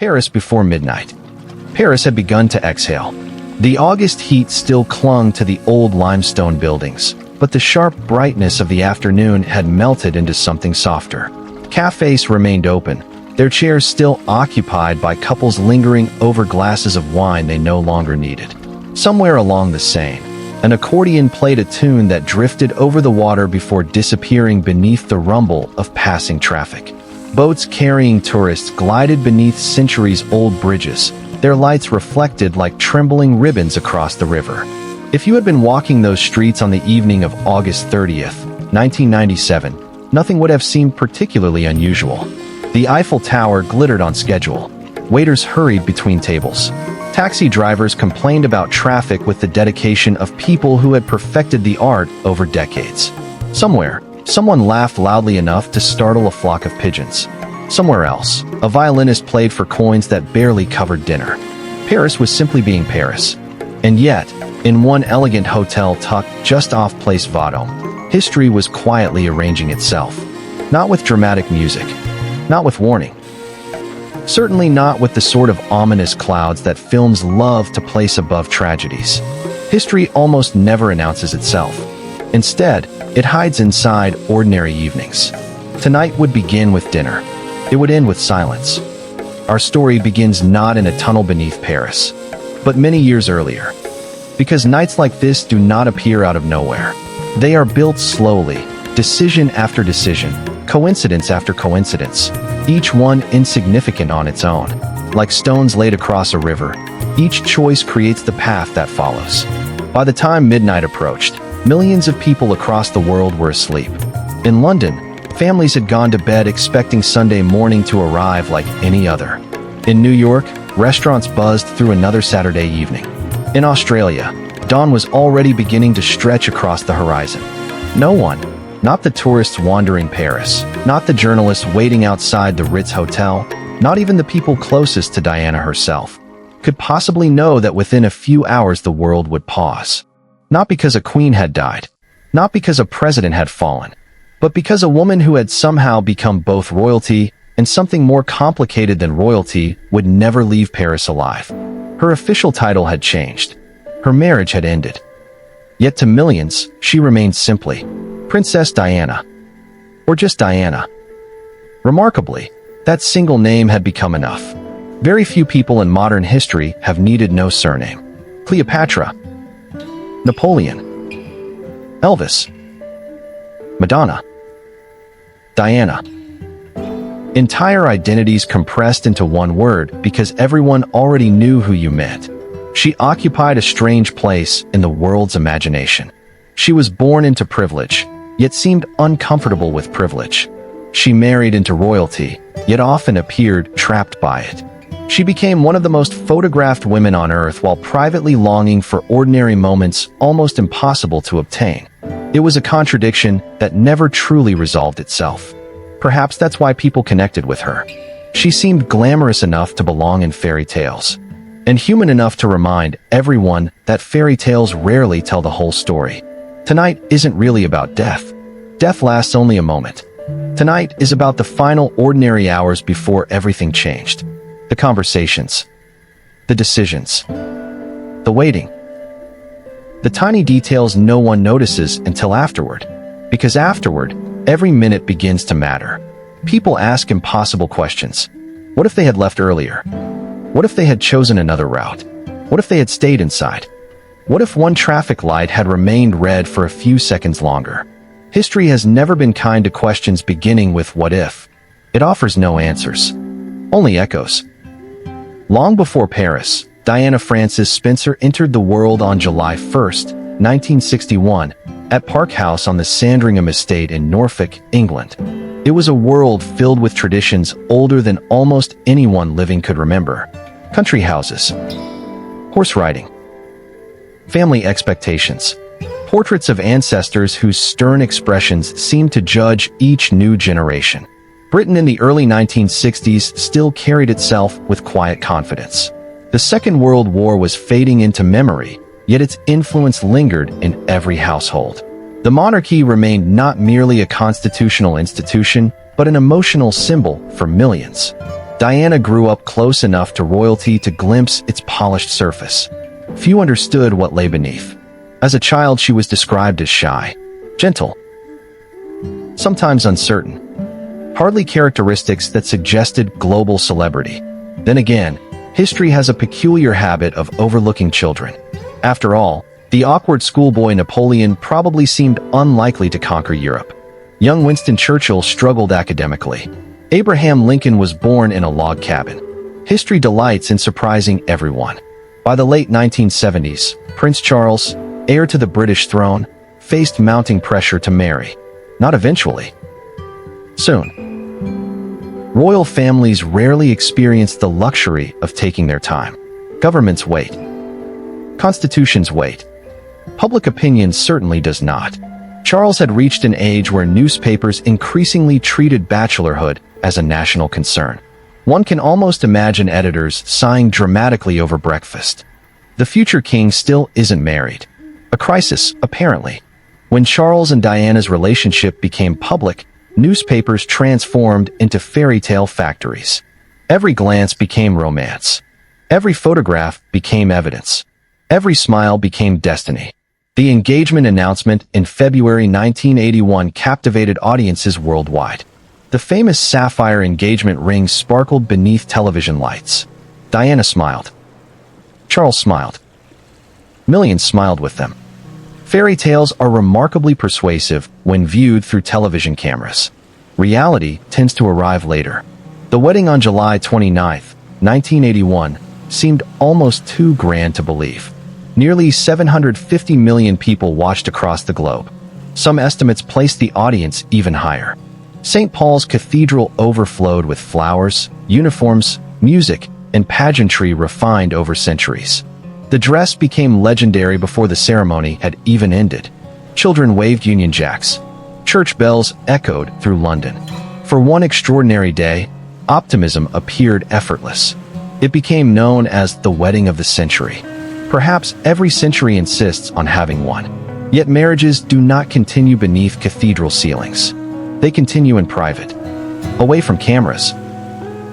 Paris before midnight. Paris had begun to exhale. The August heat still clung to the old limestone buildings, but the sharp brightness of the afternoon had melted into something softer. Cafes remained open, their chairs still occupied by couples lingering over glasses of wine they no longer needed. Somewhere along the Seine, an accordion played a tune that drifted over the water before disappearing beneath the rumble of passing traffic. Boats carrying tourists glided beneath centuries-old bridges, their lights reflected like trembling ribbons across the river. If you had been walking those streets on the evening of August 30th, 1997, nothing would have seemed particularly unusual. The Eiffel Tower glittered on schedule. Waiters hurried between tables. Taxi drivers complained about traffic with the dedication of people who had perfected the art over decades. Somewhere, someone laughed loudly enough to startle a flock of pigeons. Somewhere else, a violinist played for coins that barely covered dinner. Paris was simply being Paris. And yet, in one elegant hotel tucked just off Place Vendôme, history was quietly arranging itself. Not with dramatic music. Not with warning. Certainly not with the sort of ominous clouds that films love to place above tragedies. History almost never announces itself. Instead, it hides inside ordinary evenings. Tonight would begin with dinner. It would end with silence. Our story begins not in a tunnel beneath Paris, but many years earlier. Because nights like this do not appear out of nowhere. They are built slowly, decision after decision, coincidence after coincidence, each one insignificant on its own. Like stones laid across a river, each choice creates the path that follows. By the time midnight approached, millions of people across the world were asleep. In London, families had gone to bed expecting Sunday morning to arrive like any other. In New York, restaurants buzzed through another Saturday evening. In Australia, dawn was already beginning to stretch across the horizon. No one, not the tourists wandering Paris, not the journalists waiting outside the Ritz Hotel, not even the people closest to Diana herself, could possibly know that within a few hours the world would pause. Not because a queen had died, not because a president had fallen, but because a woman who had somehow become both royalty and something more complicated than royalty would never leave Paris alive. Her official title had changed. Her marriage had ended. Yet to millions, she remained simply Princess Diana. Or just Diana. Remarkably, that single name had become enough. Very few people in modern history have needed no surname. Cleopatra. Napoleon. Elvis. Madonna. Diana. Entire identities compressed into one word because everyone already knew who you meant. She occupied a strange place in the world's imagination. She was born into privilege, yet seemed uncomfortable with privilege. She married into royalty, yet often appeared trapped by it. She became one of the most photographed women on earth while privately longing for ordinary moments almost impossible to obtain. It was a contradiction that never truly resolved itself. Perhaps that's why people connected with her. She seemed glamorous enough to belong in fairy tales, and human enough to remind everyone that fairy tales rarely tell the whole story. Tonight isn't really about death. Death lasts only a moment. Tonight is about the final ordinary hours before everything changed. The conversations. The decisions. The waiting. The tiny details no one notices until afterward. Because afterward, every minute begins to matter. People ask impossible questions. What if they had left earlier? What if they had chosen another route? What if they had stayed inside? What if one traffic light had remained red for a few seconds longer? History has never been kind to questions beginning with what if. It offers no answers, only echoes. Long before Paris, Diana Frances Spencer entered the world on July 1st, 1961, at Park House on the Sandringham estate in Norfolk, England. It was a world filled with traditions older than almost anyone living could remember. Country houses, horse riding, family expectations, portraits of ancestors whose stern expressions seemed to judge each new generation. Britain in the early 1960s still carried itself with quiet confidence. The Second World War was fading into memory, yet its influence lingered in every household. The monarchy remained not merely a constitutional institution, but an emotional symbol for millions. Diana grew up close enough to royalty to glimpse its polished surface. Few understood what lay beneath. As a child, she was described as shy, gentle, sometimes uncertain. Hardly characteristics that suggested global celebrity. Then again, history has a peculiar habit of overlooking children. After all, the awkward schoolboy Napoleon probably seemed unlikely to conquer Europe. Young Winston Churchill struggled academically. Abraham Lincoln was born in a log cabin. History delights in surprising everyone. By the late 1970s, Prince Charles, heir to the British throne, faced mounting pressure to marry. Not eventually. Soon. Royal families rarely experience the luxury of taking their time. Governments wait. Constitutions wait. Public opinion certainly does not. Charles had reached an age where newspapers increasingly treated bachelorhood as a national concern. One can almost imagine editors sighing dramatically over breakfast. The future king still isn't married. A crisis, apparently. When Charles and Diana's relationship became public, newspapers transformed into fairy tale factories. Every glance became romance. Every photograph became evidence. Every smile became destiny. The engagement announcement in February 1981 captivated audiences worldwide. The famous sapphire engagement ring sparkled beneath television lights. Diana smiled. Charles smiled. Millions smiled with them. Fairy tales are remarkably persuasive when viewed through television cameras. Reality tends to arrive later. The wedding on July 29, 1981, seemed almost too grand to believe. Nearly 750 million people watched across the globe. Some estimates placed the audience even higher. St. Paul's Cathedral overflowed with flowers, uniforms, music, and pageantry refined over centuries. The dress became legendary before the ceremony had even ended. Children waved Union Jacks. Church bells echoed through London. For one extraordinary day, optimism appeared effortless. It became known as the wedding of the century. Perhaps every century insists on having one. Yet marriages do not continue beneath cathedral ceilings. They continue in private. Away from cameras.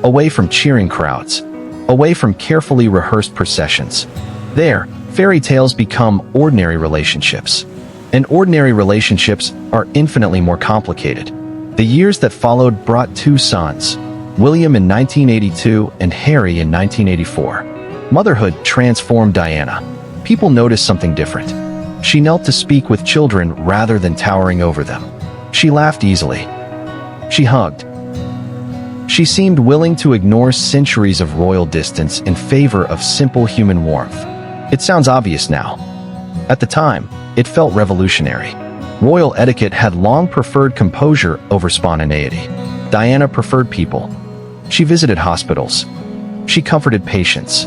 Away from cheering crowds. Away from carefully rehearsed processions. There, fairy tales become ordinary relationships. And ordinary relationships are infinitely more complicated. The years that followed brought two sons, William in 1982 and Harry in 1984. Motherhood transformed Diana. People noticed something different. She knelt to speak with children rather than towering over them. She laughed easily. She hugged. She seemed willing to ignore centuries of royal distance in favor of simple human warmth. It sounds obvious now. At the time, it felt revolutionary. Royal etiquette had long preferred composure over spontaneity. Diana preferred people. She visited hospitals. She comforted patients.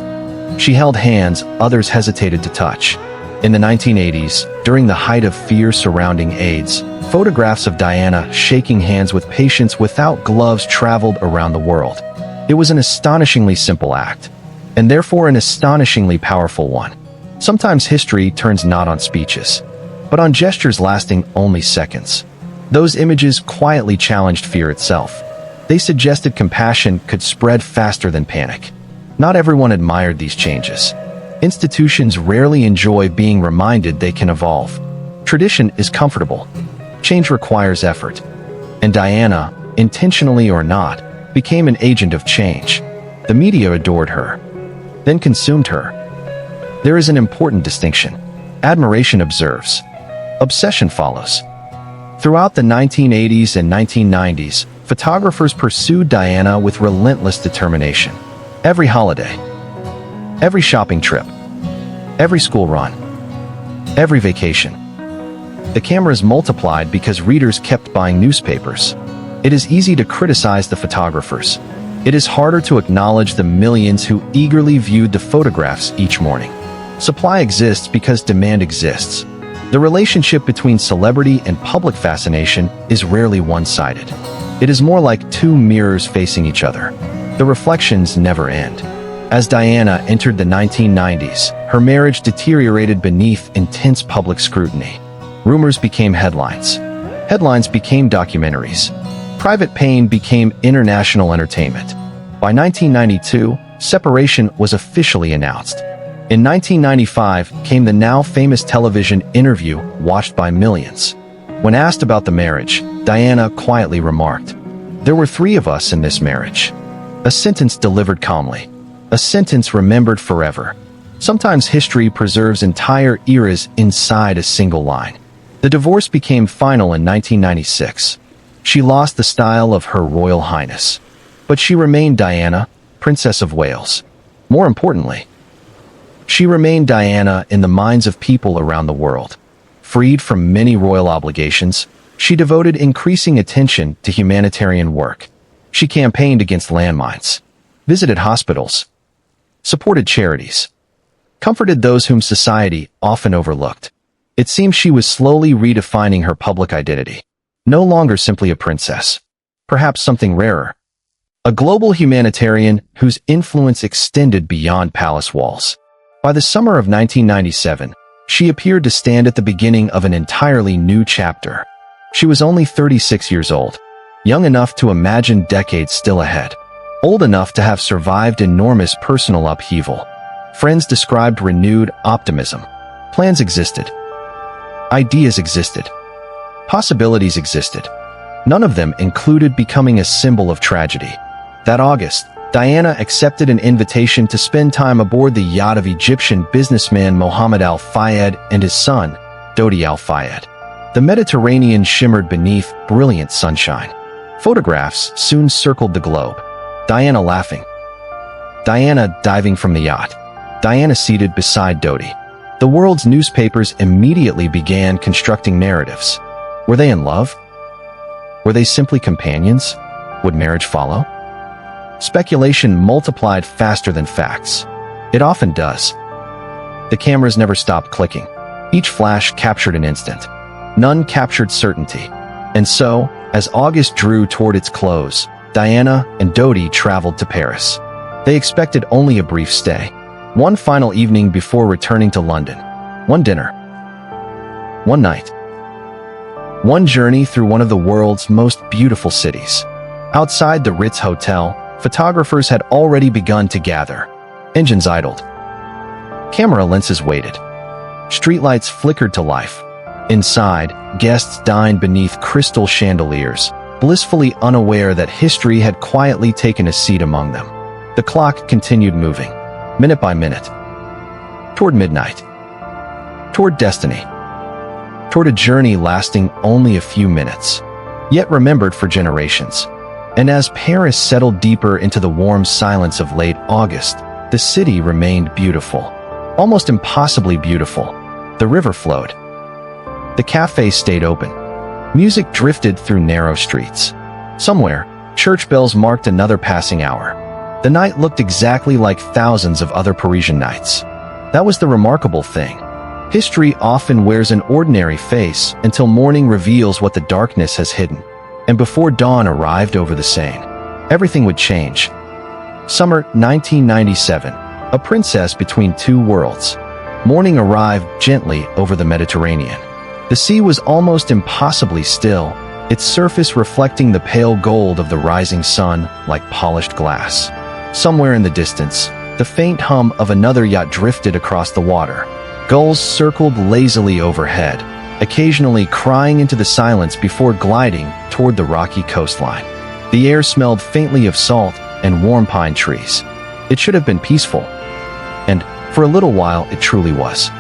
She held hands others hesitated to touch. In the 1980s, during the height of fear surrounding AIDS, photographs of Diana shaking hands with patients without gloves traveled around the world. It was an astonishingly simple act, and therefore an astonishingly powerful one. Sometimes history turns not on speeches, but on gestures lasting only seconds. Those images quietly challenged fear itself. They suggested compassion could spread faster than panic. Not everyone admired these changes. Institutions rarely enjoy being reminded they can evolve. Tradition is comfortable. Change requires effort. And Diana, intentionally or not, became an agent of change. The media adored her, then consumed her. There is an important distinction. Admiration observes. Obsession follows. Throughout the 1980s and 1990s, photographers pursued Diana with relentless determination. Every holiday, every shopping trip, every school run, every vacation. The cameras multiplied because readers kept buying newspapers. It is easy to criticize the photographers. It is harder to acknowledge the millions who eagerly viewed the photographs each morning. Supply exists because demand exists. The relationship between celebrity and public fascination is rarely one-sided. It is more like two mirrors facing each other. The reflections never end. As Diana entered the 1990s, her marriage deteriorated beneath intense public scrutiny. Rumors became headlines. Headlines became documentaries. Private pain became international entertainment. By 1992, separation was officially announced. In 1995 came the now famous television interview watched by millions. When asked about the marriage, Diana quietly remarked, "There were 3 of us in this marriage." A sentence delivered calmly. A sentence remembered forever. Sometimes history preserves entire eras inside a single line. The divorce became final in 1996. She lost the style of Her Royal Highness. But she remained Diana, Princess of Wales. More importantly, she remained Diana in the minds of people around the world. Freed from many royal obligations, she devoted increasing attention to humanitarian work. She campaigned against landmines, visited hospitals, supported charities, comforted those whom society often overlooked. It seemed she was slowly redefining her public identity. No longer simply a princess, perhaps something rarer. A global humanitarian whose influence extended beyond palace walls. By the summer of 1997, she appeared to stand at the beginning of an entirely new chapter. She was only 36 years old, young enough to imagine decades still ahead, old enough to have survived enormous personal upheaval. Friends described renewed optimism. Plans existed. Ideas existed. Possibilities existed. None of them included becoming a symbol of tragedy. That August, Diana accepted an invitation to spend time aboard the yacht of Egyptian businessman Mohammed Al-Fayed and his son, Dodi Al-Fayed. The Mediterranean shimmered beneath brilliant sunshine. Photographs soon circled the globe. Diana laughing. Diana diving from the yacht. Diana seated beside Dodi. The world's newspapers immediately began constructing narratives. Were they in love? Were they simply companions? Would marriage follow? Speculation multiplied faster than facts. It often does. The cameras never stopped clicking. Each flash captured an instant. None captured certainty. And so, as August drew toward its close, Diana and Dodi traveled to Paris. They expected only a brief stay. One final evening before returning to London. One dinner. One night. One journey through one of the world's most beautiful cities. Outside the Ritz Hotel, photographers had already begun to gather. Engines idled. Camera lenses waited. Streetlights flickered to life. Inside, guests dined beneath crystal chandeliers, blissfully unaware that history had quietly taken a seat among them. The clock continued moving, minute by minute. Toward midnight. Toward destiny. Toward a journey lasting only a few minutes, yet remembered for generations. And as Paris settled deeper into the warm silence of late August, the city remained beautiful. Almost impossibly beautiful. The river flowed. The cafes stayed open. Music drifted through narrow streets. Somewhere, church bells marked another passing hour. The night looked exactly like thousands of other Parisian nights. That was the remarkable thing. History often wears an ordinary face until morning reveals what the darkness has hidden. And before dawn arrived over the Seine, everything would change. Summer 1997, a princess between two worlds. Morning arrived gently over the Mediterranean. The sea was almost impossibly still, its surface reflecting the pale gold of the rising sun like polished glass. Somewhere in the distance, the faint hum of another yacht drifted across the water. Gulls circled lazily overhead, occasionally crying into the silence before gliding toward the rocky coastline. The air smelled faintly of salt and warm pine trees. It should have been peaceful. And, for a little while, it truly was.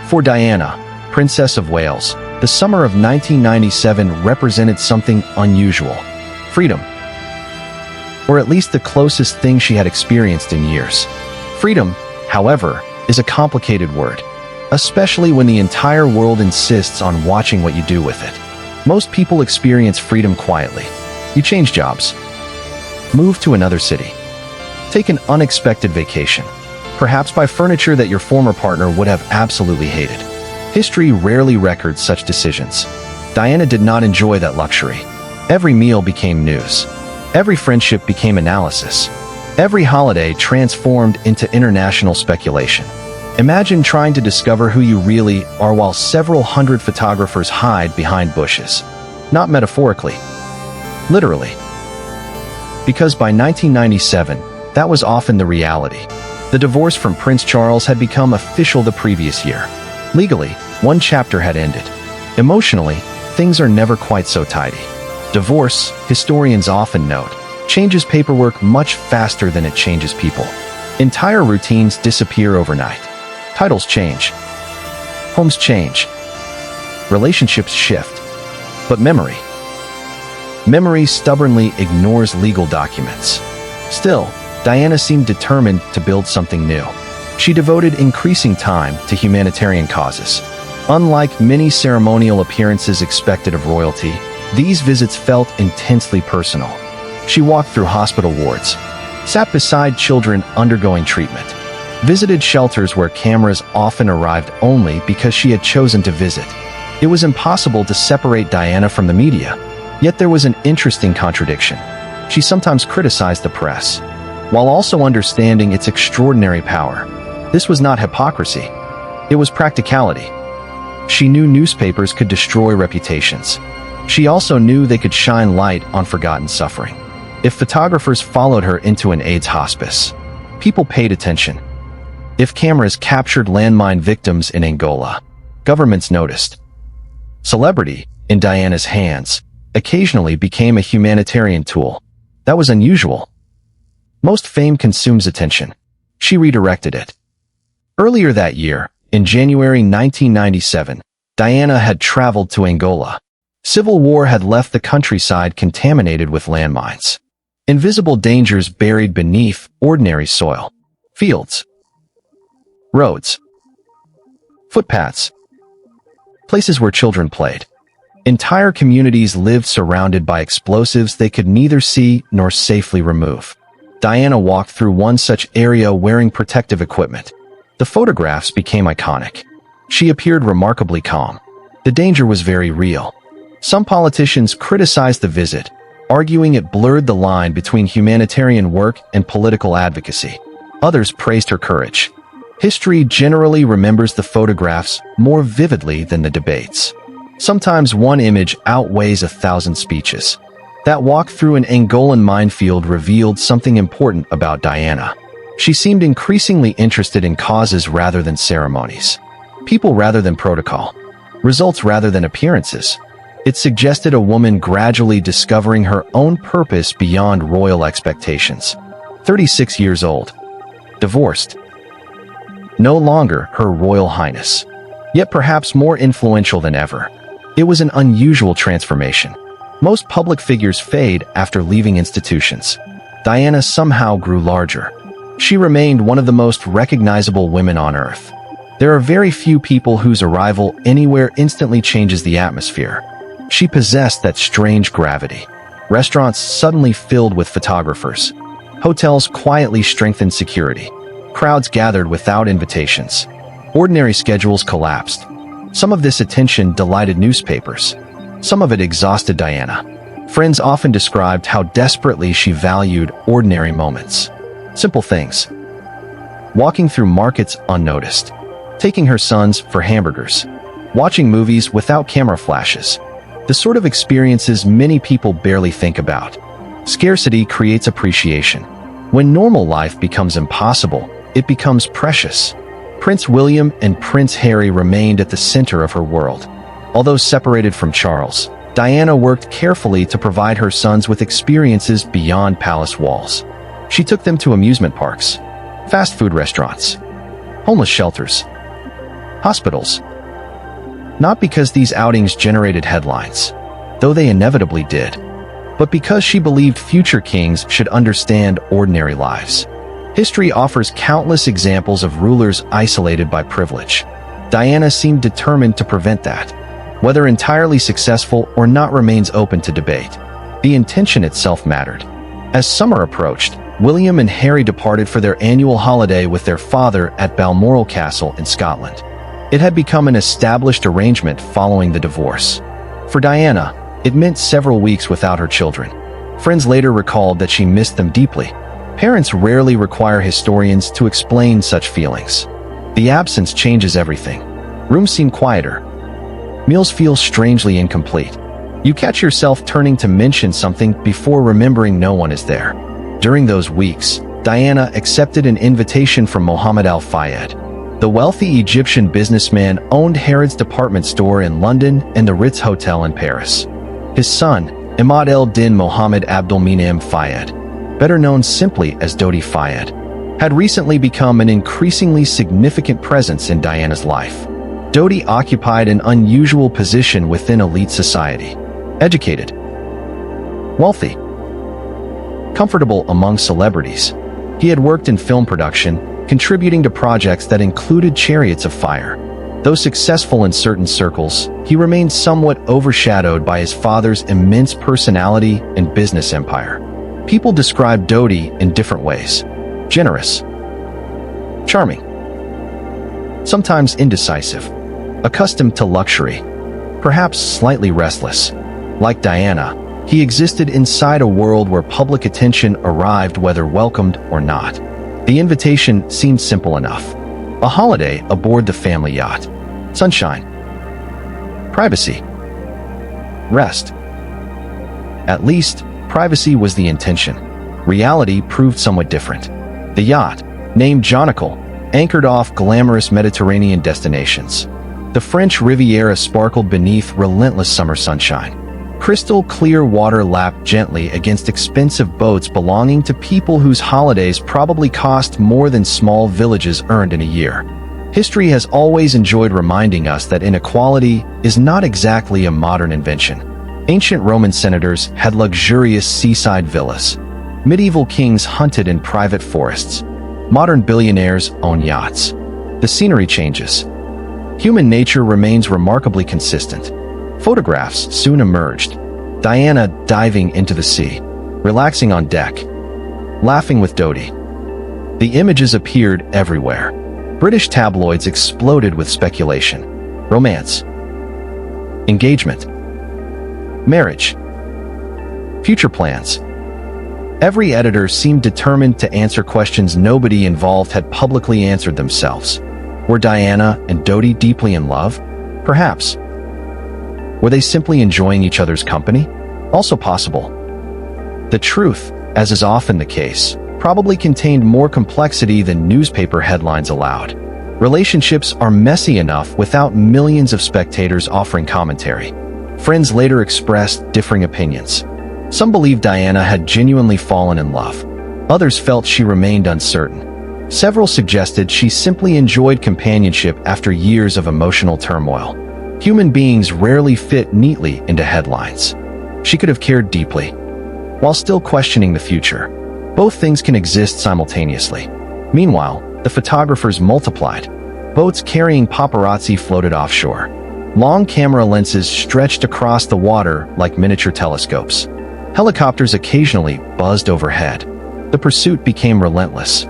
For Diana, Princess of Wales, the summer of 1997 represented something unusual. Freedom. Or at least the closest thing she had experienced in years. Freedom, however, is a complicated word, especially when the entire world insists on watching what you do with it. Most people experience freedom quietly. You change jobs, move to another city, take an unexpected vacation, perhaps buy furniture that your former partner would have absolutely hated. History rarely records such decisions. Diana did not enjoy that luxury. Every meal became news. Every friendship became analysis. Every holiday transformed into international speculation. Imagine trying to discover who you really are while several hundred photographers hide behind bushes. Not metaphorically. Literally. Because by 1997, That was often the reality. The divorce from Prince Charles had become official the previous year. Legally, one chapter had ended. Emotionally, things are never quite so tidy. Divorce, historians often note, changes paperwork much faster than it changes people. Entire routines disappear overnight. Titles change. Homes change. Relationships shift. But memory stubbornly ignores legal documents. Still, Diana seemed determined to build something new. She devoted increasing time to humanitarian causes. Unlike many ceremonial appearances expected of royalty, these visits felt intensely personal. She walked through hospital wards, sat beside children undergoing treatment, visited shelters where cameras often arrived only because she had chosen to visit. It was impossible to separate Diana from the media, yet there was an interesting contradiction. She sometimes criticized the press, while also understanding its extraordinary power. This was not hypocrisy. It was practicality. She knew newspapers could destroy reputations. She also knew they could shine light on forgotten suffering. If photographers followed her into an AIDS hospice, people paid attention. If cameras captured landmine victims in Angola, governments noticed. Celebrity, in Diana's hands, occasionally became a humanitarian tool. That was unusual. Most fame consumes attention. She redirected it. Earlier that year, in January 1997, Diana had traveled to Angola. Civil war had left the countryside contaminated with landmines. Invisible dangers buried beneath ordinary soil. Fields. Roads. Footpaths. Places where children played. Entire communities lived surrounded by explosives they could neither see nor safely remove. Diana walked through one such area wearing protective equipment. The photographs became iconic. She appeared remarkably calm. The danger was very real. Some politicians criticized the visit, arguing it blurred the line between humanitarian work and political advocacy. Others praised her courage. History generally remembers the photographs more vividly than the debates. Sometimes one image outweighs 1,000 speeches. That walk through an Angolan minefield revealed something important about Diana. She seemed increasingly interested in causes rather than ceremonies. People rather than protocol. Results rather than appearances. It suggested a woman gradually discovering her own purpose beyond royal expectations. 36 years old. Divorced. No longer Her Royal Highness. Yet perhaps more influential than ever. It was an unusual transformation. Most public figures fade after leaving institutions. Diana somehow grew larger. She remained one of the most recognizable women on Earth. There are very few people whose arrival anywhere instantly changes the atmosphere. She possessed that strange gravity. Restaurants suddenly filled with photographers. Hotels quietly strengthened security. Crowds gathered without invitations. Ordinary schedules collapsed. Some of this attention delighted newspapers. Some of it exhausted Diana. Friends often described how desperately she valued ordinary moments. Simple things. Walking through markets unnoticed. Taking her sons for hamburgers. Watching movies without camera flashes. The sort of experiences many people barely think about. Scarcity creates appreciation. When normal life becomes impossible, it becomes precious. Prince William and Prince Harry remained at the center of her world. Although separated from Charles, Diana worked carefully to provide her sons with experiences beyond palace walls. She took them to amusement parks, fast food restaurants, homeless shelters, hospitals. Not because these outings generated headlines, though they inevitably did, but because she believed future kings should understand ordinary lives. History offers countless examples of rulers isolated by privilege. Diana seemed determined to prevent that. Whether entirely successful or not remains open to debate. The intention itself mattered. As summer approached, William and Harry departed for their annual holiday with their father at Balmoral Castle in Scotland. It had become an established arrangement following the divorce. For Diana, it meant several weeks without her children. Friends later recalled that she missed them deeply. Parents rarely require historians to explain such feelings. The absence changes everything. Rooms seem quieter. Meals feel strangely incomplete. You catch yourself turning to mention something before remembering no one is there. During those weeks, Diana accepted an invitation from Mohammed Al Fayed. The wealthy Egyptian businessman owned Harrods department store in London and the Ritz Hotel in Paris. His son, Imad el-Din Mohammed Abdulmenem Fayed, better known simply as Dodi Fayed, had recently become an increasingly significant presence in Diana's life. Dodi occupied an unusual position within elite society. Educated, wealthy, comfortable among celebrities, he had worked in film production, contributing to projects that included Chariots of Fire. Though successful in certain circles, he remained somewhat overshadowed by his father's immense personality and business empire. People described Dodi in different ways: generous, charming, sometimes indecisive, accustomed to luxury, perhaps slightly restless. Like Diana, he existed inside a world where public attention arrived whether welcomed or not. The invitation seemed simple enough: a holiday aboard the family yacht. Sunshine, privacy, rest. At least, privacy was the intention. Reality proved somewhat different. The yacht, named Jonical, anchored off glamorous Mediterranean destinations. The French Riviera sparkled beneath relentless summer sunshine. Crystal clear water lapped gently against expensive boats belonging to people whose holidays probably cost more than small villages earned in a year. History has always enjoyed reminding us that inequality is not exactly a modern invention. Ancient Roman senators had luxurious seaside villas. Medieval kings hunted in private forests. Modern billionaires own yachts. The scenery changes. Human nature remains remarkably consistent. Photographs soon emerged. Diana diving into the sea, relaxing on deck, laughing with Dodi. The images appeared everywhere. British tabloids exploded with speculation. Romance, engagement, marriage, future plans. Every editor seemed determined to answer questions nobody involved had publicly answered themselves. Were Diana and Dodi deeply in love? Perhaps. Were they simply enjoying each other's company? Also possible. The truth, as is often the case, probably contained more complexity than newspaper headlines allowed. Relationships are messy enough without millions of spectators offering commentary. Friends later expressed differing opinions. Some believed Diana had genuinely fallen in love. Others felt she remained uncertain. Several suggested she simply enjoyed companionship after years of emotional turmoil. Human beings rarely fit neatly into headlines. She could have cared deeply, while still questioning the future. Both things can exist simultaneously. Meanwhile, the photographers multiplied. Boats carrying paparazzi floated offshore. Long camera lenses stretched across the water like miniature telescopes. Helicopters occasionally buzzed overhead. The pursuit became relentless.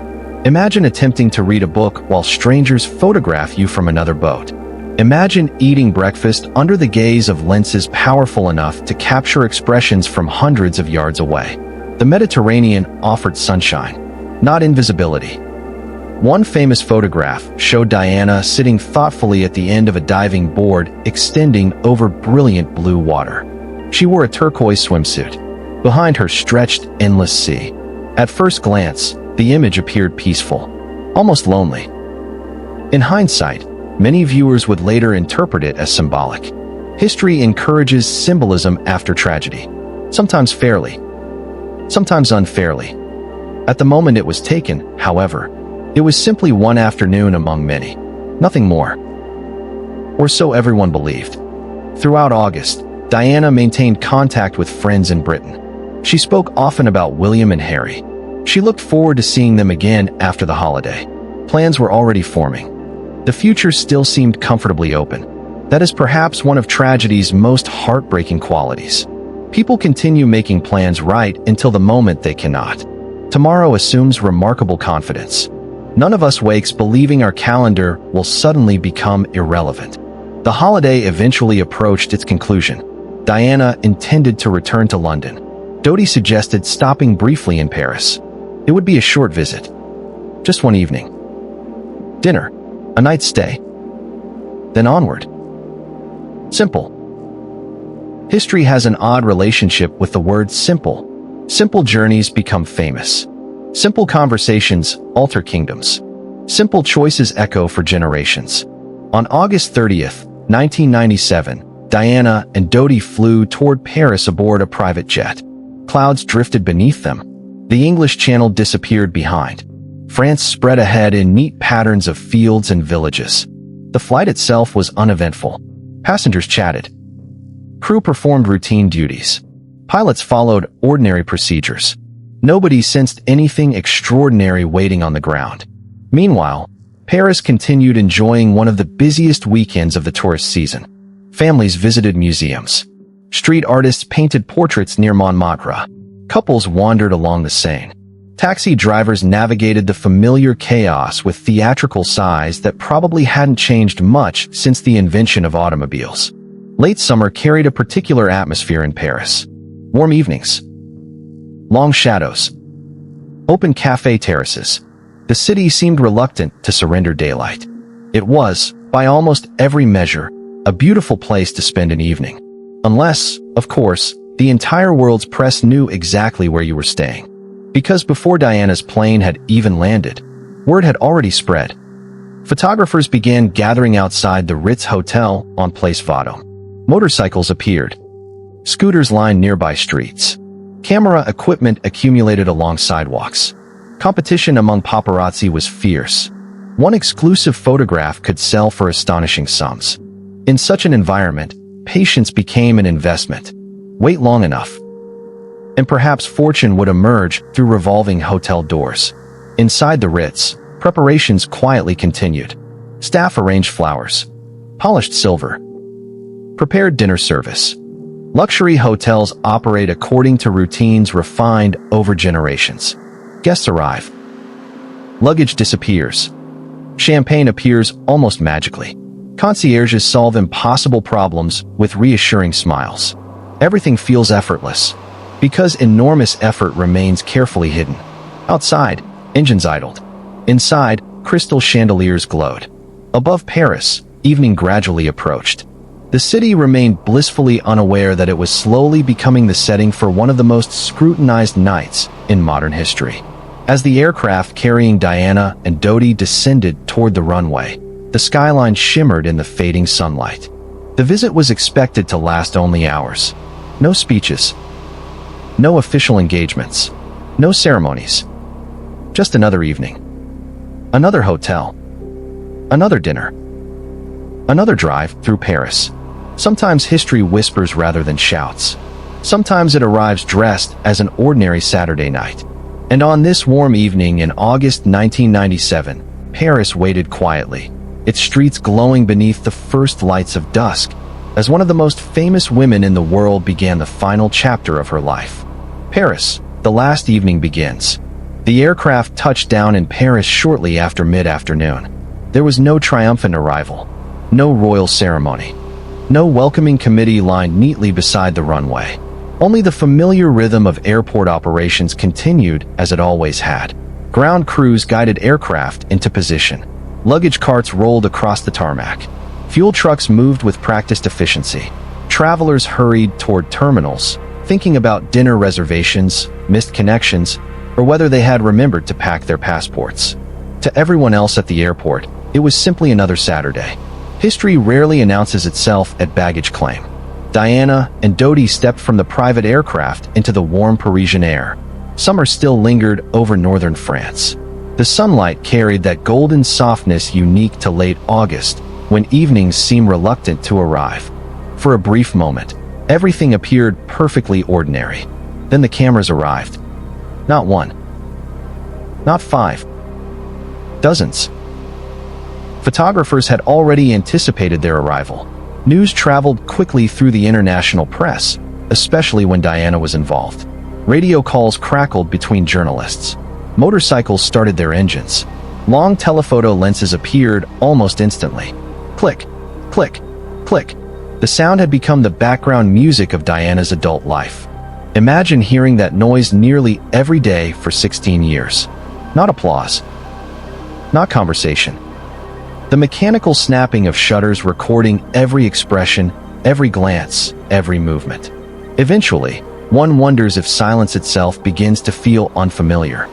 Imagine attempting to read a book while strangers photograph you from another boat. Imagine eating breakfast under the gaze of lenses powerful enough to capture expressions from hundreds of yards away. The Mediterranean offered sunshine, not invisibility. One famous photograph showed Diana sitting thoughtfully at the end of a diving board extending over brilliant blue water. She wore a turquoise swimsuit. Behind her stretched endless sea. At first glance, the image appeared peaceful, almost lonely. In hindsight, many viewers would later interpret it as symbolic. History encourages symbolism after tragedy, sometimes fairly, sometimes unfairly. At the moment it was taken, however, it was simply one afternoon among many, nothing more. Or so everyone believed. Throughout August, Diana maintained contact with friends in Britain. She spoke often about William and Harry. She looked forward to seeing them again after the holiday. Plans were already forming. The future still seemed comfortably open. That is perhaps one of tragedy's most heartbreaking qualities. People continue making plans right until the moment they cannot. Tomorrow assumes remarkable confidence. None of us wakes believing our calendar will suddenly become irrelevant. The holiday eventually approached its conclusion. Diana intended to return to London. Dodi suggested stopping briefly in Paris. It would be a short visit. Just one evening. Dinner. A night's stay. Then onward. Simple. History has an odd relationship with the word simple. Simple journeys become famous. Simple conversations alter kingdoms. Simple choices echo for generations. On August 30th, 1997, Diana and Dodi flew toward Paris aboard a private jet. Clouds drifted beneath them. The English Channel disappeared behind. France spread ahead in neat patterns of fields and villages. The flight itself was uneventful. Passengers chatted. Crew performed routine duties. Pilots followed ordinary procedures. Nobody sensed anything extraordinary waiting on the ground. Meanwhile, Paris continued enjoying one of the busiest weekends of the tourist season. Families visited museums. Street artists painted portraits near Montmartre. Couples wandered along the Seine. Taxi drivers navigated the familiar chaos with theatrical sighs that probably hadn't changed much since the invention of automobiles. Late summer carried a particular atmosphere in Paris. Warm evenings. Long shadows. Open cafe terraces. The city seemed reluctant to surrender daylight. It was, by almost every measure, a beautiful place to spend an evening. Unless, of course, the entire world's press knew exactly where you were staying. Because before Diana's plane had even landed, word had already spread. Photographers began gathering outside the Ritz Hotel on Place Vendôme. Motorcycles appeared. Scooters lined nearby streets. Camera equipment accumulated along sidewalks. Competition among paparazzi was fierce. One exclusive photograph could sell for astonishing sums. In such an environment, patience became an investment. Wait long enough, and perhaps fortune would emerge through revolving hotel doors. Inside the Ritz, preparations quietly continued. Staff arranged flowers, polished silver, prepared dinner service. Luxury hotels operate according to routines refined over generations. Guests arrive. Luggage disappears. Champagne appears almost magically. Concierges solve impossible problems with reassuring smiles. Everything feels effortless, because enormous effort remains carefully hidden. Outside, engines idled. Inside, crystal chandeliers glowed. Above Paris, evening gradually approached. The city remained blissfully unaware that it was slowly becoming the setting for one of the most scrutinized nights in modern history. As the aircraft carrying Diana and Dodi descended toward the runway, the skyline shimmered in the fading sunlight. The visit was expected to last only hours. No speeches. No official engagements. No ceremonies. Just another evening. Another hotel. Another dinner. Another drive through Paris. Sometimes history whispers rather than shouts. Sometimes it arrives dressed as an ordinary Saturday night. And on this warm evening in August 1997, Paris waited quietly, its streets glowing beneath the first lights of dusk, as one of the most famous women in the world began the final chapter of her life. Paris, the last evening begins. The aircraft touched down in Paris shortly after mid-afternoon. There was no triumphant arrival, no royal ceremony, no welcoming committee lined neatly beside the runway. Only the familiar rhythm of airport operations continued as it always had. Ground crews guided aircraft into position. Luggage carts rolled across the tarmac. Fuel trucks moved with practiced efficiency. Travelers hurried toward terminals, thinking about dinner reservations, missed connections, or whether they had remembered to pack their passports. To everyone else at the airport, it was simply another Saturday. History rarely announces itself at baggage claim. Diana and Dodi stepped from the private aircraft into the warm Parisian air. Summer still lingered over northern France. The sunlight carried that golden softness unique to late August, when evenings seem reluctant to arrive. For a brief moment, everything appeared perfectly ordinary. Then the cameras arrived. Not one. Not five. Dozens. Photographers had already anticipated their arrival. News traveled quickly through the international press, especially when Diana was involved. Radio calls crackled between journalists. Motorcycles started their engines. Long telephoto lenses appeared almost instantly. Click, click, click. The sound had become the background music of Diana's adult life. Imagine hearing that noise nearly every day for 16 years. Not applause. Not conversation. The mechanical snapping of shutters recording every expression, every glance, every movement. Eventually, one wonders if silence itself begins to feel unfamiliar.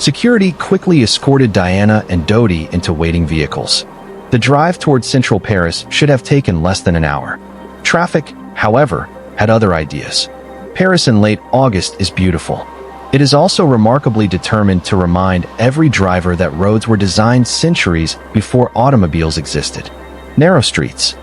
Security quickly escorted Diana and Dodi into waiting vehicles. The drive toward central Paris should have taken less than an hour. Traffic, however, had other ideas. Paris in late August is beautiful. It is also remarkably determined to remind every driver that roads were designed centuries before automobiles existed. Narrow streets,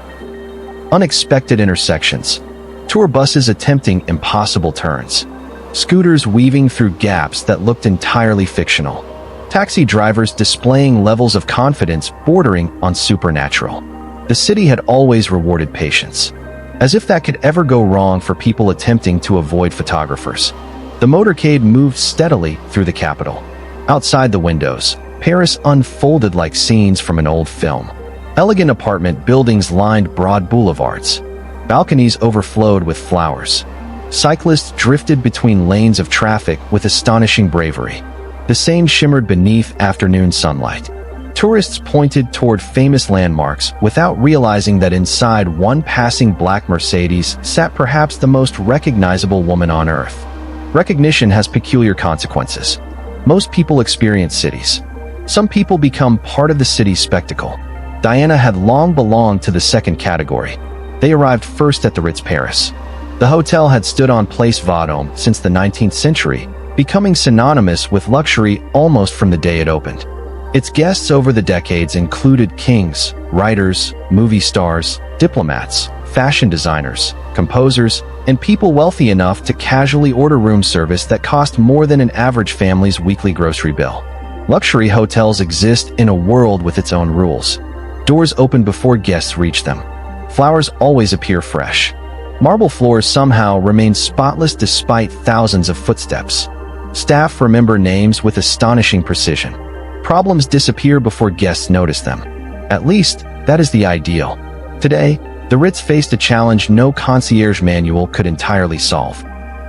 unexpected intersections, tour buses attempting impossible turns, scooters weaving through gaps that looked entirely fictional, taxi drivers displaying levels of confidence bordering on supernatural. The city had always rewarded patience, as if that could ever go wrong for people attempting to avoid photographers. The motorcade moved steadily through the capital. Outside the windows, Paris unfolded like scenes from an old film. Elegant apartment buildings lined broad boulevards. Balconies overflowed with flowers. Cyclists drifted between lanes of traffic with astonishing bravery. The Seine shimmered beneath afternoon sunlight. Tourists pointed toward famous landmarks without realizing that inside one passing black Mercedes sat perhaps the most recognizable woman on earth. Recognition has peculiar consequences. Most people experience cities. Some people become part of the city's spectacle. Diana had long belonged to the second category. They arrived first at the Ritz Paris. The hotel had stood on Place Vendôme since the 19th century, becoming synonymous with luxury almost from the day it opened. Its guests over the decades included kings, writers, movie stars, diplomats, fashion designers, composers, and people wealthy enough to casually order room service that cost more than an average family's weekly grocery bill. Luxury hotels exist in a world with its own rules. Doors open before guests reach them. Flowers always appear fresh. Marble floors somehow remain spotless despite thousands of footsteps. Staff remember names with astonishing precision. Problems disappear before guests notice them. At least, that is the ideal. Today, the Ritz faced a challenge no concierge manual could entirely solve.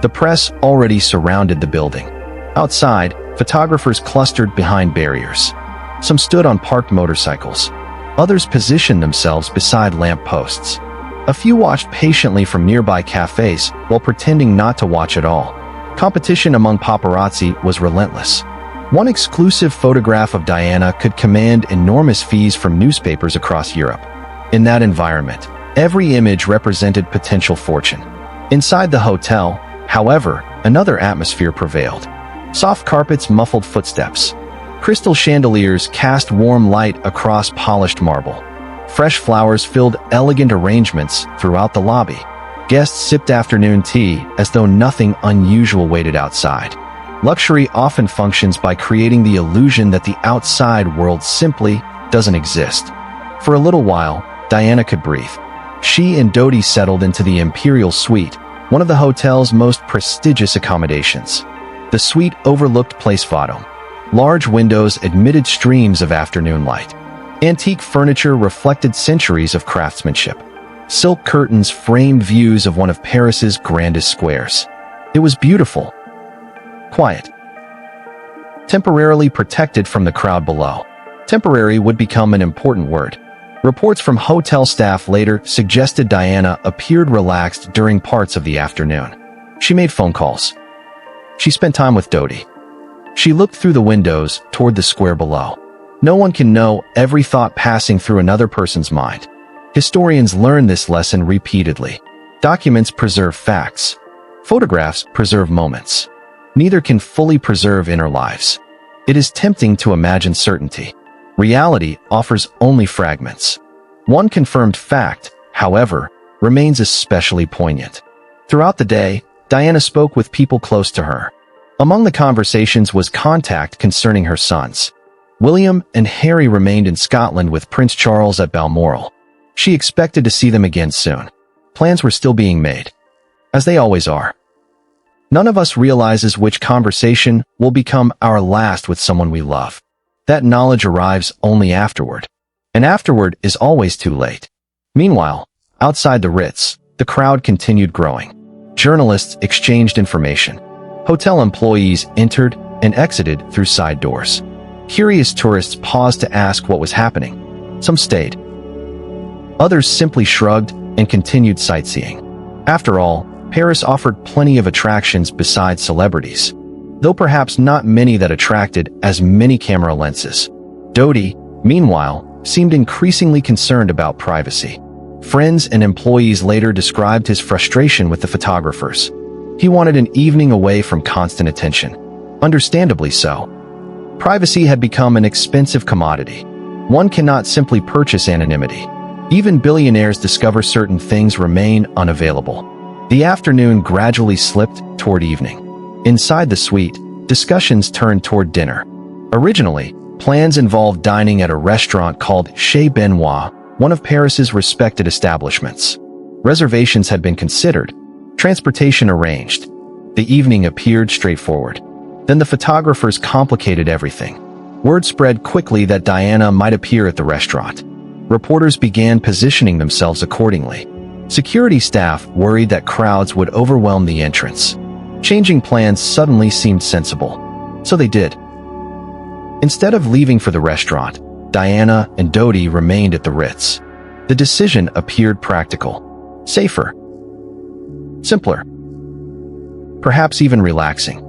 The press already surrounded the building. Outside, photographers clustered behind barriers. Some stood on parked motorcycles. Others positioned themselves beside lamp posts. A few watched patiently from nearby cafes while pretending not to watch at all. Competition among paparazzi was relentless. One exclusive photograph of Diana could command enormous fees from newspapers across Europe. In that environment, every image represented potential fortune. Inside the hotel, however, another atmosphere prevailed. Soft carpets muffled footsteps. Crystal chandeliers cast warm light across polished marble. Fresh flowers filled elegant arrangements throughout the lobby. Guests sipped afternoon tea as though nothing unusual waited outside. Luxury often functions by creating the illusion that the outside world simply doesn't exist. For a little while, Diana could breathe. She and Dodi settled into the Imperial Suite, one of the hotel's most prestigious accommodations. The suite overlooked Place Vendôme. Large windows admitted streams of afternoon light. Antique furniture reflected centuries of craftsmanship. Silk curtains framed views of one of Paris's grandest squares. It was beautiful. Quiet. Temporarily protected from the crowd below. Temporary would become an important word. Reports from hotel staff later suggested Diana appeared relaxed during parts of the afternoon. She made phone calls. She spent time with Dodi. She looked through the windows toward the square below. No one can know every thought passing through another person's mind. Historians learn this lesson repeatedly. Documents preserve facts. Photographs preserve moments. Neither can fully preserve inner lives. It is tempting to imagine certainty. Reality offers only fragments. One confirmed fact, however, remains especially poignant. Throughout the day, Diana spoke with people close to her. Among the conversations was contact concerning her sons. William and Harry remained in Scotland with Prince Charles at Balmoral. She expected to see them again soon. Plans were still being made, as they always are. None of us realizes which conversation will become our last with someone we love. That knowledge arrives only afterward. And afterward is always too late. Meanwhile, outside the Ritz, the crowd continued growing. Journalists exchanged information. Hotel employees entered and exited through side doors. Curious tourists paused to ask what was happening. Some stayed. Others simply shrugged and continued sightseeing. After all, Paris offered plenty of attractions besides celebrities. though perhaps not many that attracted as many camera lenses. Dodi, meanwhile, seemed increasingly concerned about privacy. Friends and employees later described his frustration with the photographers. He wanted an evening away from constant attention. Understandably so. Privacy had become an expensive commodity. One cannot simply purchase anonymity. Even billionaires discover certain things remain unavailable. The afternoon gradually slipped toward evening. Inside the suite, discussions turned toward dinner. Originally, plans involved dining at a restaurant called Chez Benoit, one of Paris's respected establishments. Reservations had been considered, transportation arranged. The evening appeared straightforward. Then the photographers complicated everything. Word spread quickly that Diana might appear at the restaurant. Reporters began positioning themselves accordingly. Security staff worried that crowds would overwhelm the entrance. Changing plans suddenly seemed sensible. So they did. Instead of leaving for the restaurant, Diana and Dodi remained at the Ritz. The decision appeared practical, safer, simpler, perhaps even relaxing.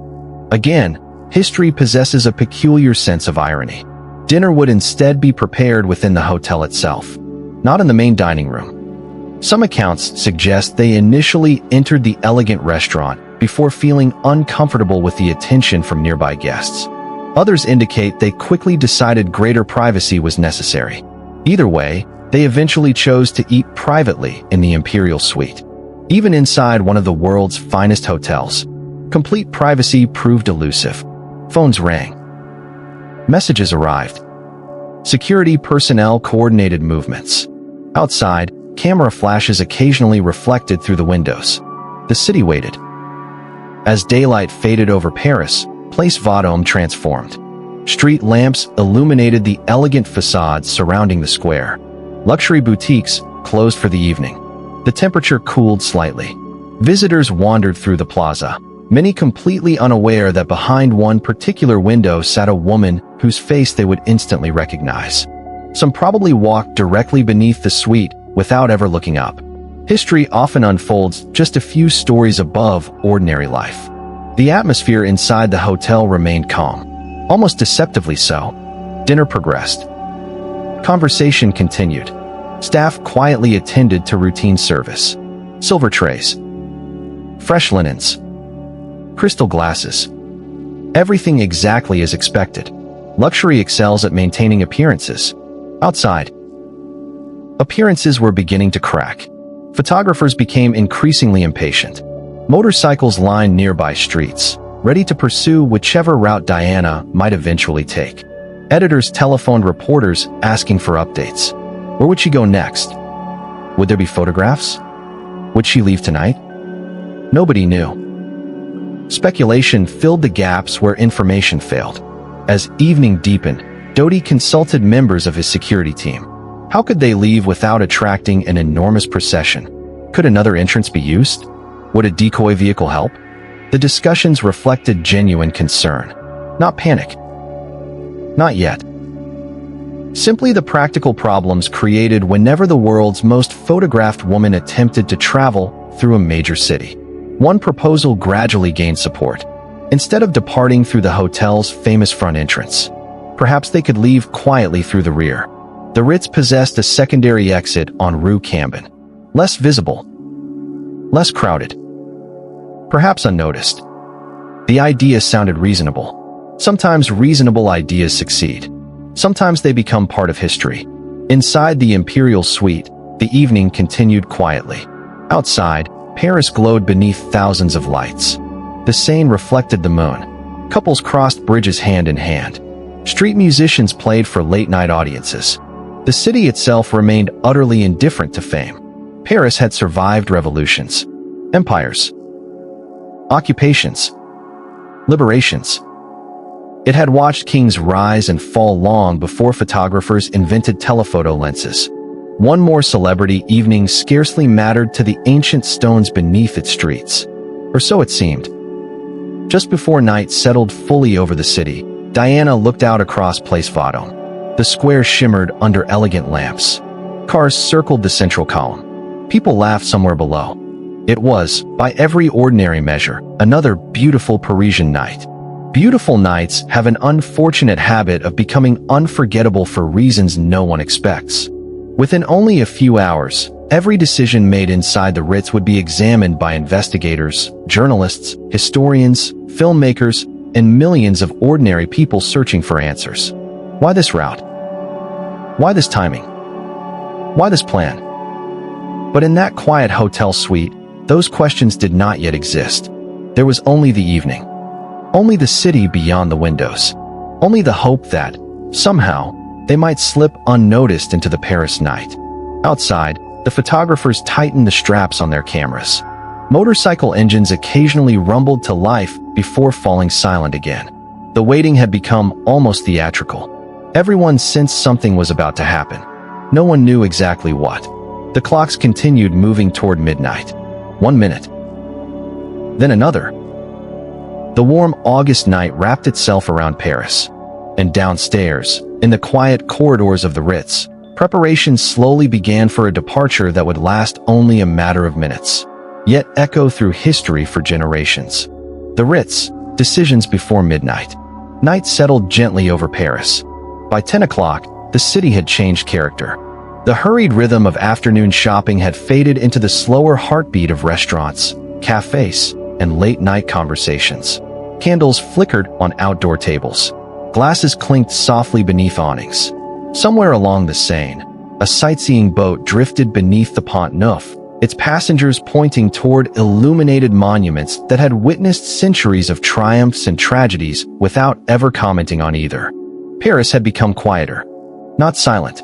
Again, history possesses a peculiar sense of irony. Dinner would instead be prepared within the hotel itself, not in the main dining room. Some accounts suggest they initially entered the elegant restaurant before feeling uncomfortable with the attention from nearby guests. Others indicate they quickly decided greater privacy was necessary. Either way, they eventually chose to eat privately in the Imperial Suite. Even inside one of the world's finest hotels, complete privacy proved elusive. Phones rang. Messages arrived. Security personnel coordinated movements. Outside, camera flashes occasionally reflected through the windows. The city waited. As daylight faded over Paris, Place Vendôme transformed. Street lamps illuminated the elegant facades surrounding the square. Luxury boutiques closed for the evening. The temperature cooled slightly. Visitors wandered through the plaza, many completely unaware that behind one particular window sat a woman whose face they would instantly recognize. Some probably walked directly beneath the suite without ever looking up. History often unfolds just a few stories above ordinary life. The atmosphere inside the hotel remained calm, almost deceptively so. Dinner progressed. Conversation continued. Staff quietly attended to routine service. Silver trays, fresh linens, crystal glasses. Everything exactly as expected. Luxury excels at maintaining appearances. Outside, appearances were beginning to crack. Photographers became increasingly impatient. Motorcycles lined nearby streets, ready to pursue whichever route Diana might eventually take. Editors telephoned reporters asking for updates. Where would she go next? Would there be photographs? Would she leave tonight? Nobody knew. Speculation filled the gaps where information failed. As evening deepened, Dodi consulted members of his security team. How could they leave without attracting an enormous procession? Could another entrance be used? Would a decoy vehicle help? The discussions reflected genuine concern, not panic. Not yet. Simply the practical problems created whenever the world's most photographed woman attempted to travel through a major city. One proposal gradually gained support. Instead of departing through the hotel's famous front entrance, perhaps they could leave quietly through the rear. The Ritz possessed a secondary exit on Rue Cambon. Less visible, less crowded, perhaps unnoticed. The idea sounded reasonable. Sometimes reasonable ideas succeed. Sometimes they become part of history. Inside the Imperial Suite, the evening continued quietly. Outside, Paris glowed beneath thousands of lights. The Seine reflected the moon. Couples crossed bridges hand in hand. Street musicians played for late-night audiences. The city itself remained utterly indifferent to fame. Paris had survived revolutions, empires, occupations, liberations. It had watched kings rise and fall long before photographers invented telephoto lenses. One more celebrity evening scarcely mattered to the ancient stones beneath its streets. Or so it seemed. Just before night settled fully over the city, Diana looked out across Place Vendôme. The square shimmered under elegant lamps. Cars circled the central column. People laughed somewhere below. It was, by every ordinary measure, another beautiful Parisian night. Beautiful nights have an unfortunate habit of becoming unforgettable for reasons no one expects. Within only a few hours, every decision made inside the Ritz would be examined by investigators, journalists, historians, filmmakers, and millions of ordinary people searching for answers. Why this route? Why this timing? Why this plan? But in that quiet hotel suite, those questions did not yet exist. There was only the evening. Only the city beyond the windows. Only the hope that, somehow, they might slip unnoticed into the Paris night. Outside, the photographers tightened the straps on their cameras. Motorcycle engines occasionally rumbled to life before falling silent again. The waiting had become almost theatrical. Everyone sensed something was about to happen. No one knew exactly what. The clocks continued moving toward midnight. 1 minute. Then another. The warm August night wrapped itself around Paris. And downstairs, in the quiet corridors of the Ritz, preparations slowly began for a departure that would last only a matter of minutes, yet echo through history for generations. The Ritz, decisions before midnight. Night settled gently over Paris. By 10 o'clock, the city had changed character. The hurried rhythm of afternoon shopping had faded into the slower heartbeat of restaurants, cafes, and late-night conversations. Candles flickered on outdoor tables. Glasses clinked softly beneath awnings. Somewhere along the Seine, a sightseeing boat drifted beneath the Pont, its passengers pointing toward illuminated monuments that had witnessed centuries of triumphs and tragedies without ever commenting on either. Paris had become quieter, not silent.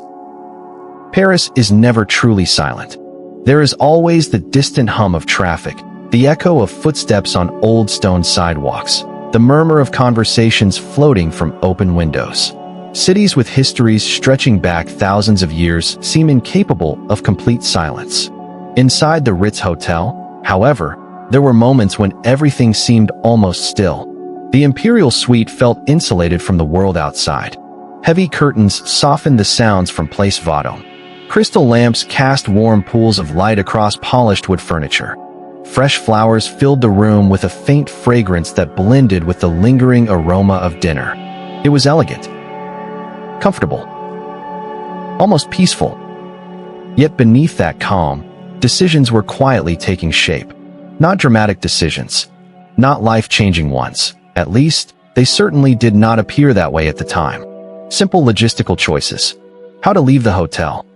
Paris is never truly silent. There is always the distant hum of traffic, the echo of footsteps on old stone sidewalks, the murmur of conversations floating from open windows. Cities with histories stretching back thousands of years seem incapable of complete silence. Inside the Ritz Hotel, however, there were moments when everything seemed almost still. The Imperial Suite felt insulated from the world outside. Heavy curtains softened the sounds from Place Vendôme. Crystal lamps cast warm pools of light across polished wood furniture. Fresh flowers filled the room with a faint fragrance that blended with the lingering aroma of dinner. It was elegant, comfortable, almost peaceful. Yet beneath that calm, decisions were quietly taking shape. Not dramatic decisions, not life-changing ones. At least, they certainly did not appear that way at the time. Simple logistical choices. How to leave the hotel.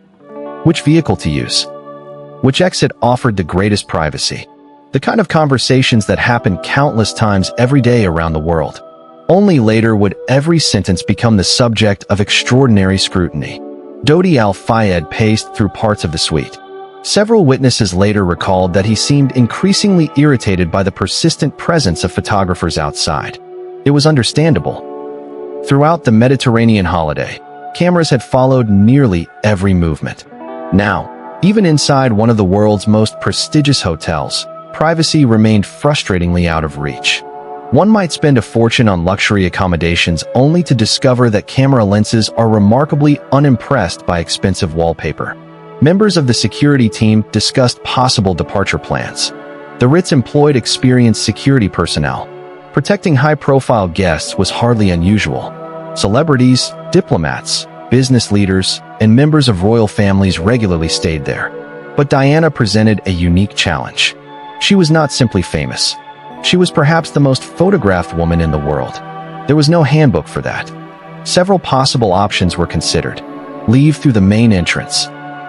Which vehicle to use. Which exit offered the greatest privacy. The kind of conversations that happen countless times every day around the world. Only later would every sentence become the subject of extraordinary scrutiny. Dodi Al-Fayed paced through parts of the suite. Several witnesses later recalled that he seemed increasingly irritated by the persistent presence of photographers outside. It was understandable. Throughout the Mediterranean holiday, cameras had followed nearly every movement. Now, even inside one of the world's most prestigious hotels, privacy remained frustratingly out of reach. One might spend a fortune on luxury accommodations only to discover that camera lenses are remarkably unimpressed by expensive wallpaper. Members of the security team discussed possible departure plans. The Ritz employed experienced security personnel. Protecting high-profile guests was hardly unusual. Celebrities, diplomats, business leaders, and members of royal families regularly stayed there. But Diana presented a unique challenge. She was not simply famous. She was perhaps the most photographed woman in the world. There was no handbook for that. Several possible options were considered. Leave through the main entrance.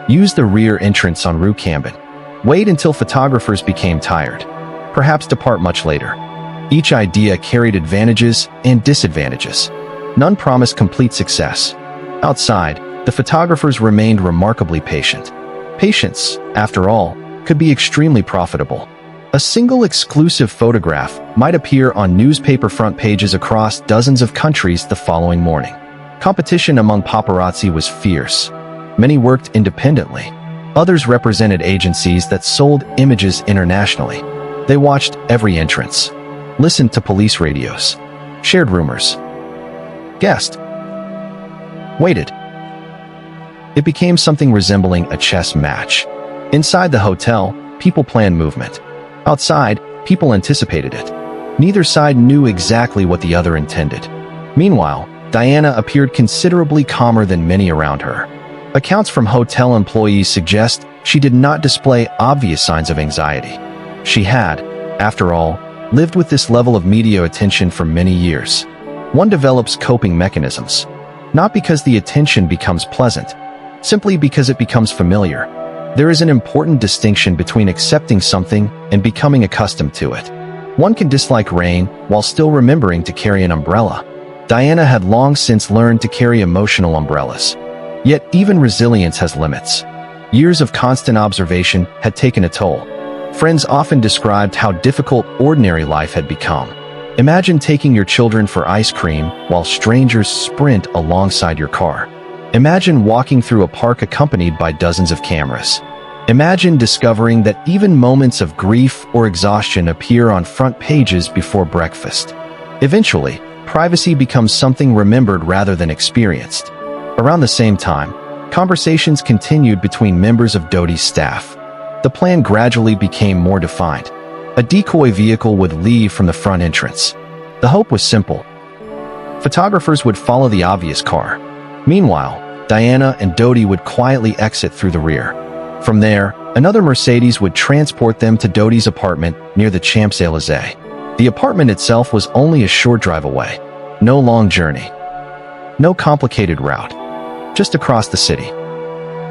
Use the rear entrance on Rue Cambon. Wait until photographers became tired. Perhaps depart much later. Each idea carried advantages and disadvantages. None promised complete success. Outside, the photographers remained remarkably patient. Patience, after all, could be extremely profitable. A single exclusive photograph might appear on newspaper front pages across dozens of countries the following morning. Competition among paparazzi was fierce. Many worked independently. Others represented agencies that sold images internationally. They watched every entrance, listened to police radios, shared rumors, guessed, waited. It became something resembling a chess match. Inside the hotel, people planned movement. Outside, people anticipated it. Neither side knew exactly what the other intended. Meanwhile, Diana appeared considerably calmer than many around her. Accounts from hotel employees suggest she did not display obvious signs of anxiety. She had, after all, lived with this level of media attention for many years. One develops coping mechanisms, not because the attention becomes pleasant, simply because it becomes familiar. There is an important distinction between accepting something and becoming accustomed to it. One can dislike rain while still remembering to carry an umbrella. Diana had long since learned to carry emotional umbrellas. Yet even resilience has limits. Years of constant observation had taken a toll. Friends often described how difficult ordinary life had become. Imagine taking your children for ice cream while strangers sprint alongside your car. Imagine walking through a park accompanied by dozens of cameras. Imagine discovering that even moments of grief or exhaustion appear on front pages before breakfast. Eventually, privacy becomes something remembered rather than experienced. Around the same time, conversations continued between members of Doty's staff. The plan gradually became more defined. A decoy vehicle would leave from the front entrance. The hope was simple. Photographers would follow the obvious car. Meanwhile, Diana and Doty would quietly exit through the rear. From there, another Mercedes would transport them to Doty's apartment near the Champs-Élysées. The apartment itself was only a short drive away. No long journey. No complicated route. Just across the city.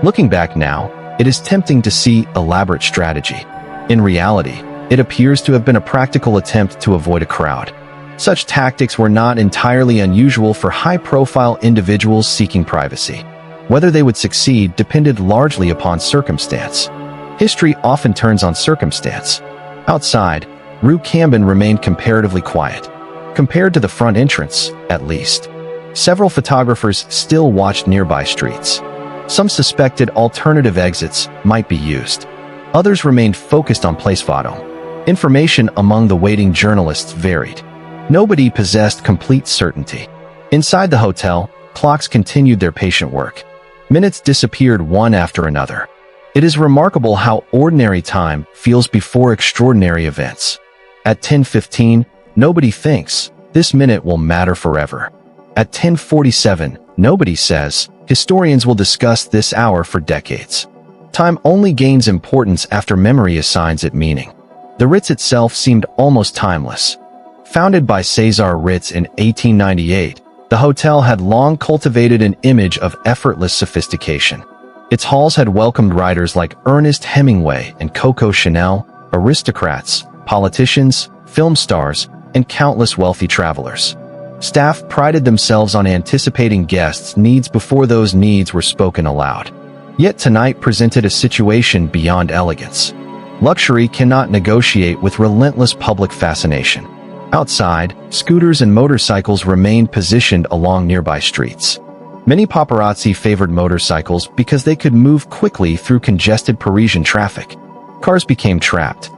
Looking back now, it is tempting to see elaborate strategy. In reality, it appears to have been a practical attempt to avoid a crowd. Such tactics were not entirely unusual for high-profile individuals seeking privacy. Whether they would succeed depended largely upon circumstance. History often turns on circumstance. Outside, Rue Cambon remained comparatively quiet. Compared to the front entrance, at least. Several photographers still watched nearby streets. Some suspected alternative exits might be used. Others remained focused on place photo. Information among the waiting journalists varied. Nobody possessed complete certainty. Inside the hotel, clocks continued their patient work. Minutes disappeared one after another. It is remarkable how ordinary time feels before extraordinary events. At 10:15, nobody thinks, this minute will matter forever. At 10:47, nobody says, historians will discuss this hour for decades. Time only gains importance after memory assigns it meaning. The Ritz itself seemed almost timeless. Founded by Cesar Ritz in 1898, the hotel had long cultivated an image of effortless sophistication. Its halls had welcomed writers like Ernest Hemingway and Coco Chanel, aristocrats, politicians, film stars, and countless wealthy travelers. Staff prided themselves on anticipating guests' needs before those needs were spoken aloud. Yet tonight presented a situation beyond elegance. Luxury cannot negotiate with relentless public fascination. Outside, scooters and motorcycles remained positioned along nearby streets. Many paparazzi favored motorcycles because they could move quickly through congested Parisian traffic. Cars became trapped.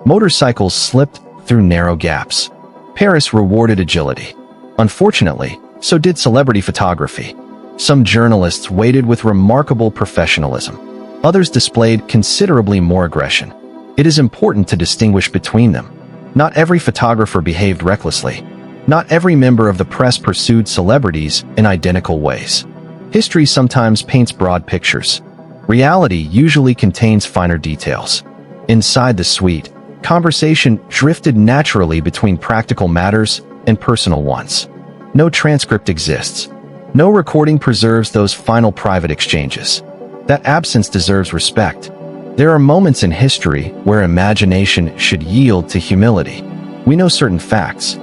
Motorcycles slipped through narrow gaps. Paris rewarded agility. Unfortunately, so did celebrity photography. Some journalists waited with remarkable professionalism. Others displayed considerably more aggression. It is important to distinguish between them. Not every photographer behaved recklessly. Not every member of the press pursued celebrities in identical ways. History sometimes paints broad pictures. Reality usually contains finer details. Inside the suite, conversation drifted naturally between practical matters and personal ones. No transcript exists. No recording preserves those final private exchanges. That absence deserves respect. There are moments in history where imagination should yield to humility. We know certain facts.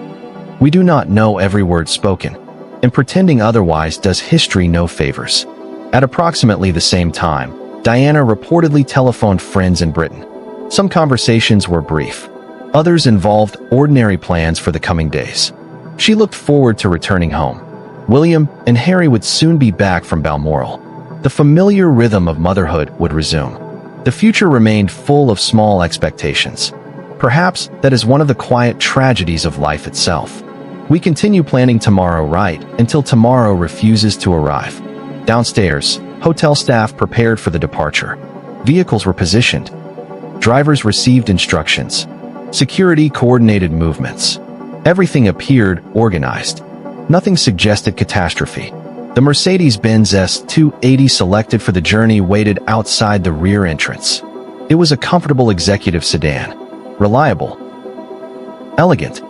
We do not know every word spoken, and pretending otherwise does history no favors. At approximately the same time, Diana reportedly telephoned friends in Britain. Some conversations were brief. Others involved ordinary plans for the coming days. She looked forward to returning home. William and Harry would soon be back from Balmoral. The familiar rhythm of motherhood would resume. The future remained full of small expectations. Perhaps that is one of the quiet tragedies of life itself. We continue planning tomorrow right until tomorrow refuses to arrive. Downstairs, hotel staff prepared for the departure. Vehicles were positioned. Drivers received instructions. Security coordinated movements. Everything appeared organized. Nothing suggested catastrophe. The Mercedes-Benz S280 selected for the journey waited outside the rear entrance. It was a comfortable executive sedan. Reliable. Elegant.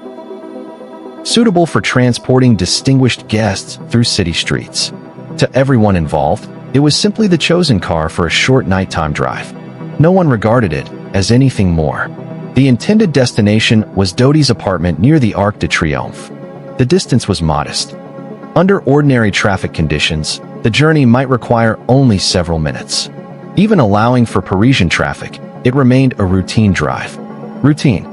Suitable for transporting distinguished guests through city streets. To everyone involved, it was simply the chosen car for a short nighttime drive. No one regarded it as anything more. The intended destination was Dodi's apartment near the Arc de Triomphe. The distance was modest. Under ordinary traffic conditions, the journey might require only several minutes. Even allowing for Parisian traffic, it remained a routine drive. Routine.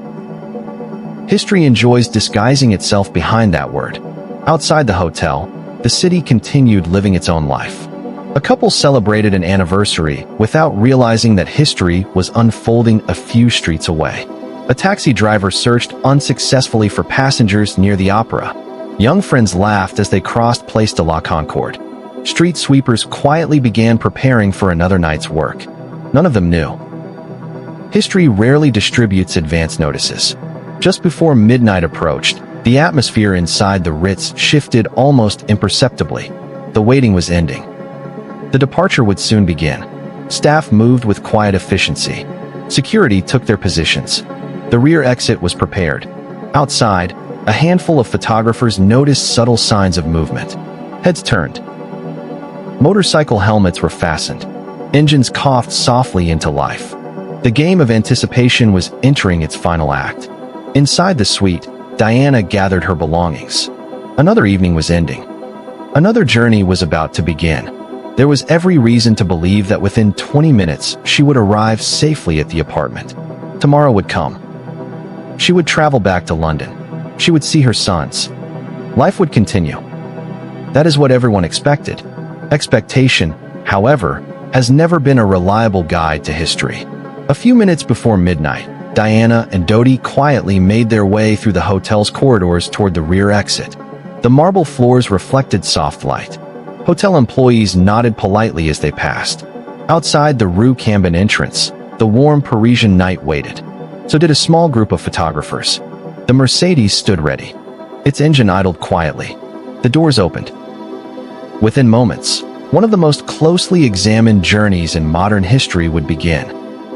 History enjoys disguising itself behind that word. Outside the hotel, the city continued living its own life. A couple celebrated an anniversary without realizing that history was unfolding a few streets away. A taxi driver searched unsuccessfully for passengers near the opera. Young friends laughed as they crossed Place de la Concorde. Street sweepers quietly began preparing for another night's work. None of them knew. History rarely distributes advance notices. Just before midnight approached, the atmosphere inside the Ritz shifted almost imperceptibly. The waiting was ending. The departure would soon begin. Staff moved with quiet efficiency. Security took their positions. The rear exit was prepared. Outside, a handful of photographers noticed subtle signs of movement. Heads turned. Motorcycle helmets were fastened. Engines coughed softly into life. The game of anticipation was entering its final act. Inside the suite, Diana gathered her belongings. Another evening was ending. Another journey was about to begin. There was every reason to believe that within 20 minutes she would arrive safely at the apartment. Tomorrow would come. She would travel back to London. She would see her sons. Life would continue. That is what everyone expected. Expectation, however, has never been a reliable guide to history. A few minutes before midnight, Diana and Dodi quietly made their way through the hotel's corridors toward the rear exit. The marble floors reflected soft light. Hotel employees nodded politely as they passed. Outside the Rue Cambon entrance, the warm Parisian night waited. So did a small group of photographers. The Mercedes stood ready. Its engine idled quietly. The doors opened. Within moments, one of the most closely examined journeys in modern history would begin.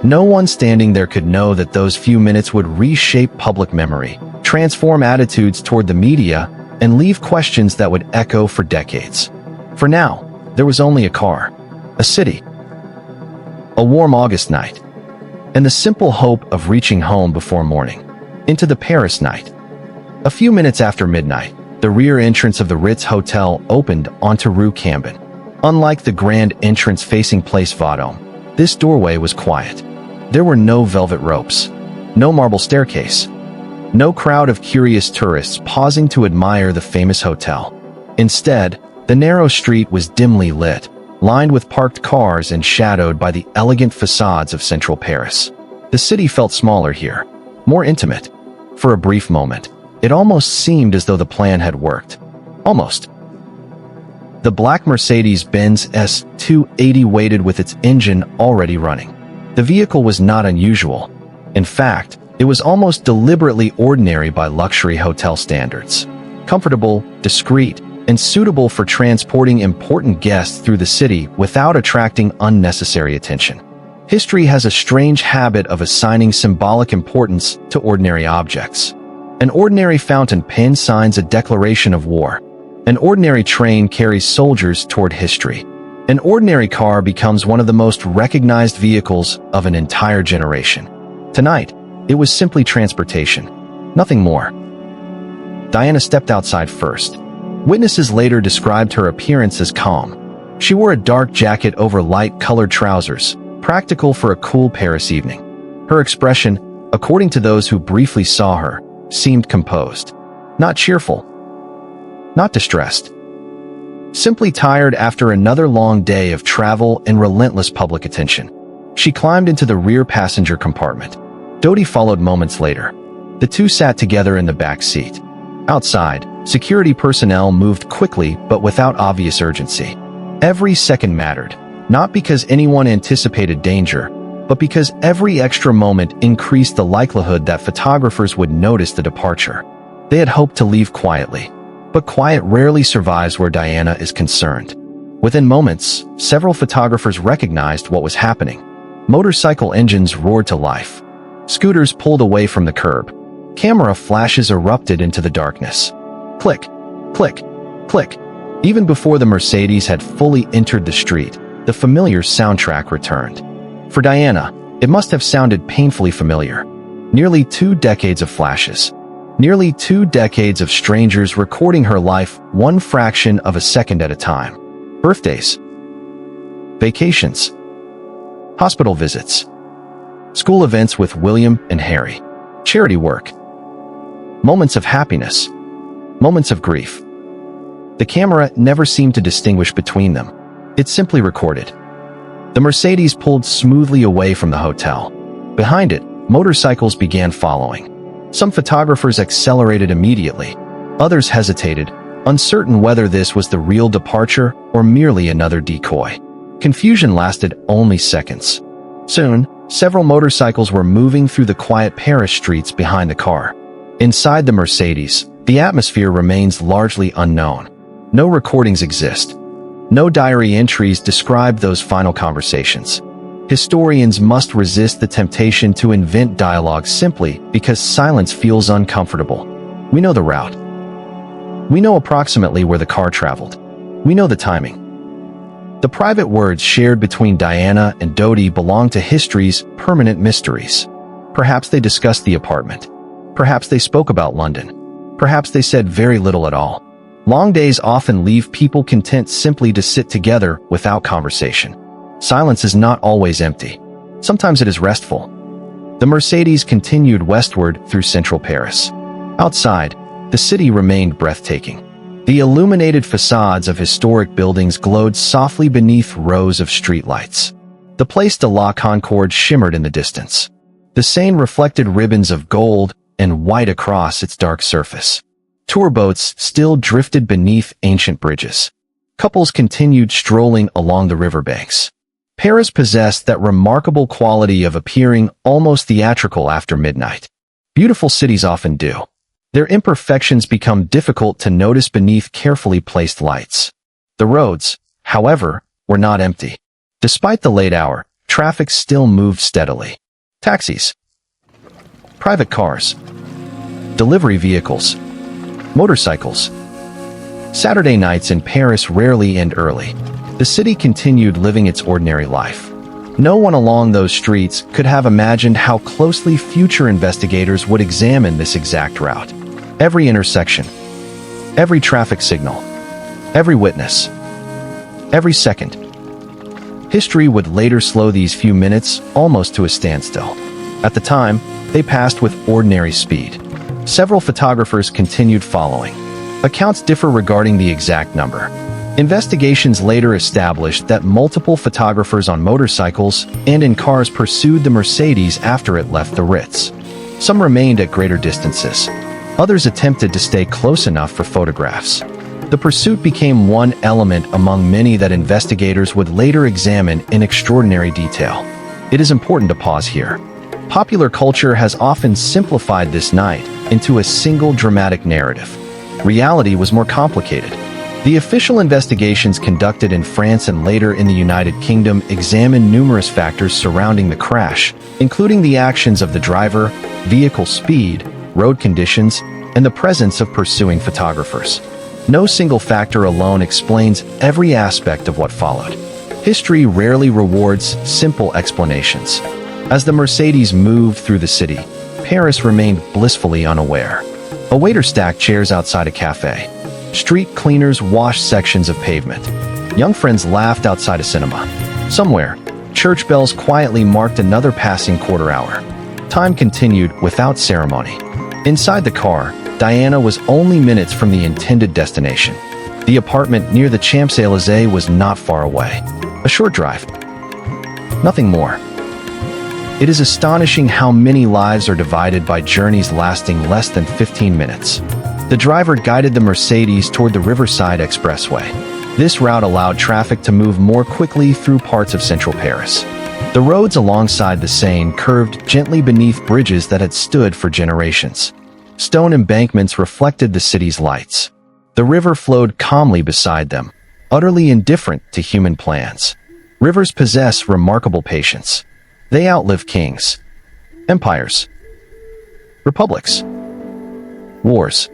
No one standing there could know that those few minutes would reshape public memory, transform attitudes toward the media, and leave questions that would echo for decades. For now, there was only a car, a city, a warm August night, and the simple hope of reaching home before morning. Into the Paris night. A few minutes after midnight, the rear entrance of the Ritz Hotel opened onto Rue Cambon. Unlike the grand entrance facing Place Vendôme, this doorway was quiet. There were no velvet ropes, no marble staircase, no crowd of curious tourists pausing to admire the famous hotel. Instead, the narrow street was dimly lit, lined with parked cars and shadowed by the elegant facades of central Paris. The city felt smaller here, more intimate. For a brief moment, it almost seemed as though the plan had worked. Almost. The black Mercedes-Benz S280 waited with its engine already running. The vehicle was not unusual. In fact, it was almost deliberately ordinary by luxury hotel standards. Comfortable, discreet, and suitable for transporting important guests through the city without attracting unnecessary attention. History has a strange habit of assigning symbolic importance to ordinary objects. An ordinary fountain pen signs a declaration of war. An ordinary train carries soldiers toward history. An ordinary car becomes one of the most recognized vehicles of an entire generation. Tonight, it was simply transportation. Nothing more. Diana stepped outside first. Witnesses later described her appearance as calm. She wore a dark jacket over light-colored trousers, practical for a cool Paris evening. Her expression, according to those who briefly saw her, seemed composed. Not cheerful. Not distressed. Simply tired after another long day of travel and relentless public attention. She climbed into the rear passenger compartment. Dodi followed moments later. The two sat together in the back seat. Outside, security personnel moved quickly but without obvious urgency. Every second mattered, not because anyone anticipated danger, but because every extra moment increased the likelihood that photographers would notice the departure. They had hoped to leave quietly, but quiet rarely survives where Diana is concerned. Within moments, several photographers recognized what was happening. Motorcycle engines roared to life. Scooters pulled away from the curb. Camera flashes erupted into the darkness. Click, click, click. Even before the Mercedes had fully entered the street, the familiar soundtrack returned. For Diana, it must have sounded painfully familiar. Nearly 2 decades of flashes. Nearly 2 decades of strangers recording her life one fraction of a second at a time. Birthdays. Vacations. Hospital visits. School events with William and Harry. Charity work. Moments of happiness. Moments of grief. The camera never seemed to distinguish between them. It simply recorded. The Mercedes pulled smoothly away from the hotel. Behind it, motorcycles began following. Some photographers accelerated immediately. Others hesitated, uncertain whether this was the real departure or merely another decoy. Confusion lasted only seconds. Soon, several motorcycles were moving through the quiet Paris streets behind the car. Inside the Mercedes, the atmosphere remains largely unknown. No recordings exist. No diary entries describe those final conversations. Historians must resist the temptation to invent dialogue simply because silence feels uncomfortable. We know the route. We know approximately where the car traveled. We know the timing. The private words shared between Diana and Dodi belong to history's permanent mysteries. Perhaps they discussed the apartment. Perhaps they spoke about London. Perhaps they said very little at all. Long days often leave people content simply to sit together without conversation. Silence is not always empty. Sometimes it is restful. The Mercedes continued westward through central Paris. Outside, the city remained breathtaking. The illuminated facades of historic buildings glowed softly beneath rows of streetlights. The Place de la Concorde shimmered in the distance. The Seine reflected ribbons of gold and white across its dark surface. Tour boats still drifted beneath ancient bridges. Couples continued strolling along the riverbanks. Paris possessed that remarkable quality of appearing almost theatrical after midnight. Beautiful cities often do. Their imperfections become difficult to notice beneath carefully placed lights. The roads, however, were not empty. Despite the late hour, traffic still moved steadily. Taxis, private cars, delivery vehicles, motorcycles. Saturday nights in Paris rarely end early. The city continued living its ordinary life. No one along those streets could have imagined how closely future investigators would examine this exact route. Every intersection, every traffic signal, every witness, every second. History would later slow these few minutes almost to a standstill. At the time, they passed with ordinary speed. Several photographers continued following. Accounts differ regarding the exact number. Investigations later established that multiple photographers on motorcycles and in cars pursued the Mercedes after it left the Ritz. Some remained at greater distances. Others attempted to stay close enough for photographs. The pursuit became one element among many that investigators would later examine in extraordinary detail. It is important to pause here. Popular culture has often simplified this night into a single dramatic narrative. Reality was more complicated. The official investigations conducted in France and later in the United Kingdom examined numerous factors surrounding the crash, including the actions of the driver, vehicle speed, road conditions, and the presence of pursuing photographers. No single factor alone explains every aspect of what followed. History rarely rewards simple explanations. As the Mercedes moved through the city, Paris remained blissfully unaware. A waiter stacked chairs outside a cafe. Street cleaners washed sections of pavement. Young friends laughed outside a cinema. Somewhere, church bells quietly marked another passing quarter hour. Time continued without ceremony. Inside the car, Diana was only minutes from the intended destination. The apartment near the Champs-Élysées was not far away. A short drive. Nothing more. It is astonishing how many lives are divided by journeys lasting less than 15 minutes. The driver guided the Mercedes toward the Riverside Expressway. This route allowed traffic to move more quickly through parts of central Paris. The roads alongside the Seine curved gently beneath bridges that had stood for generations. Stone embankments reflected the city's lights. The river flowed calmly beside them, utterly indifferent to human plans. Rivers possess remarkable patience. They outlive kings, empires, republics, wars.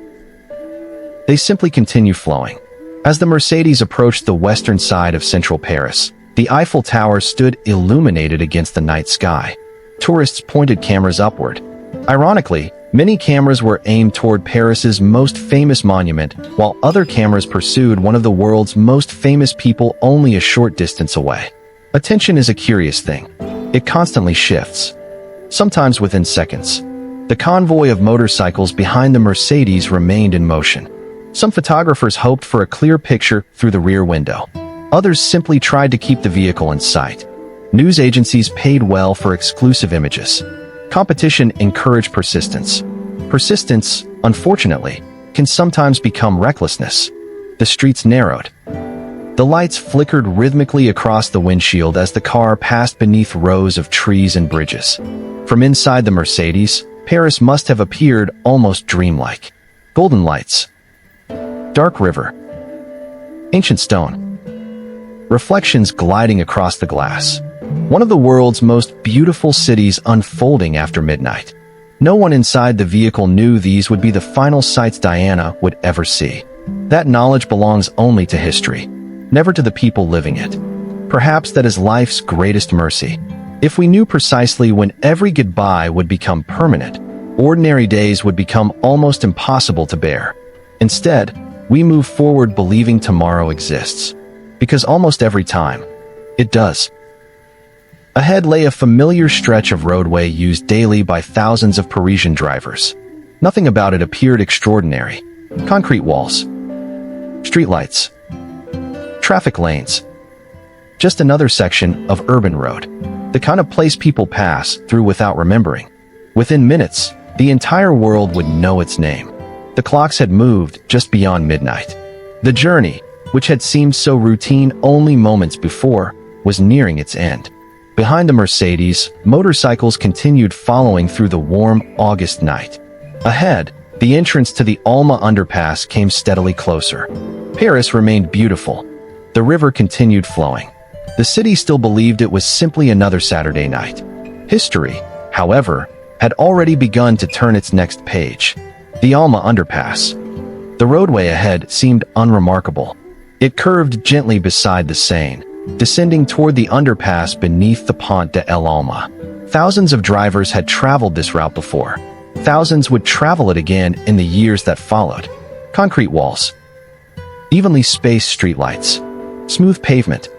They simply continue flowing. As the Mercedes approached the western side of central Paris, the Eiffel Tower stood illuminated against the night sky. Tourists pointed cameras upward. Ironically, many cameras were aimed toward Paris's most famous monument, while other cameras pursued one of the world's most famous people only a short distance away. Attention is a curious thing. It constantly shifts, sometimes within seconds. The convoy of motorcycles behind the Mercedes remained in motion. Some photographers hoped for a clear picture through the rear window. Others simply tried to keep the vehicle in sight. News agencies paid well for exclusive images. Competition encouraged persistence. Persistence, unfortunately, can sometimes become recklessness. The streets narrowed. The lights flickered rhythmically across the windshield as the car passed beneath rows of trees and bridges. From inside the Mercedes, Paris must have appeared almost dreamlike. Golden lights. Dark river. Ancient stone. Reflections gliding across the glass. One of the world's most beautiful cities unfolding after midnight. No one inside the vehicle knew these would be the final sights Diana would ever see. That knowledge belongs only to history, never to the people living it. Perhaps that is life's greatest mercy. If we knew precisely when every goodbye would become permanent, ordinary days would become almost impossible to bear. Instead, we move forward believing tomorrow exists. Because almost every time, it does. Ahead lay a familiar stretch of roadway used daily by thousands of Parisian drivers. Nothing about it appeared extraordinary. Concrete walls, streetlights, traffic lanes. Just another section of urban road. The kind of place people pass through without remembering. Within minutes, the entire world would know its name. The clocks had moved just beyond midnight. The journey, which had seemed so routine only moments before, was nearing its end. Behind the Mercedes, motorcycles continued following through the warm August night. Ahead, the entrance to the Alma underpass came steadily closer. Paris remained beautiful. The river continued flowing. The city still believed it was simply another Saturday night. History, however, had already begun to turn its next page. The Alma underpass. The roadway ahead seemed unremarkable. It curved gently beside the Seine, descending toward the underpass beneath the Pont de l'Alma. Thousands of drivers had traveled this route before. Thousands would travel it again in the years that followed. Concrete walls, evenly spaced streetlights, smooth pavement.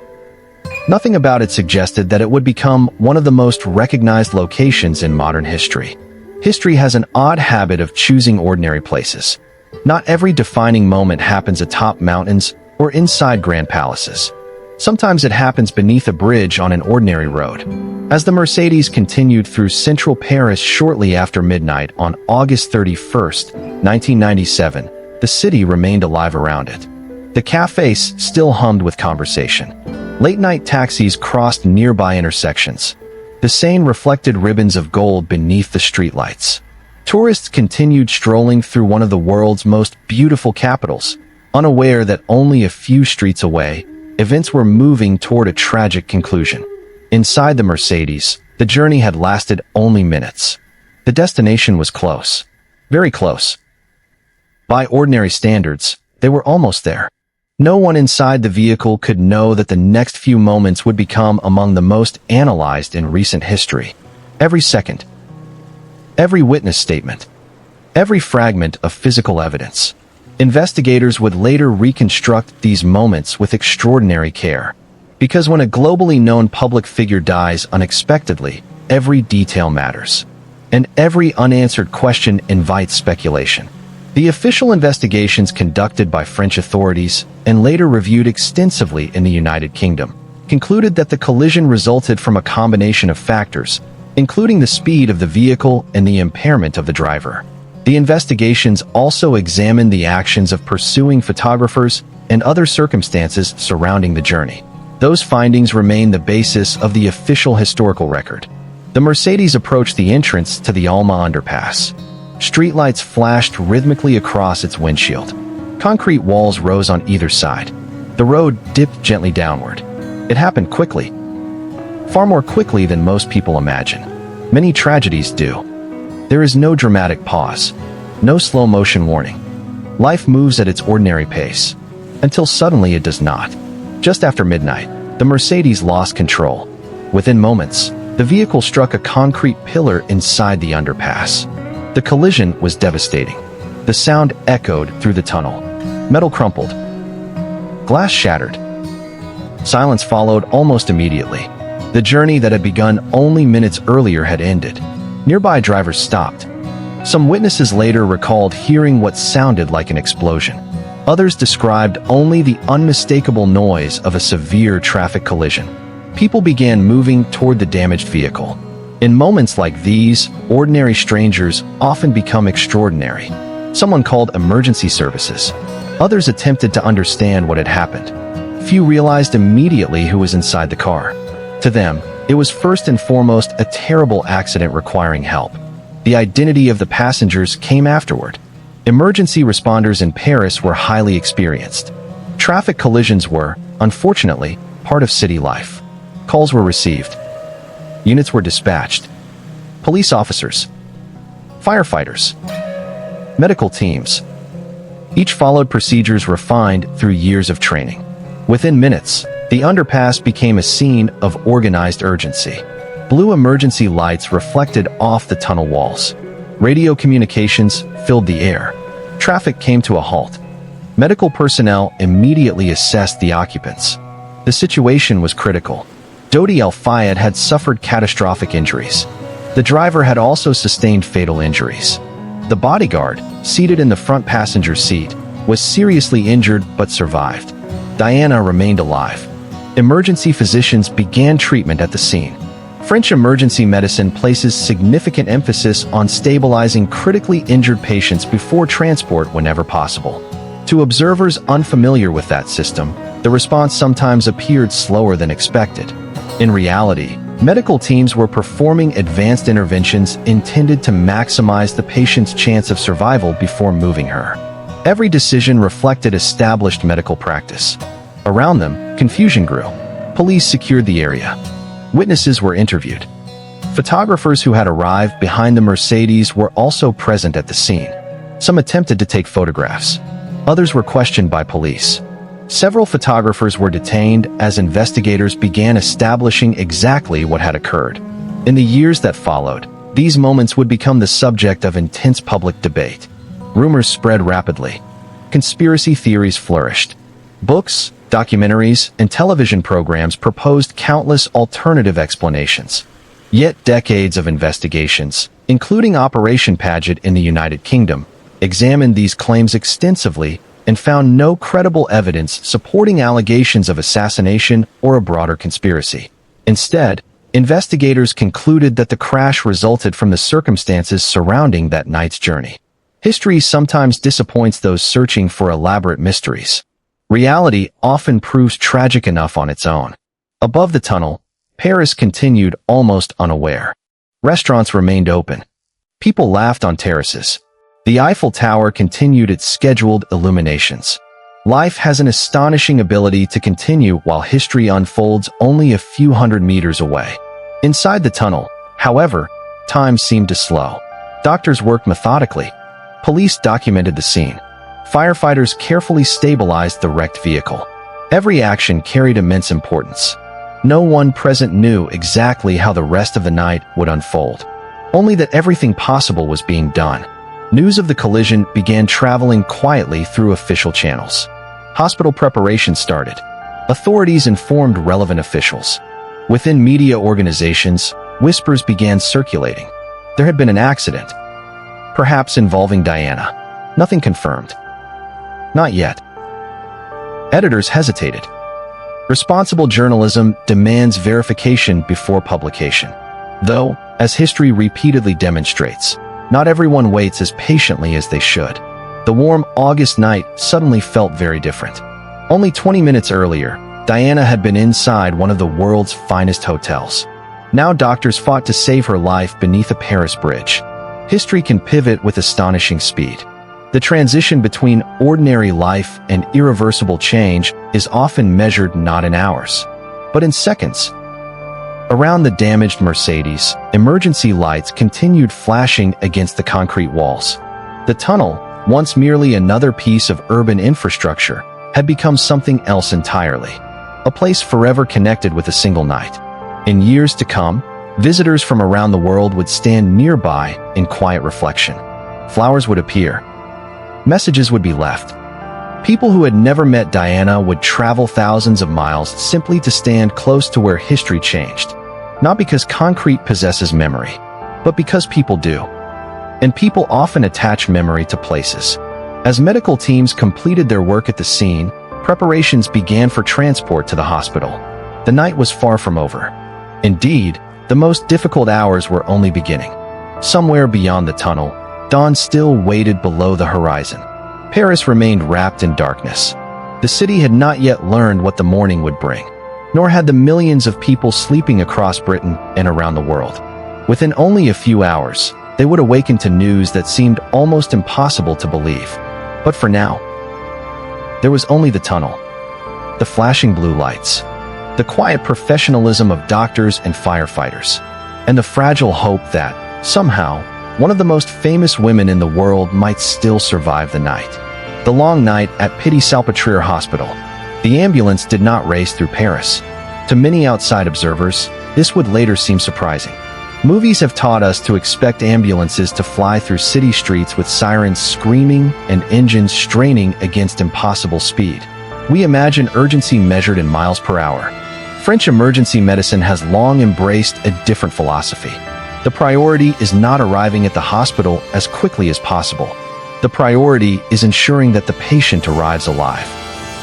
Nothing about it suggested that it would become one of the most recognized locations in modern history. History has an odd habit of choosing ordinary places. Not every defining moment happens atop mountains or inside grand palaces. Sometimes it happens beneath a bridge on an ordinary road. As the Mercedes continued through central Paris shortly after midnight on August 31st, 1997, the city remained alive around it. The cafes still hummed with conversation. Late-night taxis crossed nearby intersections. The Seine reflected ribbons of gold beneath the streetlights. Tourists continued strolling through one of the world's most beautiful capitals, unaware that only a few streets away, events were moving toward a tragic conclusion. Inside the Mercedes, the journey had lasted only minutes. The destination was close. Very close. By ordinary standards, they were almost there. No one inside the vehicle could know that the next few moments would become among the most analyzed in recent history. Every second, every witness statement, every fragment of physical evidence. Investigators would later reconstruct these moments with extraordinary care. Because when a globally known public figure dies unexpectedly, every detail matters. And every unanswered question invites speculation. The official investigations conducted by French authorities and later reviewed extensively in the United Kingdom concluded that the collision resulted from a combination of factors, including the speed of the vehicle and the impairment of the driver. The investigations also examined the actions of pursuing photographers and other circumstances surrounding the journey. Those findings remain the basis of the official historical record. The Mercedes approached the entrance to the Alma underpass. Streetlights flashed rhythmically across its windshield. Concrete walls rose on either side. The road dipped gently downward. It happened quickly. Far more quickly than most people imagine. Many tragedies do. There is no dramatic pause. No slow-motion warning. Life moves at its ordinary pace. Until suddenly it does not. Just after midnight, the Mercedes lost control. Within moments, the vehicle struck a concrete pillar inside the underpass. The collision was devastating. The sound echoed through the tunnel. Metal crumpled. Glass shattered. Silence followed almost immediately. The journey that had begun only minutes earlier had ended. Nearby drivers stopped. Some witnesses later recalled hearing what sounded like an explosion. Others described only the unmistakable noise of a severe traffic collision. People began moving toward the damaged vehicle. In moments like these, ordinary strangers often become extraordinary. Someone called emergency services. Others attempted to understand what had happened. Few realized immediately who was inside the car. To them, it was first and foremost a terrible accident requiring help. The identity of the passengers came afterward. Emergency responders in Paris were highly experienced. Traffic collisions were, unfortunately, part of city life. Calls were received. Units were dispatched. Police officers. Firefighters. Medical teams. Each followed procedures refined through years of training. Within minutes, the underpass became a scene of organized urgency. Blue emergency lights reflected off the tunnel walls. Radio communications filled the air. Traffic came to a halt. Medical personnel immediately assessed the occupants. The situation was critical. Dodi El-Fayed had suffered catastrophic injuries. The driver had also sustained fatal injuries. The bodyguard, seated in the front passenger seat, was seriously injured but survived. Diana remained alive. Emergency physicians began treatment at the scene. French emergency medicine places significant emphasis on stabilizing critically injured patients before transport whenever possible. To observers unfamiliar with that system, the response sometimes appeared slower than expected. In reality, medical teams were performing advanced interventions intended to maximize the patient's chance of survival before moving her. Every decision reflected established medical practice. Around them, confusion grew. Police secured the area. Witnesses were interviewed. Photographers who had arrived behind the Mercedes were also present at the scene. Some attempted to take photographs. Others were questioned by police. Several photographers were detained as investigators began establishing exactly what had occurred. In the years that followed, these moments would become the subject of intense public debate. Rumors spread rapidly. Conspiracy theories flourished. Books, documentaries, and television programs proposed countless alternative explanations. Yet decades of investigations, including Operation Paget in the United Kingdom, examined these claims extensively and found no credible evidence supporting allegations of assassination or a broader conspiracy. Instead, investigators concluded that the crash resulted from the circumstances surrounding that night's journey. History sometimes disappoints those searching for elaborate mysteries. Reality often proves tragic enough on its own. Above the tunnel, Paris continued almost unaware. Restaurants remained open. People laughed on terraces. The Eiffel Tower continued its scheduled illuminations. Life has an astonishing ability to continue while history unfolds only a few hundred meters away. Inside the tunnel, however, time seemed to slow. Doctors worked methodically. Police documented the scene. Firefighters carefully stabilized the wrecked vehicle. Every action carried immense importance. No one present knew exactly how the rest of the night would unfold. Only that everything possible was being done. News of the collision began traveling quietly through official channels. Hospital preparations started. Authorities informed relevant officials. Within media organizations, whispers began circulating. There had been an accident, perhaps involving Diana. Nothing confirmed. Not yet. Editors hesitated. Responsible journalism demands verification before publication. Though, as history repeatedly demonstrates, not everyone waits as patiently as they should. The warm August night suddenly felt very different. Only 20 minutes earlier, Diana had been inside one of the world's finest hotels. Now doctors fought to save her life beneath a Paris bridge. History can pivot with astonishing speed. The transition between ordinary life and irreversible change is often measured not in hours, but in seconds. Around the damaged Mercedes, emergency lights continued flashing against the concrete walls. The tunnel, once merely another piece of urban infrastructure, had become something else entirely. A place forever connected with a single night. In years to come, visitors from around the world would stand nearby in quiet reflection. Flowers would appear. Messages would be left. People who had never met Diana would travel thousands of miles simply to stand close to where history changed. Not because concrete possesses memory, but because people do. And people often attach memory to places. As medical teams completed their work at the scene, preparations began for transport to the hospital. The night was far from over. Indeed, the most difficult hours were only beginning. Somewhere beyond the tunnel, dawn still waited below the horizon. Paris remained wrapped in darkness. The city had not yet learned what the morning would bring, nor had the millions of people sleeping across Britain and around the world. Within only a few hours, they would awaken to news that seemed almost impossible to believe. But for now, there was only the tunnel, the flashing blue lights, the quiet professionalism of doctors and firefighters, and the fragile hope that, somehow, one of the most famous women in the world might still survive the night. The long night at Pitié-Salpêtrière Hospital. The ambulance did not race through Paris. To many outside observers, this would later seem surprising. Movies have taught us to expect ambulances to fly through city streets with sirens screaming and engines straining against impossible speed. We imagine urgency measured in miles per hour. French emergency medicine has long embraced a different philosophy. The priority is not arriving at the hospital as quickly as possible. The priority is ensuring that the patient arrives alive.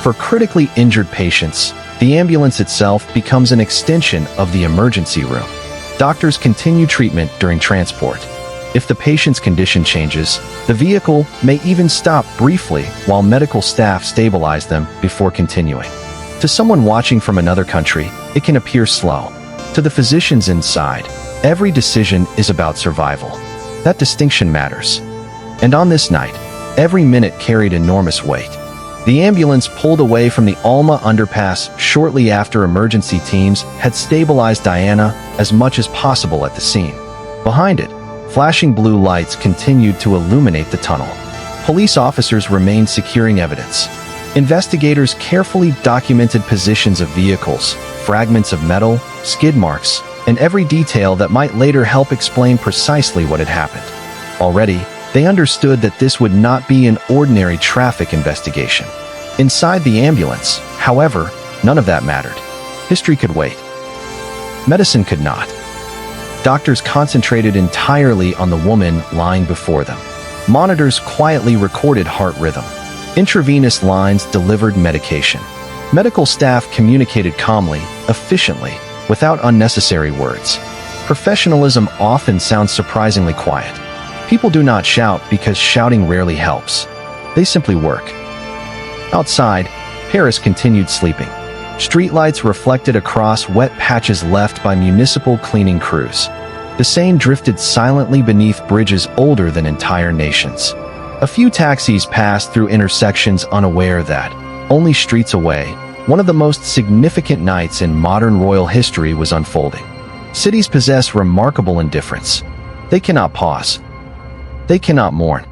For critically injured patients, the ambulance itself becomes an extension of the emergency room. Doctors continue treatment during transport. If the patient's condition changes, the vehicle may even stop briefly while medical staff stabilize them before continuing. To someone watching from another country, it can appear slow. To the physicians inside, every decision is about survival. That distinction matters. And on this night, every minute carried enormous weight. The ambulance pulled away from the Alma underpass shortly after emergency teams had stabilized Diana as much as possible at the scene. Behind it, flashing blue lights continued to illuminate the tunnel. Police officers remained securing evidence. Investigators carefully documented positions of vehicles, fragments of metal, skid marks, and every detail that might later help explain precisely what had happened. Already, they understood that this would not be an ordinary traffic investigation. Inside the ambulance, however, none of that mattered. History could wait. Medicine could not. Doctors concentrated entirely on the woman lying before them. Monitors quietly recorded heart rhythm. Intravenous lines delivered medication. Medical staff communicated calmly, efficiently, without unnecessary words. Professionalism often sounds surprisingly quiet. People do not shout because shouting rarely helps. They simply work. Outside, Paris continued sleeping. Streetlights reflected across wet patches left by municipal cleaning crews. The Seine drifted silently beneath bridges older than entire nations. A few taxis passed through intersections unaware that, only streets away, one of the most significant nights in modern royal history was unfolding. Cities possess remarkable indifference. They cannot pause. They cannot mourn.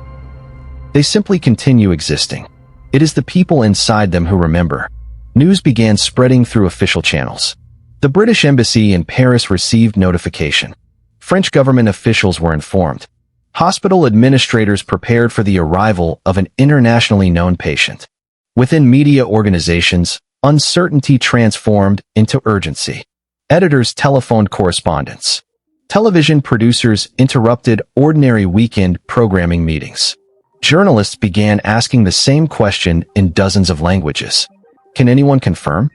They simply continue existing. It is the people inside them who remember. News began spreading through official channels. The British Embassy in Paris received notification. French government officials were informed. Hospital administrators prepared for the arrival of an internationally known patient. Within media organizations, uncertainty transformed into urgency. Editors telephoned correspondents. Television producers interrupted ordinary weekend programming meetings. Journalists began asking the same question in dozens of languages. Can anyone confirm?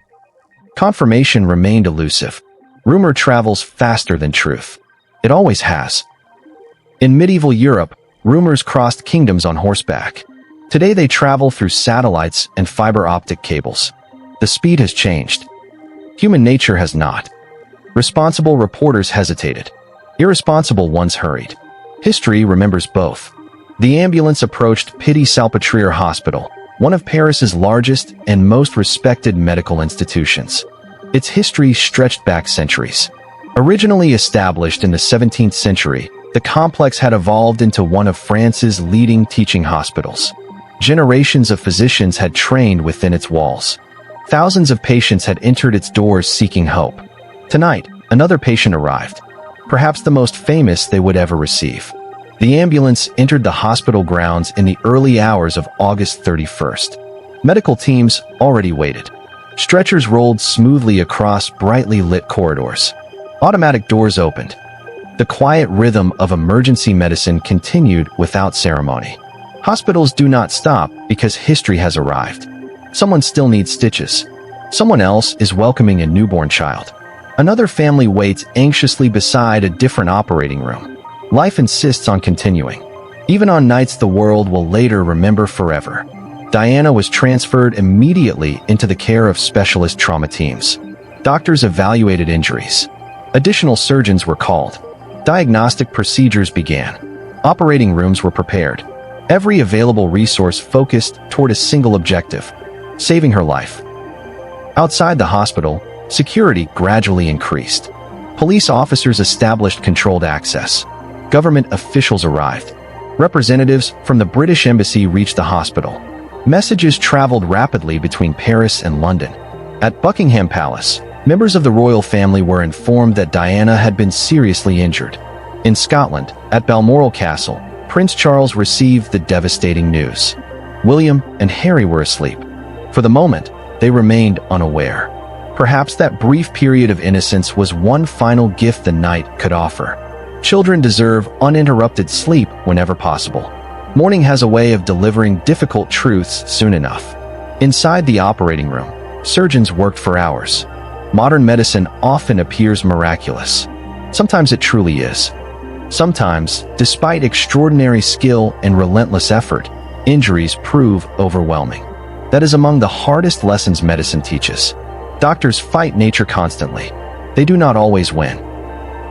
Confirmation remained elusive. Rumor travels faster than truth. It always has. In medieval Europe, rumors crossed kingdoms on horseback. Today they travel through satellites and fiber optic cables. The speed has changed. Human nature has not. Responsible reporters hesitated. Irresponsible ones hurried. History remembers both. The ambulance approached Pitié-Salpêtrière Hospital, one of Paris's largest and most respected medical institutions. Its history stretched back centuries. Originally established in the 17th century, the complex had evolved into one of France's leading teaching hospitals. Generations of physicians had trained within its walls. Thousands of patients had entered its doors seeking hope. Tonight, another patient arrived, perhaps the most famous they would ever receive. The ambulance entered the hospital grounds in the early hours of August 31st. Medical teams already waited. Stretchers rolled smoothly across brightly lit corridors. Automatic doors opened. The quiet rhythm of emergency medicine continued without ceremony. Hospitals do not stop because history has arrived. Someone still needs stitches. Someone else is welcoming a newborn child. Another family waits anxiously beside a different operating room. Life insists on continuing. Even on nights the world will later remember forever. Diana was transferred immediately into the care of specialist trauma teams. Doctors evaluated injuries. Additional surgeons were called. Diagnostic procedures began. Operating rooms were prepared. Every available resource focused toward a single objective: saving her life. Outside the hospital, security gradually increased. Police officers established controlled access. Government officials arrived. Representatives from the British Embassy reached the hospital. Messages traveled rapidly between Paris and London. At Buckingham Palace, members of the royal family were informed that Diana had been seriously injured. In Scotland, at Balmoral Castle, Prince Charles received the devastating news. William and Harry were asleep. For the moment, they remained unaware. Perhaps that brief period of innocence was one final gift the night could offer. Children deserve uninterrupted sleep whenever possible. Mourning has a way of delivering difficult truths soon enough. Inside the operating room, surgeons worked for hours. Modern medicine often appears miraculous. Sometimes it truly is. Sometimes, despite extraordinary skill and relentless effort, injuries prove overwhelming. That is among the hardest lessons medicine teaches. Doctors fight nature constantly. They do not always win.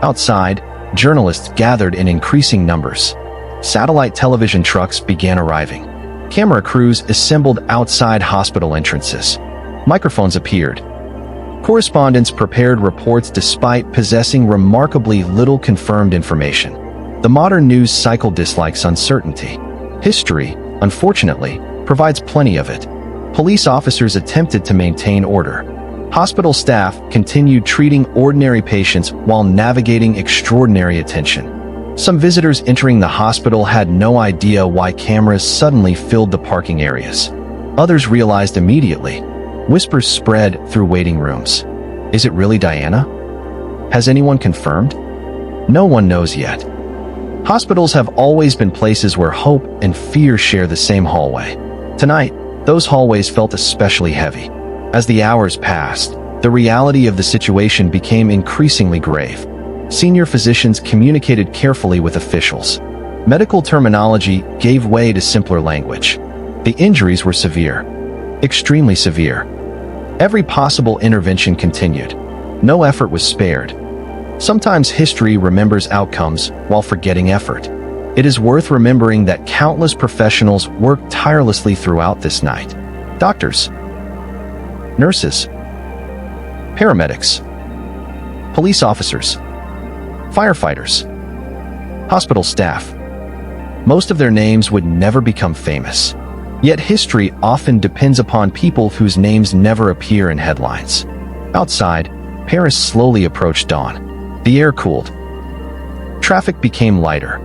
Outside, journalists gathered in increasing numbers. Satellite television trucks began arriving. Camera crews assembled outside hospital entrances. Microphones appeared. Correspondents prepared reports despite possessing remarkably little confirmed information. The modern news cycle dislikes uncertainty. History, unfortunately, provides plenty of it. Police officers attempted to maintain order. Hospital staff continued treating ordinary patients while navigating extraordinary attention. Some visitors entering the hospital had no idea why cameras suddenly filled the parking areas. Others realized immediately. Whispers spread through waiting rooms. Is it really Diana? Has anyone confirmed? No one knows yet. Hospitals have always been places where hope and fear share the same hallway. Tonight, those hallways felt especially heavy. As the hours passed, the reality of the situation became increasingly grave. Senior physicians communicated carefully with officials. Medical terminology gave way to simpler language. The injuries were severe. Extremely severe. Every possible intervention continued. No effort was spared. Sometimes history remembers outcomes while forgetting effort. It is worth remembering that countless professionals worked tirelessly throughout this night. Doctors, nurses, paramedics, police officers, firefighters, hospital staff. Most of their names would never become famous. Yet history often depends upon people whose names never appear in headlines. Outside, Paris slowly approached dawn. The air cooled. Traffic became lighter.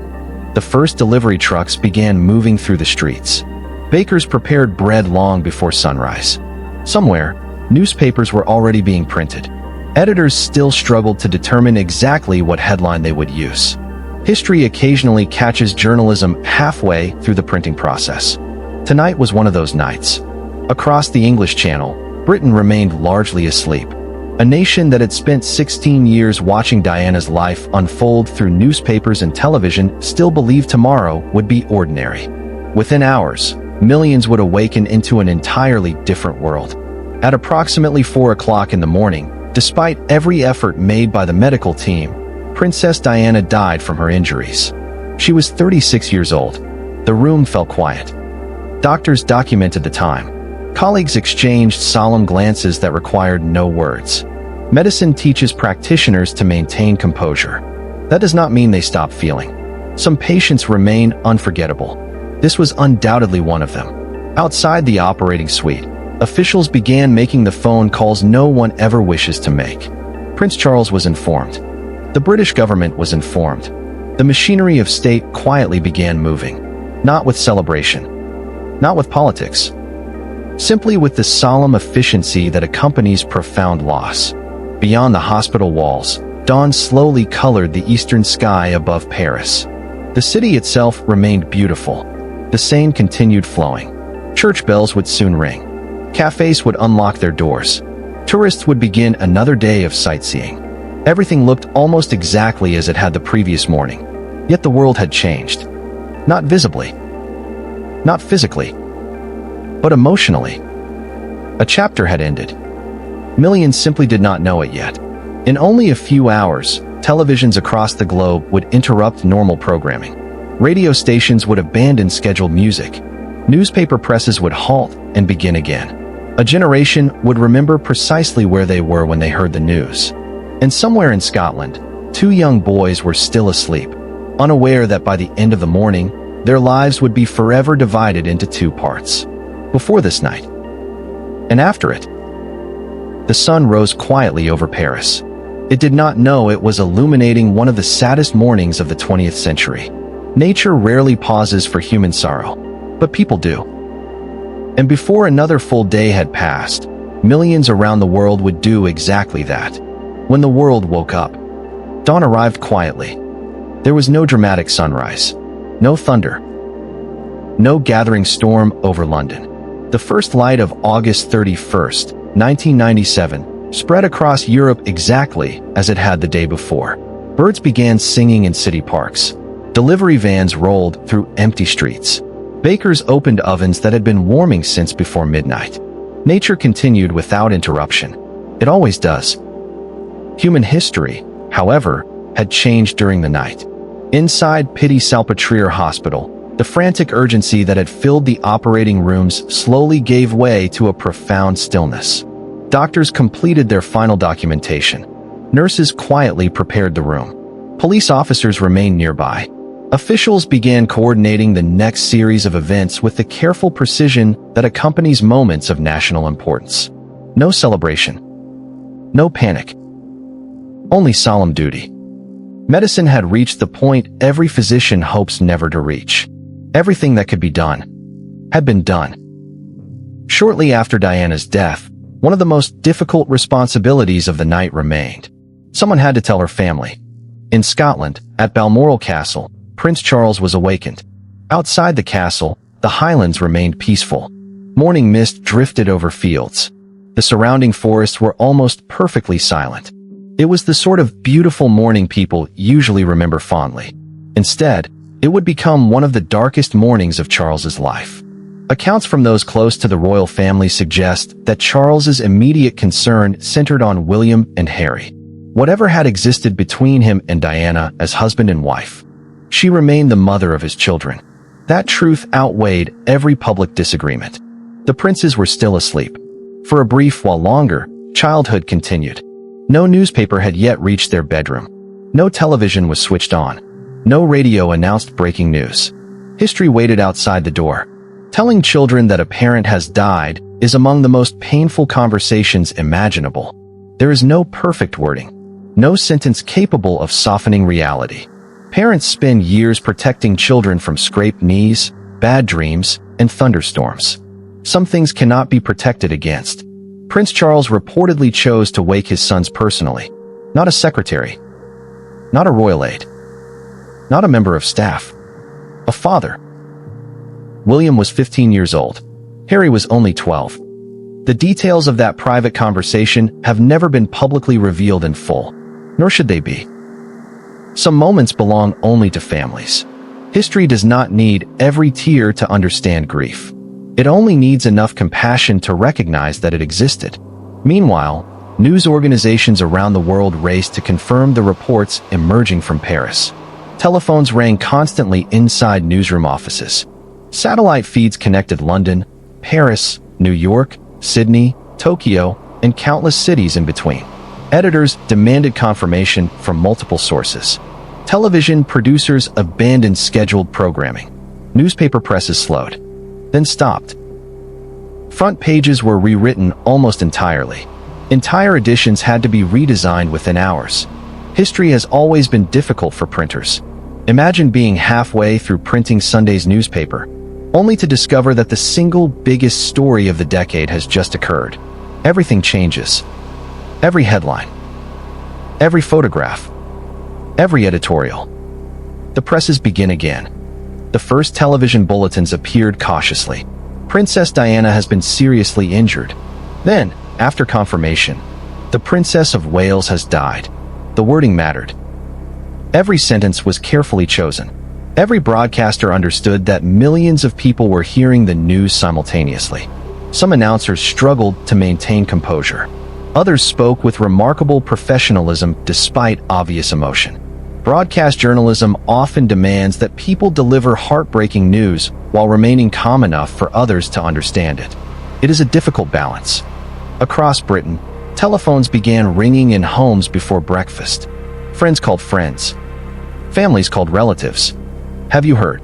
The first delivery trucks began moving through the streets. Bakers prepared bread long before sunrise. Somewhere, newspapers were already being printed. Editors still struggled to determine exactly what headline they would use. History occasionally catches journalism halfway through the printing process. Tonight was one of those nights. Across the English Channel, Britain remained largely asleep. A nation that had spent 16 years watching Diana's life unfold through newspapers and television still believed tomorrow would be ordinary. Within hours, millions would awaken into an entirely different world. At approximately 4 o'clock in the morning, despite every effort made by the medical team, Princess Diana died from her injuries. She was 36 years old. The room fell quiet. Doctors documented the time. Colleagues exchanged solemn glances that required no words. Medicine teaches practitioners to maintain composure. That does not mean they stop feeling. Some patients remain unforgettable. This was undoubtedly one of them. Outside the operating suite, officials began making the phone calls no one ever wishes to make. Prince Charles was informed. The British government was informed. The machinery of state quietly began moving. Not with celebration. Not with politics. Simply with the solemn efficiency that accompanies profound loss. Beyond the hospital walls, dawn slowly colored the eastern sky above Paris. The city itself remained beautiful. The Seine continued flowing. Church bells would soon ring. Cafes would unlock their doors. Tourists would begin another day of sightseeing. Everything looked almost exactly as it had the previous morning. Yet the world had changed. Not visibly. Not physically. But emotionally. A chapter had ended. Millions simply did not know it yet. In only a few hours, televisions across the globe would interrupt normal programming. Radio stations would abandon scheduled music. Newspaper presses would halt and begin again. A generation would remember precisely where they were when they heard the news. And somewhere in Scotland, 2 young boys were still asleep, unaware that by the end of the morning, their lives would be forever divided into 2 parts. Before this night, and after it, the sun rose quietly over Paris. It did not know it was illuminating one of the saddest mornings of the 20th century. Nature rarely pauses for human sorrow, but people do. And before another full day had passed, millions around the world would do exactly that. When the world woke up, dawn arrived quietly. There was no dramatic sunrise, no thunder, no gathering storm over London. The first light of August 31st, 1997, spread across Europe exactly as it had the day before. Birds began singing in city parks. Delivery vans rolled through empty streets. Bakers opened ovens that had been warming since before midnight. Nature continued without interruption. It always does. Human history, however, had changed during the night. Inside Pity-Salpêtrière Hospital, the frantic urgency that had filled the operating rooms slowly gave way to a profound stillness. Doctors completed their final documentation. Nurses quietly prepared the room. Police officers remained nearby. Officials began coordinating the next series of events with the careful precision that accompanies moments of national importance. No celebration. No panic. Only solemn duty. Medicine had reached the point every physician hopes never to reach. Everything that could be done had been done. Shortly after Diana's death, one of the most difficult responsibilities of the night remained. Someone had to tell her family. In Scotland, at Balmoral Castle, Prince Charles was awakened. Outside the castle, the Highlands remained peaceful. Morning mist drifted over fields. The surrounding forests were almost perfectly silent. It was the sort of beautiful morning people usually remember fondly. Instead, it would become one of the darkest mornings of Charles's life. Accounts from those close to the royal family suggest that Charles's immediate concern centered on William and Harry. Whatever had existed between him and Diana as husband and wife, she remained the mother of his children. That truth outweighed every public disagreement. The princes were still asleep. For a brief while longer, childhood continued. No newspaper had yet reached their bedroom. No television was switched on. No radio announced breaking news. History waited outside the door. Telling children that a parent has died is among the most painful conversations imaginable. There is no perfect wording. No sentence capable of softening reality. Parents spend years protecting children from scraped knees, bad dreams, and thunderstorms. Some things cannot be protected against. Prince Charles reportedly chose to wake his sons personally. Not a secretary. Not a royal aide. Not a member of staff. A father. William was 15 years old. Harry was only 12. The details of that private conversation have never been publicly revealed in full, nor should they be. Some moments belong only to families. History does not need every tear to understand grief. It only needs enough compassion to recognize that it existed. Meanwhile, news organizations around the world raced to confirm the reports emerging from Paris. Telephones rang constantly inside newsroom offices. Satellite feeds connected London, Paris, New York, Sydney, Tokyo, and countless cities in between. Editors demanded confirmation from multiple sources. Television producers abandoned scheduled programming. Newspaper presses slowed, then stopped. Front pages were rewritten almost entirely. Entire editions had to be redesigned within hours. History has always been difficult for printers. Imagine being halfway through printing Sunday's newspaper, only to discover that the single biggest story of the decade has just occurred. Everything changes. Every headline, every photograph, every editorial. The presses begin again. The first television bulletins appeared cautiously. Princess Diana has been seriously injured. Then, after confirmation, the Princess of Wales has died. The wording mattered. Every sentence was carefully chosen. Every broadcaster understood that millions of people were hearing the news simultaneously. Some announcers struggled to maintain composure. Others spoke with remarkable professionalism despite obvious emotion. Broadcast journalism often demands that people deliver heartbreaking news while remaining calm enough for others to understand it. It is a difficult balance. Across Britain, telephones began ringing in homes before breakfast. Friends called friends. Families called relatives. Have you heard?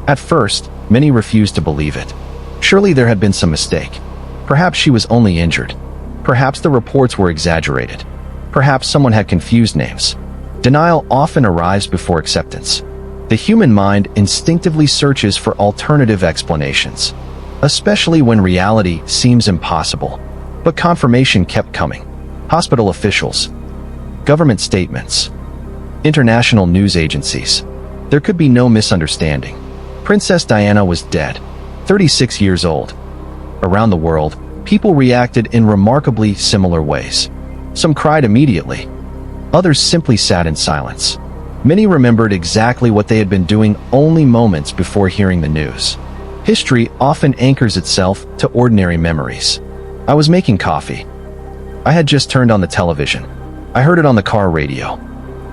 At first, many refused to believe it. Surely there had been some mistake. Perhaps she was only injured. Perhaps the reports were exaggerated. Perhaps someone had confused names. Denial often arrives before acceptance. The human mind instinctively searches for alternative explanations, especially when reality seems impossible. But confirmation kept coming. Hospital officials, government statements, international news agencies. There could be no misunderstanding. Princess Diana was dead, 36 years old. Around the world, people reacted in remarkably similar ways. Some cried immediately. Others simply sat in silence. Many remembered exactly what they had been doing only moments before hearing the news. History often anchors itself to ordinary memories. I was making coffee. I had just turned on the television. I heard it on the car radio.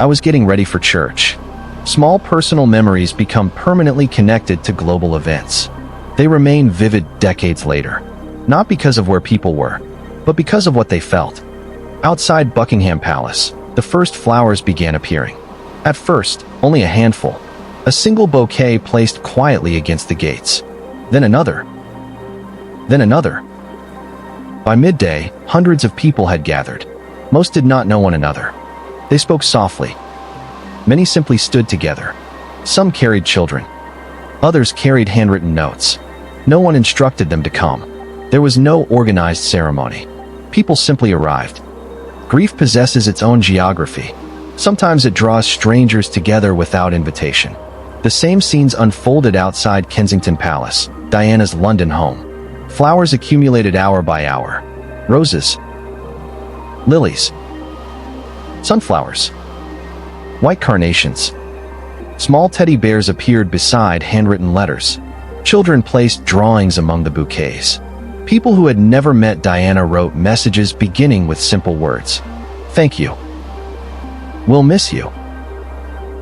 I was getting ready for church. Small personal memories become permanently connected to global events. They remain vivid decades later, not because of where people were, but because of what they felt. Outside Buckingham Palace, the first flowers began appearing. At first, only a handful. A single bouquet placed quietly against the gates. Then another. Then another. By midday, hundreds of people had gathered. Most did not know one another. They spoke softly. Many simply stood together. Some carried children. Others carried handwritten notes. No one instructed them to come. There was no organized ceremony. People simply arrived. Grief possesses its own geography. Sometimes it draws strangers together without invitation. The same scenes unfolded outside Kensington Palace, Diana's London home. Flowers accumulated hour by hour. Roses, lilies, sunflowers, white carnations. Small teddy bears appeared beside handwritten letters. Children placed drawings among the bouquets. People who had never met Diana wrote messages beginning with simple words. Thank you. We'll miss you.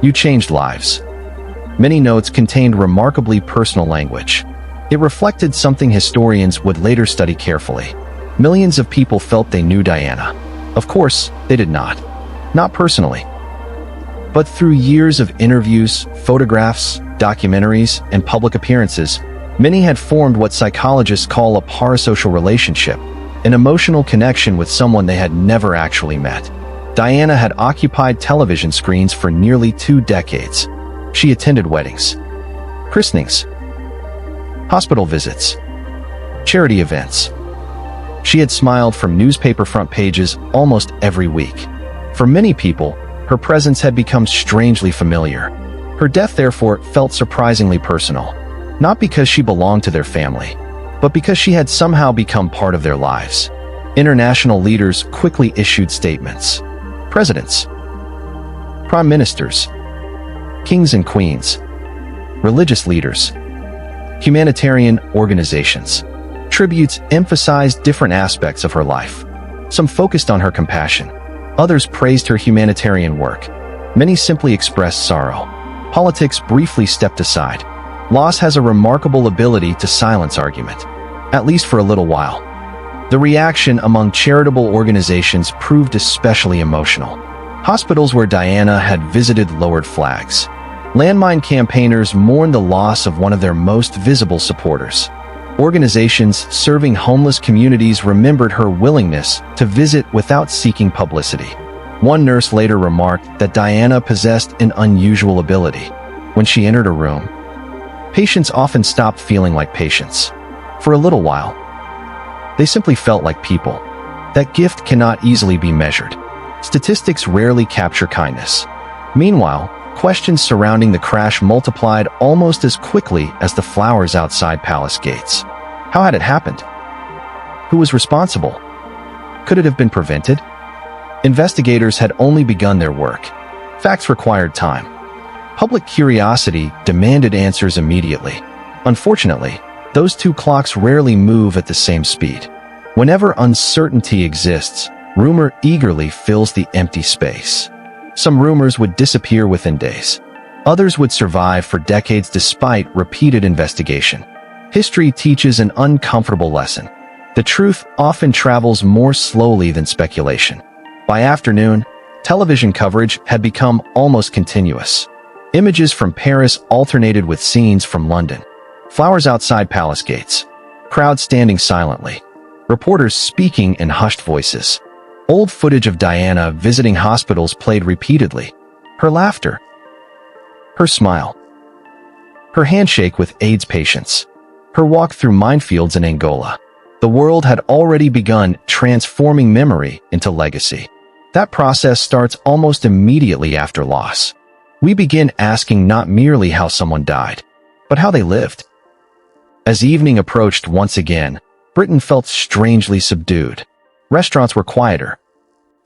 You changed lives. Many notes contained remarkably personal language. It reflected something historians would later study carefully. Millions of people felt they knew Diana. Of course, they did not. Not personally. But through years of interviews, photographs, documentaries, and public appearances, many had formed what psychologists call a parasocial relationship, an emotional connection with someone they had never actually met. Diana had occupied television screens for nearly 2 decades. She attended weddings, christenings, hospital visits, charity events. She had smiled from newspaper front pages almost every week. For many people, her presence had become strangely familiar. Her death, therefore, felt surprisingly personal, not because she belonged to their family, but because she had somehow become part of their lives. International leaders quickly issued statements. Presidents, prime ministers, kings and queens, religious leaders, humanitarian organizations. Tributes emphasized different aspects of her life. Some focused on her compassion. Others praised her humanitarian work. Many simply expressed sorrow. Politics briefly stepped aside. Loss has a remarkable ability to silence argument, at least for a little while. The reaction among charitable organizations proved especially emotional. Hospitals where Diana had visited lowered flags. Landmine campaigners mourned the loss of one of their most visible supporters. Organizations serving homeless communities remembered her willingness to visit without seeking publicity. One nurse later remarked that Diana possessed an unusual ability. When she entered a room, patients often stopped feeling like patients. For a little while, they simply felt like people. That gift cannot easily be measured. Statistics rarely capture kindness. Meanwhile, questions surrounding the crash multiplied almost as quickly as the flowers outside palace gates. How had it happened? Who was responsible? Could it have been prevented? Investigators had only begun their work. Facts required time. Public curiosity demanded answers immediately. Unfortunately, those two clocks rarely move at the same speed. Whenever uncertainty exists, rumor eagerly fills the empty space. Some rumors would disappear within days. Others would survive for decades despite repeated investigation. History teaches an uncomfortable lesson. The truth often travels more slowly than speculation. By afternoon, television coverage had become almost continuous. Images from Paris alternated with scenes from London. Flowers outside palace gates. Crowds standing silently. Reporters speaking in hushed voices. Old footage of Diana visiting hospitals played repeatedly. Her laughter. Her smile. Her handshake with AIDS patients. Her walk through minefields in Angola. The world had already begun transforming memory into legacy. That process starts almost immediately after loss. We begin asking not merely how someone died, but how they lived. As evening approached once again, Britain felt strangely subdued. Restaurants were quieter.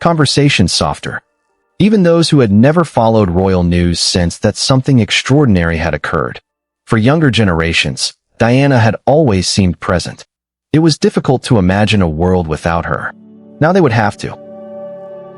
Conversations softer. Even those who had never followed royal news sensed that something extraordinary had occurred. For younger generations, Diana had always seemed present. It was difficult to imagine a world without her. Now they would have to.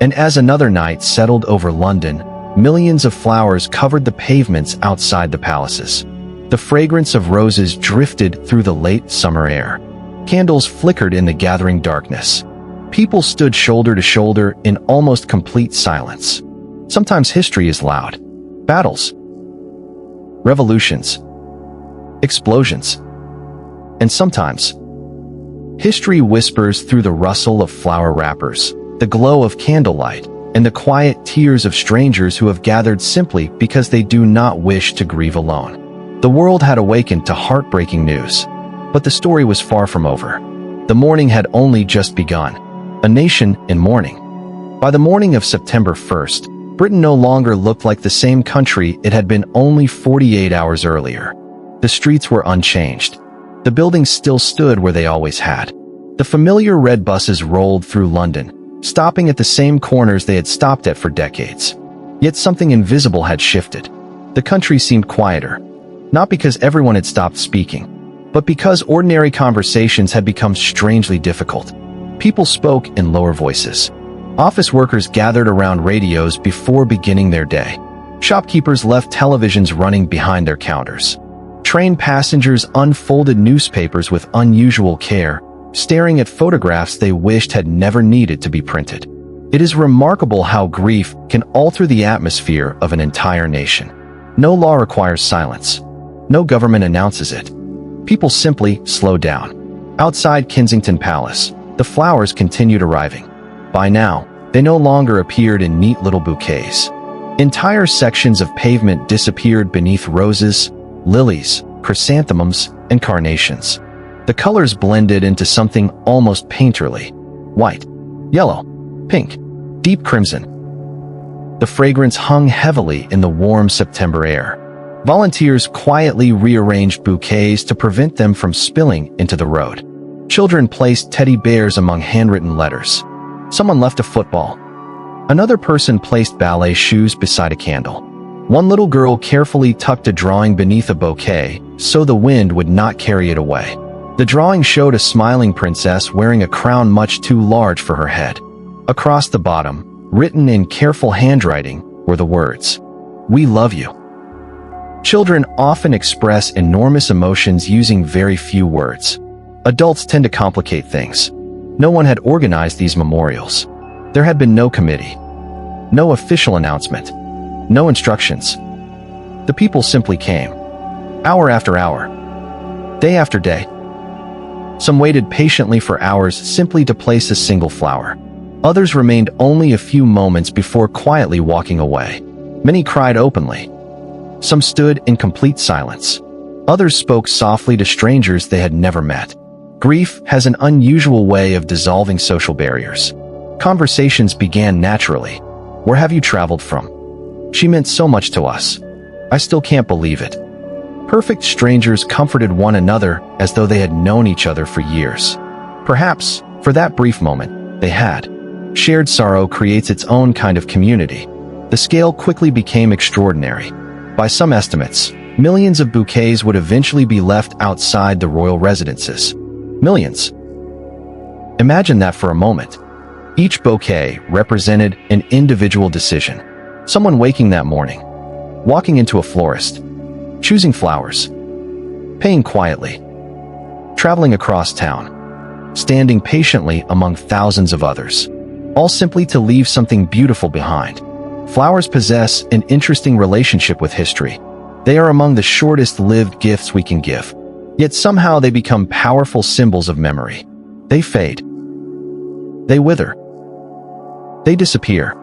And as another night settled over London, millions of flowers covered the pavements outside the palaces. The fragrance of roses drifted through the late summer air. Candles flickered in the gathering darkness. People stood shoulder to shoulder in almost complete silence. Sometimes history is loud. Battles. Revolutions. Explosions. And sometimes, history whispers through the rustle of flower wrappers, the glow of candlelight, and the quiet tears of strangers who have gathered simply because they do not wish to grieve alone. The world had awakened to heartbreaking news, but the story was far from over. The mourning had only just begun. A nation in mourning. By the morning of September 1st, Britain no longer looked like the same country it had been only 48 hours earlier. The streets were unchanged. The buildings still stood where they always had. The familiar red buses rolled through London, stopping at the same corners they had stopped at for decades. Yet something invisible had shifted. The country seemed quieter, not because everyone had stopped speaking, but because ordinary conversations had become strangely difficult. People spoke in lower voices. Office workers gathered around radios before beginning their day. Shopkeepers left televisions running behind their counters. Train passengers unfolded newspapers with unusual care, staring at photographs they wished had never needed to be printed. It is remarkable how grief can alter the atmosphere of an entire nation. No law requires silence. No government announces it. People simply slow down. Outside Kensington Palace, the flowers continued arriving. By now, they no longer appeared in neat little bouquets. Entire sections of pavement disappeared beneath roses, lilies, chrysanthemums, and carnations. The colors blended into something almost painterly. White, yellow, pink, deep crimson. The fragrance hung heavily in the warm September air. Volunteers quietly rearranged bouquets to prevent them from spilling into the road. Children placed teddy bears among handwritten letters. Someone left a football. Another person placed ballet shoes beside a candle. One little girl carefully tucked a drawing beneath a bouquet so the wind would not carry it away. The drawing showed a smiling princess wearing a crown much too large for her head. Across the bottom, written in careful handwriting, were the words, "We love you." Children often express enormous emotions using very few words. Adults tend to complicate things. No one had organized these memorials. There had been no committee, no official announcement, no instructions. The people simply came, hour after hour, day after day. Some waited patiently for hours simply to place a single flower. Others remained only a few moments before quietly walking away. Many cried openly. Some stood in complete silence. Others spoke softly to strangers they had never met. Grief has an unusual way of dissolving social barriers. Conversations began naturally. "Where have you traveled from? She meant so much to us. I still can't believe it." Perfect strangers comforted one another as though they had known each other for years. Perhaps, for that brief moment, they had. Shared sorrow creates its own kind of community. The scale quickly became extraordinary. By some estimates, millions of bouquets would eventually be left outside the royal residences. Millions. Imagine that for a moment. Each bouquet represented an individual decision. Someone waking that morning, walking into a florist, choosing flowers, paying quietly, traveling across town, standing patiently among thousands of others, all simply to leave something beautiful behind. Flowers possess an interesting relationship with history. They are among the shortest-lived gifts we can give. Yet somehow they become powerful symbols of memory. They fade. They wither. They disappear.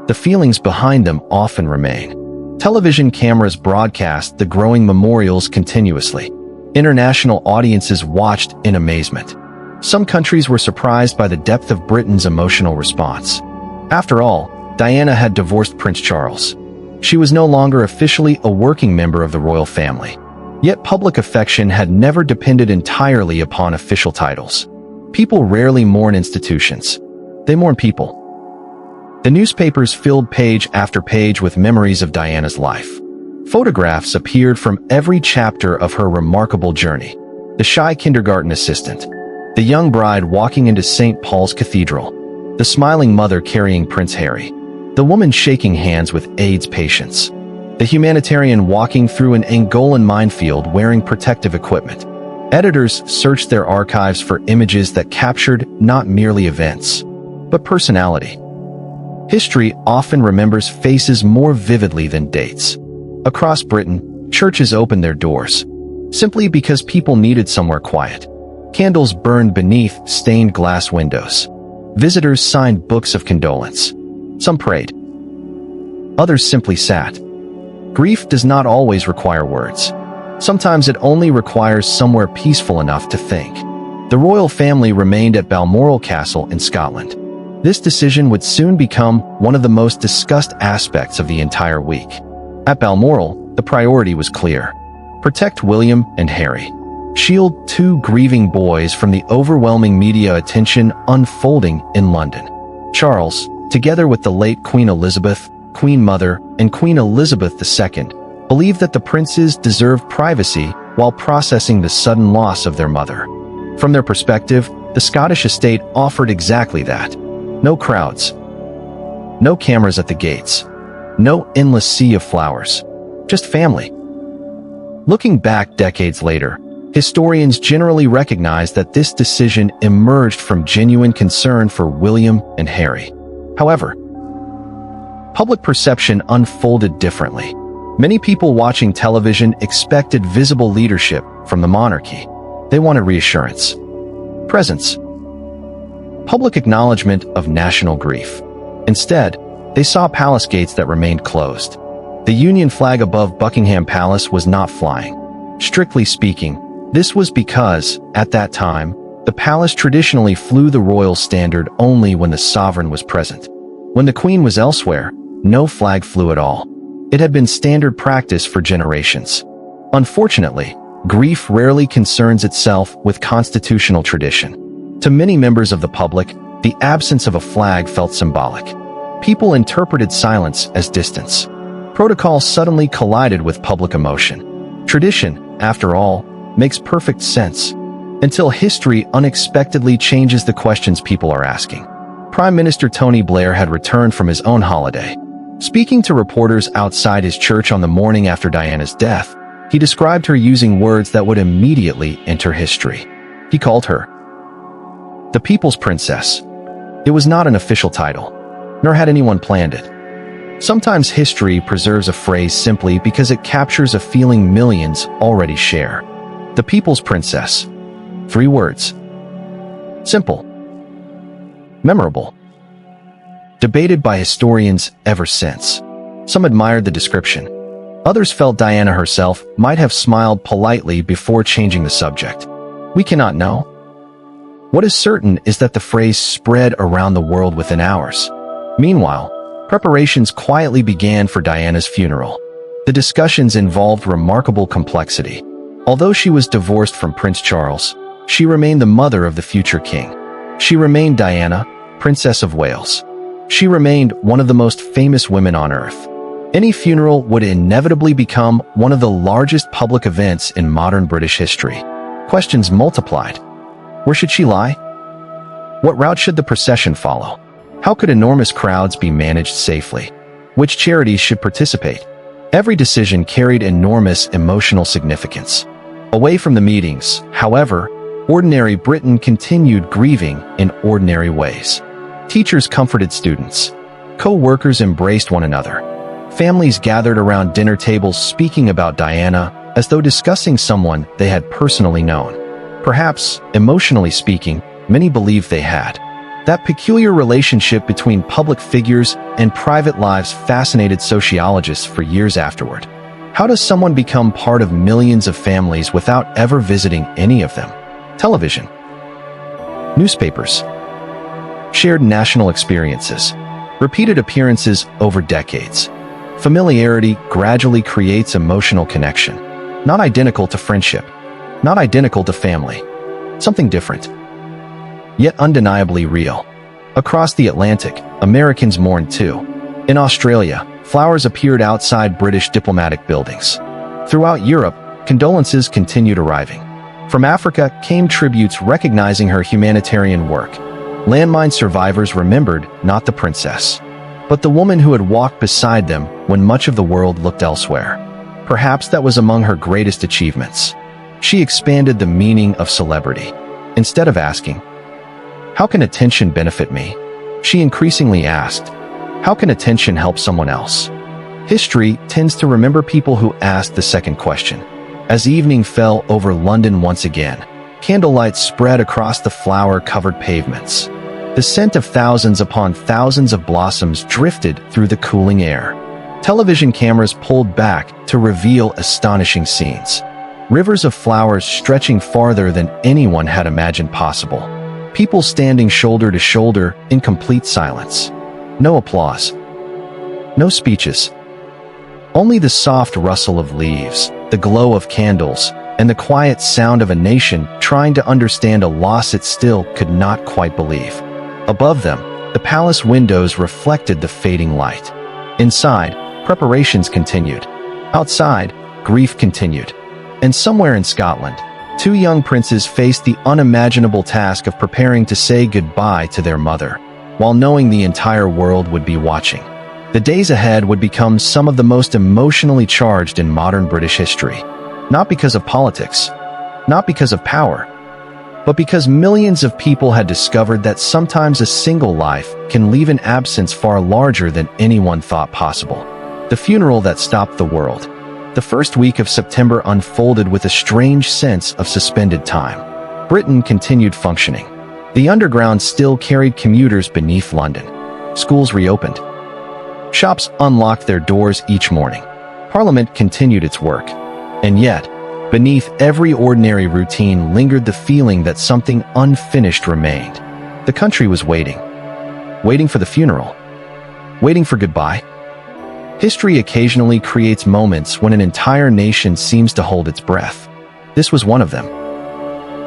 The feelings behind them often remain. Television cameras broadcast the growing memorials continuously. International audiences watched in amazement. Some countries were surprised by the depth of Britain's emotional response. After all, Diana had divorced Prince Charles. She was no longer officially a working member of the royal family. Yet public affection had never depended entirely upon official titles. People rarely mourn institutions. They mourn people. The newspapers filled page after page with memories of Diana's life. Photographs appeared from every chapter of her remarkable journey. The shy kindergarten assistant, the young bride walking into St. Paul's Cathedral, the smiling mother carrying Prince Harry, the woman shaking hands with AIDS patients, the humanitarian walking through an Angolan minefield wearing protective equipment. Editors searched their archives for images that captured not merely events, but personality. History often remembers faces more vividly than dates. Across Britain, churches opened their doors, simply because people needed somewhere quiet. Candles burned beneath stained glass windows. Visitors signed books of condolence. Some prayed. Others simply sat. Grief does not always require words. Sometimes it only requires somewhere peaceful enough to think. The royal family remained at Balmoral Castle in Scotland. This decision would soon become one of the most discussed aspects of the entire week. At Balmoral, the priority was clear. Protect William and Harry. Shield two grieving boys from the overwhelming media attention unfolding in London. Charles, together with the late Queen Elizabeth, Queen Mother, and Queen Elizabeth II, believed that the princes deserved privacy while processing the sudden loss of their mother. From their perspective, the Scottish estate offered exactly that. No crowds. No cameras at the gates. No endless sea of flowers. Just family. Looking back decades later, historians generally recognize that this decision emerged from genuine concern for William and Harry. However, public perception unfolded differently. Many people watching television expected visible leadership from the monarchy. They wanted reassurance, presence, public acknowledgement of national grief. Instead, they saw palace gates that remained closed. The Union flag above Buckingham Palace was not flying. Strictly speaking, this was because, at that time, the palace traditionally flew the royal standard only when the sovereign was present. When the Queen was elsewhere, no flag flew at all. It had been standard practice for generations. Unfortunately, grief rarely concerns itself with constitutional tradition. To many members of the public, the absence of a flag felt symbolic. People interpreted silence as distance. Protocol suddenly collided with public emotion. Tradition, after all, makes perfect sense, until history unexpectedly changes the questions people are asking. Prime Minister Tony Blair had returned from his own holiday. Speaking to reporters outside his church on the morning after Diana's death, he described her using words that would immediately enter history. He called her the People's Princess. It was not an official title, nor had anyone planned it. Sometimes history preserves a phrase simply because it captures a feeling millions already share. The People's Princess. 3 words. Simple. Memorable. Debated by historians ever since. Some admired the description. Others felt Diana herself might have smiled politely before changing the subject. We cannot know. What is certain is that the phrase spread around the world within hours. Meanwhile, preparations quietly began for Diana's funeral. The discussions involved remarkable complexity. Although she was divorced from Prince Charles, she remained the mother of the future king. She remained Diana, Princess of Wales. She remained one of the most famous women on earth. Any funeral would inevitably become one of the largest public events in modern British history. Questions multiplied. Where should she lie? What route should the procession follow? How could enormous crowds be managed safely? Which charities should participate? Every decision carried enormous emotional significance. Away from the meetings, however, ordinary Britain continued grieving in ordinary ways. Teachers comforted students. Co-workers embraced one another. Families gathered around dinner tables speaking about Diana as though discussing someone they had personally known. Perhaps, emotionally speaking, many believed they had. That peculiar relationship between public figures and private lives fascinated sociologists for years afterward. How does someone become part of millions of families without ever visiting any of them? Television. Newspapers. Shared national experiences. Repeated appearances over decades. Familiarity gradually creates emotional connection. Not identical to friendship. Not identical to family. Something different. Yet undeniably real. Across the Atlantic, Americans mourned too. In Australia, flowers appeared outside British diplomatic buildings. Throughout Europe, condolences continued arriving. From Africa came tributes recognizing her humanitarian work. Landmine survivors remembered not the princess, but the woman who had walked beside them when much of the world looked elsewhere. Perhaps that was among her greatest achievements. She expanded the meaning of celebrity. Instead of asking, "How can attention benefit me?" she increasingly asked, "How can attention help someone else?" History tends to remember people who asked the second question. As evening fell over London once again, candlelight spread across the flower-covered pavements. The scent of thousands upon thousands of blossoms drifted through the cooling air. Television cameras pulled back to reveal astonishing scenes. Rivers of flowers stretching farther than anyone had imagined possible. People standing shoulder to shoulder in complete silence. No applause. No speeches. Only the soft rustle of leaves, the glow of candles, and the quiet sound of a nation trying to understand a loss it still could not quite believe. Above them, the palace windows reflected the fading light. Inside, preparations continued. Outside, grief continued. And somewhere in Scotland, 2 young princes faced the unimaginable task of preparing to say goodbye to their mother, while knowing the entire world would be watching. The days ahead would become some of the most emotionally charged in modern British history. Not because of politics, not because of power, but because millions of people had discovered that sometimes a single life can leave an absence far larger than anyone thought possible. The funeral that stopped the world. The first week of September unfolded with a strange sense of suspended time. Britain continued functioning. The underground still carried commuters beneath London. Schools reopened. Shops unlocked their doors each morning. Parliament continued its work. And yet, beneath every ordinary routine lingered the feeling that something unfinished remained. The country was waiting. Waiting for the funeral. Waiting for goodbye. History occasionally creates moments when an entire nation seems to hold its breath. This was one of them.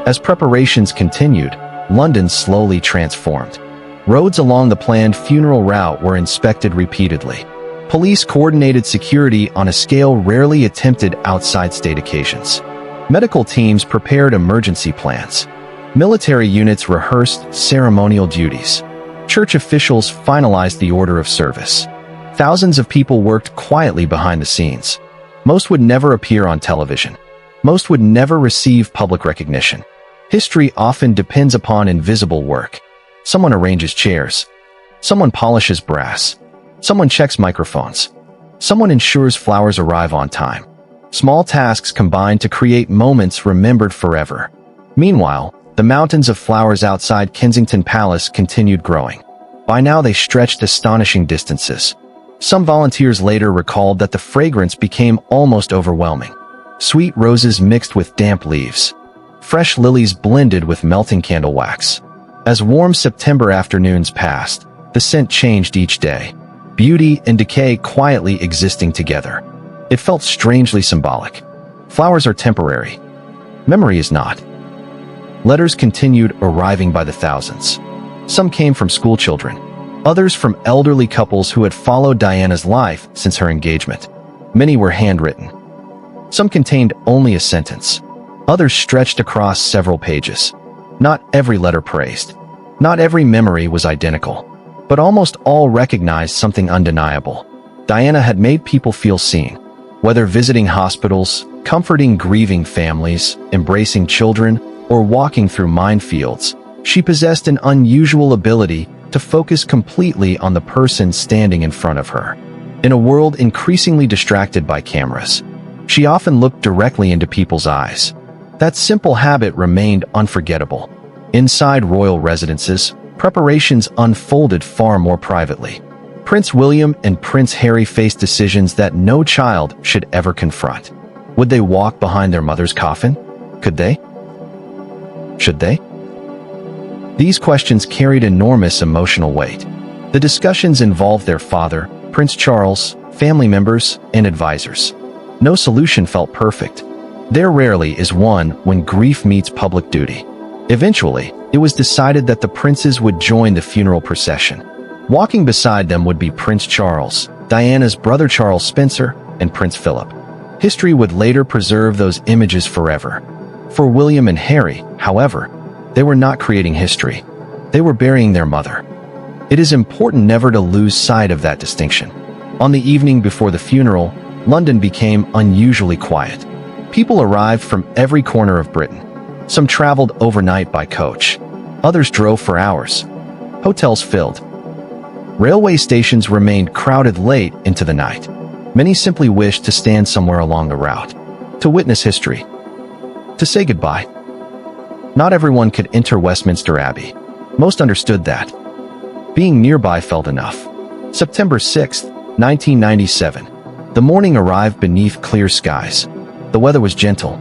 As preparations continued, London slowly transformed. Roads along the planned funeral route were inspected repeatedly. Police coordinated security on a scale rarely attempted outside state occasions. Medical teams prepared emergency plans. Military units rehearsed ceremonial duties. Church officials finalized the order of service. Thousands of people worked quietly behind the scenes. Most would never appear on television. Most would never receive public recognition. History often depends upon invisible work. Someone arranges chairs. Someone polishes brass. Someone checks microphones. Someone ensures flowers arrive on time. Small tasks combine to create moments remembered forever. Meanwhile, the mountains of flowers outside Kensington Palace continued growing. By now they stretched astonishing distances. Some volunteers later recalled that the fragrance became almost overwhelming. Sweet roses mixed with damp leaves. Fresh lilies blended with melting candle wax. As warm September afternoons passed, the scent changed each day. Beauty and decay quietly existing together. It felt strangely symbolic. Flowers are temporary. Memory is not. Letters continued arriving by the thousands. Some came from school children. Others from elderly couples who had followed Diana's life since her engagement. Many were handwritten. Some contained only a sentence. Others stretched across several pages. Not every letter praised. Not every memory was identical. But almost all recognized something undeniable. Diana had made people feel seen. Whether visiting hospitals, comforting grieving families, embracing children, or walking through minefields, she possessed an unusual ability to focus completely on the person standing in front of her. In a world increasingly distracted by cameras, she often looked directly into people's eyes. That simple habit remained unforgettable. Inside royal residences, preparations unfolded far more privately. Prince William and Prince Harry faced decisions that no child should ever confront. Would they walk behind their mother's coffin? Could they? Should they? These questions carried enormous emotional weight. The discussions involved their father, Prince Charles, family members, and advisors. No solution felt perfect. There rarely is one when grief meets public duty. Eventually, it was decided that the princes would join the funeral procession. Walking beside them would be Prince Charles, Diana's brother Charles Spencer, and Prince Philip. History would later preserve those images forever. For William and Harry, however, they were not creating history. They were burying their mother. It is important never to lose sight of that distinction. On the evening before the funeral, London became unusually quiet. People arrived from every corner of Britain. Some traveled overnight by coach. Others drove for hours. Hotels filled. Railway stations remained crowded late into the night. Many simply wished to stand somewhere along the route, to witness history, to say goodbye. Not everyone could enter Westminster Abbey. Most understood that. Being nearby felt enough. September 6, 1997. The morning arrived beneath clear skies. The weather was gentle,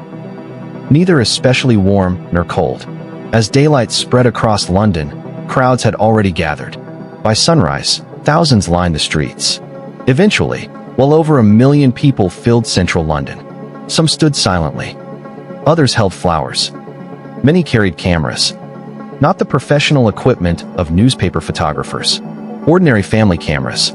neither especially warm nor cold. As daylight spread across London, crowds had already gathered. By sunrise, thousands lined the streets. Eventually, well over 1 million people filled central London. Some stood silently. Others held flowers. Many carried cameras. Not the professional equipment of newspaper photographers. Ordinary family cameras.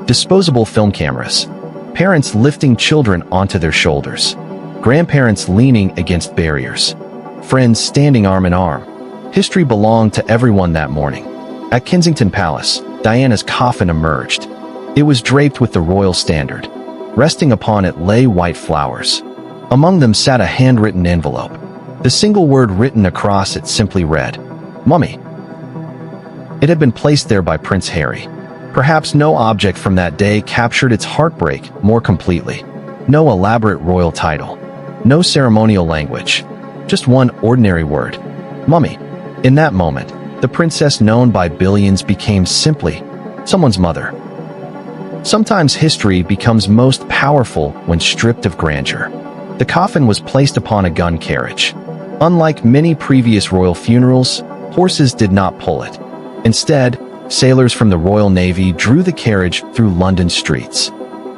Disposable film cameras. Parents lifting children onto their shoulders. Grandparents leaning against barriers. Friends standing arm in arm. History belonged to everyone that morning. At Kensington Palace, Diana's coffin emerged. It was draped with the royal standard. Resting upon it lay white flowers. Among them sat a handwritten envelope. The single word written across it simply read, "Mummy." It had been placed there by Prince Harry. Perhaps no object from that day captured its heartbreak more completely. No elaborate royal title. No ceremonial language. Just one ordinary word, "Mummy." In that moment, the princess known by billions became simply someone's mother. Sometimes history becomes most powerful when stripped of grandeur. The coffin was placed upon a gun carriage. Unlike many previous royal funerals, horses did not pull it. Instead, sailors from the Royal Navy drew the carriage through London streets.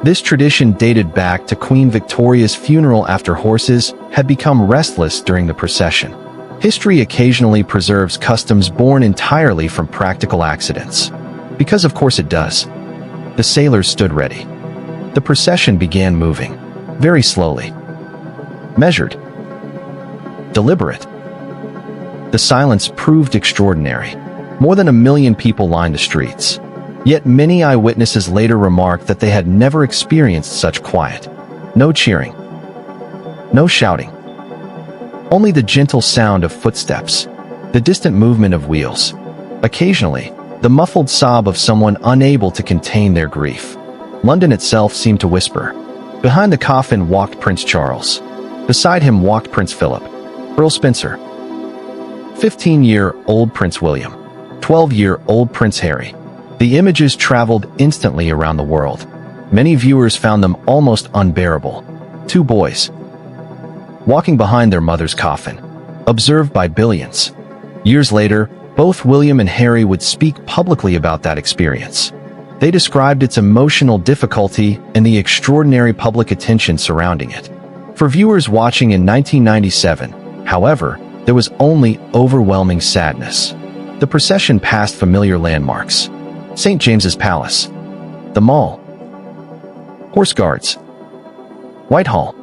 This tradition dated back to Queen Victoria's funeral after horses had become restless during the procession. History occasionally preserves customs born entirely from practical accidents. Because of course it does. The sailors stood ready. The procession began moving, very slowly. Measured. Deliberate. The silence proved extraordinary. More than 1 million people lined the streets. Yet many eyewitnesses later remarked that they had never experienced such quiet. No cheering. No shouting. Only the gentle sound of footsteps. The distant movement of wheels. Occasionally, the muffled sob of someone unable to contain their grief. London itself seemed to whisper. Behind the coffin walked Prince Charles. Beside him walked Prince Philip, Earl Spencer, 15-year-old Prince William, 12-year-old Prince Harry. The images traveled instantly around the world. Many viewers found them almost unbearable. 2 boys, walking behind their mother's coffin, observed by billions. Years later, both William and Harry would speak publicly about that experience. They described its emotional difficulty and the extraordinary public attention surrounding it. For viewers watching in 1997, however, there was only overwhelming sadness. The procession passed familiar landmarks. St. James's Palace, the Mall, Horse Guards, Whitehall.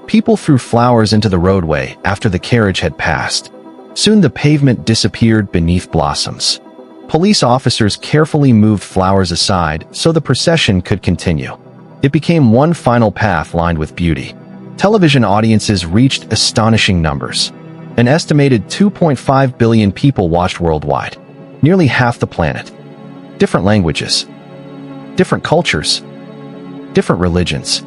People threw flowers into the roadway after the carriage had passed. Soon the pavement disappeared beneath blossoms. Police officers carefully moved flowers aside so the procession could continue. It became one final path lined with beauty. Television audiences reached astonishing numbers. An estimated 2.5 billion people watched worldwide, nearly half the planet. Different languages, different cultures, different religions.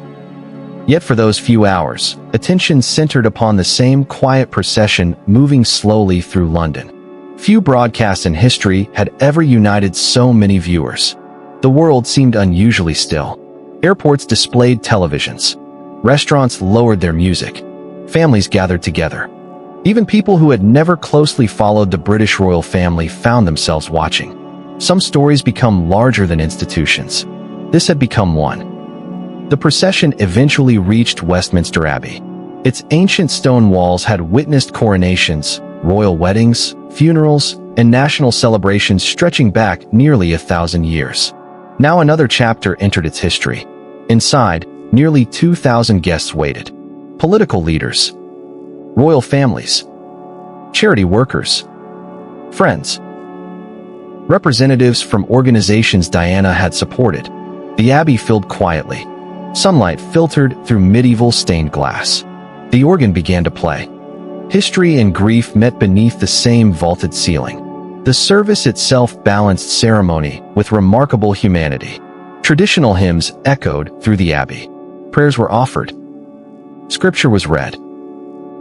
Yet for those few hours, attention centered upon the same quiet procession moving slowly through London. Few broadcasts in history had ever united so many viewers. The world seemed unusually still. Airports displayed televisions. Restaurants lowered their music. Families gathered together. Even people who had never closely followed the British royal family found themselves watching. Some stories become larger than institutions. This had become one. The procession eventually reached Westminster Abbey. Its ancient stone walls had witnessed coronations, royal weddings, funerals, and national celebrations stretching back nearly 1,000 years. Now another chapter entered its history. Inside, nearly 2,000 guests waited. Political leaders, royal families, charity workers, friends, representatives from organizations Diana had supported. The abbey filled quietly. Sunlight filtered through medieval stained glass. The organ began to play. History and grief met beneath the same vaulted ceiling. The service itself balanced ceremony with remarkable humanity. Traditional hymns echoed through the abbey. Prayers were offered. Scripture was read.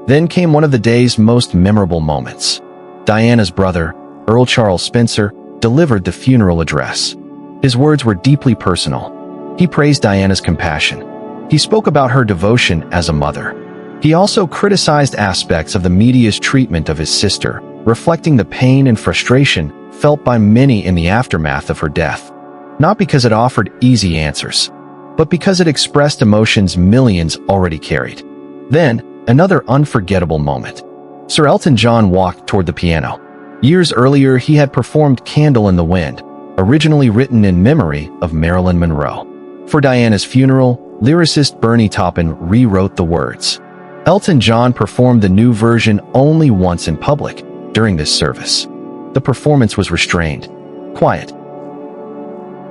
Then came one of the day's most memorable moments. Diana's brother, Earl Charles Spencer, delivered the funeral address. His words were deeply personal. He praised Diana's compassion. He spoke about her devotion as a mother. He also criticized aspects of the media's treatment of his sister, reflecting the pain and frustration felt by many in the aftermath of her death. Not because it offered easy answers, but because it expressed emotions millions already carried. Then, another unforgettable moment. Sir Elton John walked toward the piano. Years earlier, he had performed Candle in the Wind, originally written in memory of Marilyn Monroe. For Diana's funeral, lyricist Bernie Taupin rewrote the words. Elton John performed the new version only once in public, during this service. The performance was restrained, quiet,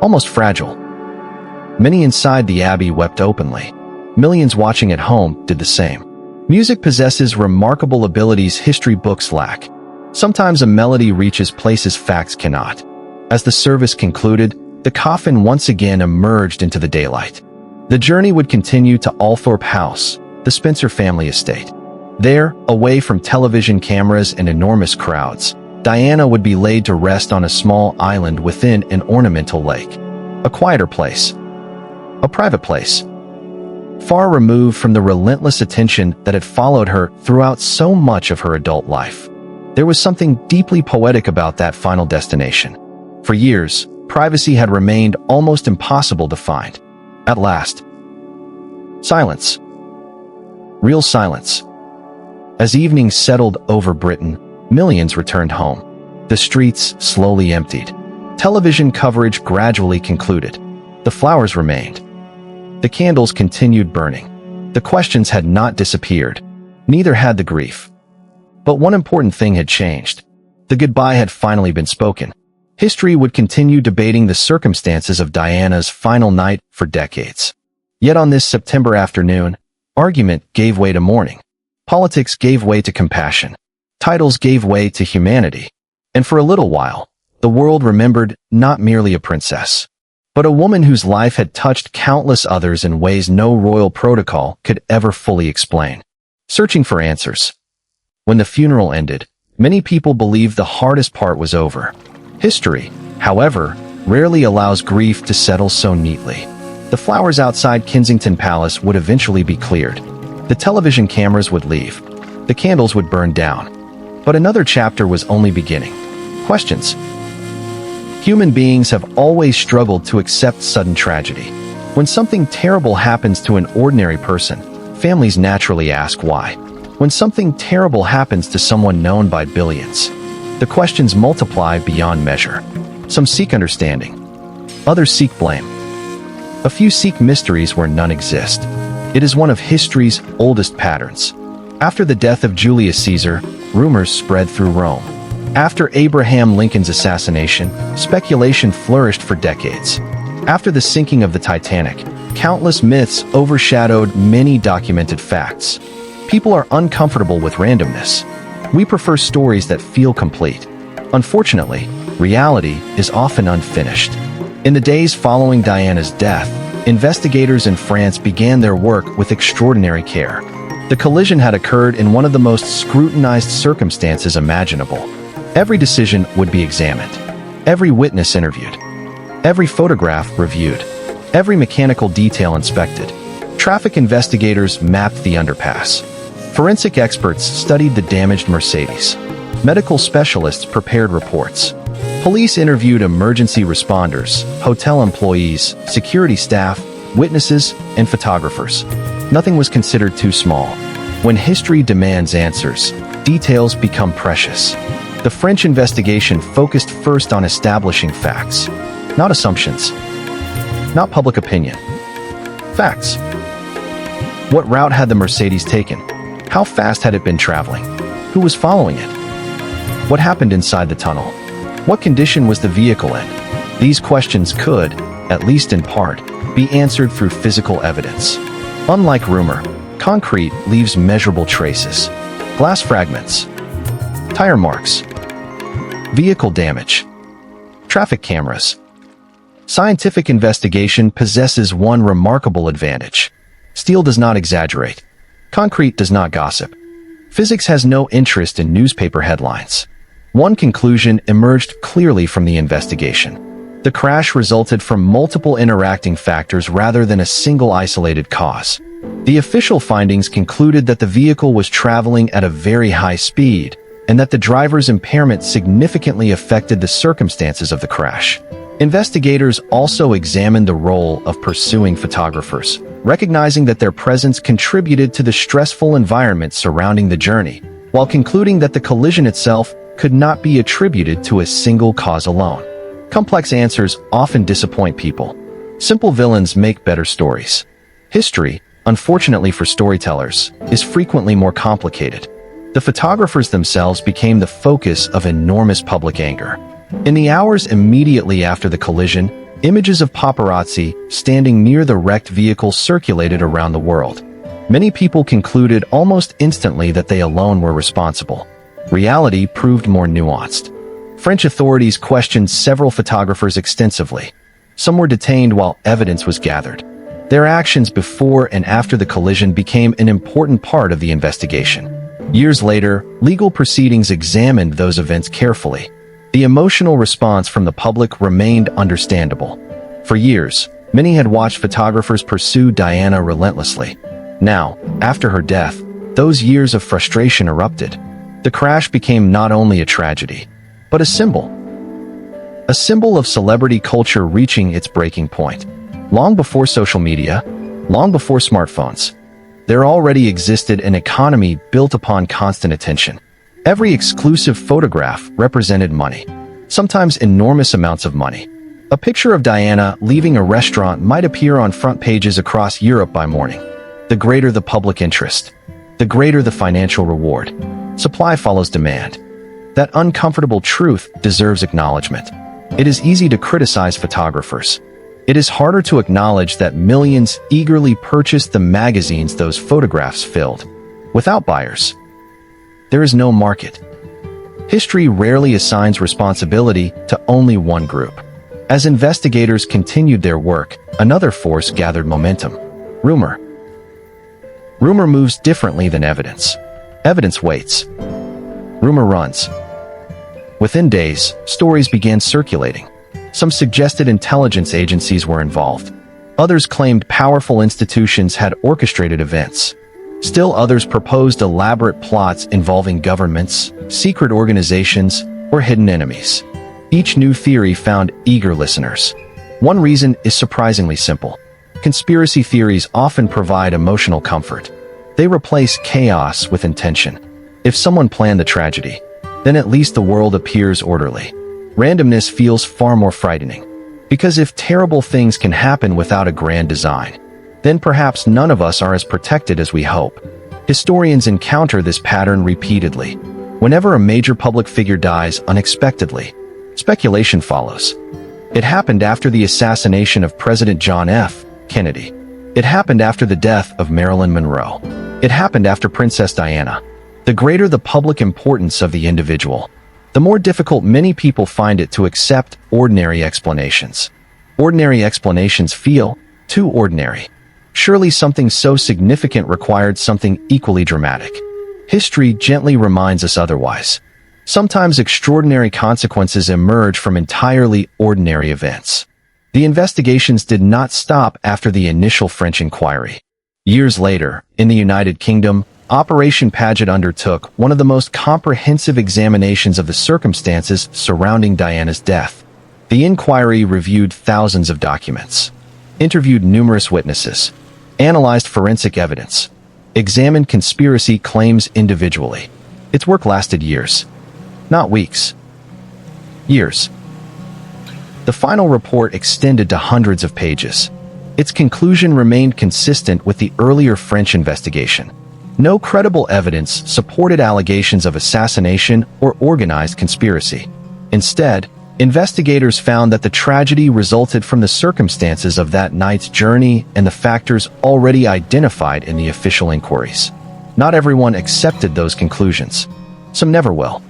almost fragile. Many inside the abbey wept openly. Millions watching at home did the same. Music possesses remarkable abilities history books lack. Sometimes a melody reaches places facts cannot. As the service concluded, the coffin once again emerged into the daylight. The journey would continue to Althorpe House, the Spencer family estate. There, away from television cameras and enormous crowds, Diana would be laid to rest on a small island within an ornamental lake. A quieter place. A private place. Far removed from the relentless attention that had followed her throughout so much of her adult life. There was something deeply poetic about that final destination. For years, privacy had remained almost impossible to find. At last, silence. Real silence. As evening settled over Britain, millions returned home. The streets slowly emptied. Television coverage gradually concluded. The flowers remained. The candles continued burning. The questions had not disappeared. Neither had the grief. But one important thing had changed. The goodbye had finally been spoken. History would continue debating the circumstances of Diana's final night for decades. Yet on this September afternoon, argument gave way to mourning. Politics gave way to compassion. Titles gave way to humanity. And for a little while, the world remembered not merely a princess, but a woman whose life had touched countless others in ways no royal protocol could ever fully explain. Searching for answers. When the funeral ended, many people believed the hardest part was over. History, however, rarely allows grief to settle so neatly. The flowers outside Kensington Palace would eventually be cleared. The television cameras would leave. The candles would burn down. But another chapter was only beginning. Questions. Human beings have always struggled to accept sudden tragedy. When something terrible happens to an ordinary person, families naturally ask why. When something terrible happens to someone known by billions, the questions multiply beyond measure. Some seek understanding. Others seek blame. A few seek mysteries where none exist. It is one of history's oldest patterns. After the death of Julius Caesar, rumors spread through Rome. After Abraham Lincoln's assassination, speculation flourished for decades. After the sinking of the Titanic, countless myths overshadowed many documented facts. People are uncomfortable with randomness. We prefer stories that feel complete. Unfortunately, reality is often unfinished. In the days following Diana's death, investigators in France began their work with extraordinary care. The collision had occurred in one of the most scrutinized circumstances imaginable. Every decision would be examined. Every witness interviewed. Every photograph reviewed. Every mechanical detail inspected. Traffic investigators mapped the underpass. Forensic experts studied the damaged Mercedes. Medical specialists prepared reports. Police interviewed emergency responders, hotel employees, security staff, witnesses, and photographers. Nothing was considered too small. When history demands answers, details become precious. The French investigation focused first on establishing facts, not assumptions, not public opinion. Facts. What route had the Mercedes taken? How fast had it been traveling? Who was following it? What happened inside the tunnel? What condition was the vehicle in? These questions could, at least in part, be answered through physical evidence. Unlike rumor, concrete leaves measurable traces. Glass fragments. Tire marks. Vehicle damage. Traffic cameras. Scientific investigation possesses one remarkable advantage. Steel does not exaggerate. Concrete does not gossip. Physics has no interest in newspaper headlines. One conclusion emerged clearly from the investigation. The crash resulted from multiple interacting factors rather than a single isolated cause. The official findings concluded that the vehicle was traveling at a very high speed, and that the driver's impairment significantly affected the circumstances of the crash. Investigators also examined the role of pursuing photographers, recognizing that their presence contributed to the stressful environment surrounding the journey, while concluding that the collision itself could not be attributed to a single cause alone. Complex answers often disappoint people. Simple villains make better stories. History, unfortunately for storytellers, is frequently more complicated. The photographers themselves became the focus of enormous public anger. In the hours immediately after the collision, images of paparazzi standing near the wrecked vehicle circulated around the world. Many people concluded almost instantly that they alone were responsible. Reality proved more nuanced. French authorities questioned several photographers extensively. Some were detained while evidence was gathered. Their actions before and after the collision became an important part of the investigation. Years later, legal proceedings examined those events carefully. The emotional response from the public remained understandable. For years, many had watched photographers pursue Diana relentlessly. Now, after her death, those years of frustration erupted. The crash became not only a tragedy, but a symbol. A symbol of celebrity culture reaching its breaking point. Long before social media, long before smartphones, there already existed an economy built upon constant attention. Every exclusive photograph represented money, sometimes enormous amounts of money. A picture of Diana leaving a restaurant might appear on front pages across Europe by morning. The greater the public interest, the greater the financial reward. Supply follows demand. That uncomfortable truth deserves acknowledgement. It is easy to criticize photographers. It is harder to acknowledge that millions eagerly purchased the magazines those photographs filled. Without buyers, there is no market. History rarely assigns responsibility to only one group. As investigators continued their work, another force gathered momentum. Rumor. Rumor moves differently than evidence. Evidence waits. Rumor runs. Within days, stories began circulating. Some suggested intelligence agencies were involved. Others claimed powerful institutions had orchestrated events. Still others proposed elaborate plots involving governments, secret organizations, or hidden enemies. Each new theory found eager listeners. One reason is surprisingly simple. Conspiracy theories often provide emotional comfort. They replace chaos with intention. If someone planned the tragedy, then at least the world appears orderly. Randomness feels far more frightening. Because if terrible things can happen without a grand design, then perhaps none of us are as protected as we hope. Historians encounter this pattern repeatedly. Whenever a major public figure dies unexpectedly, speculation follows. It happened after the assassination of President John F. Kennedy. It happened after the death of Marilyn Monroe. It happened after Princess Diana. The greater the public importance of the individual, the more difficult many people find it to accept ordinary explanations. Ordinary explanations feel too ordinary. Surely something so significant required something equally dramatic. History gently reminds us otherwise. Sometimes extraordinary consequences emerge from entirely ordinary events. The investigations did not stop after the initial French inquiry. Years later, in the United Kingdom, Operation Paget undertook one of the most comprehensive examinations of the circumstances surrounding Diana's death. The inquiry reviewed thousands of documents, interviewed numerous witnesses, analyzed forensic evidence, examined conspiracy claims individually. Its work lasted years, not weeks. Years. The final report extended to hundreds of pages. Its conclusion remained consistent with the earlier French investigation. No credible evidence supported allegations of assassination or organized conspiracy. Instead, investigators found that the tragedy resulted from the circumstances of that night's journey and the factors already identified in the official inquiries. Not everyone accepted those conclusions. Some never will.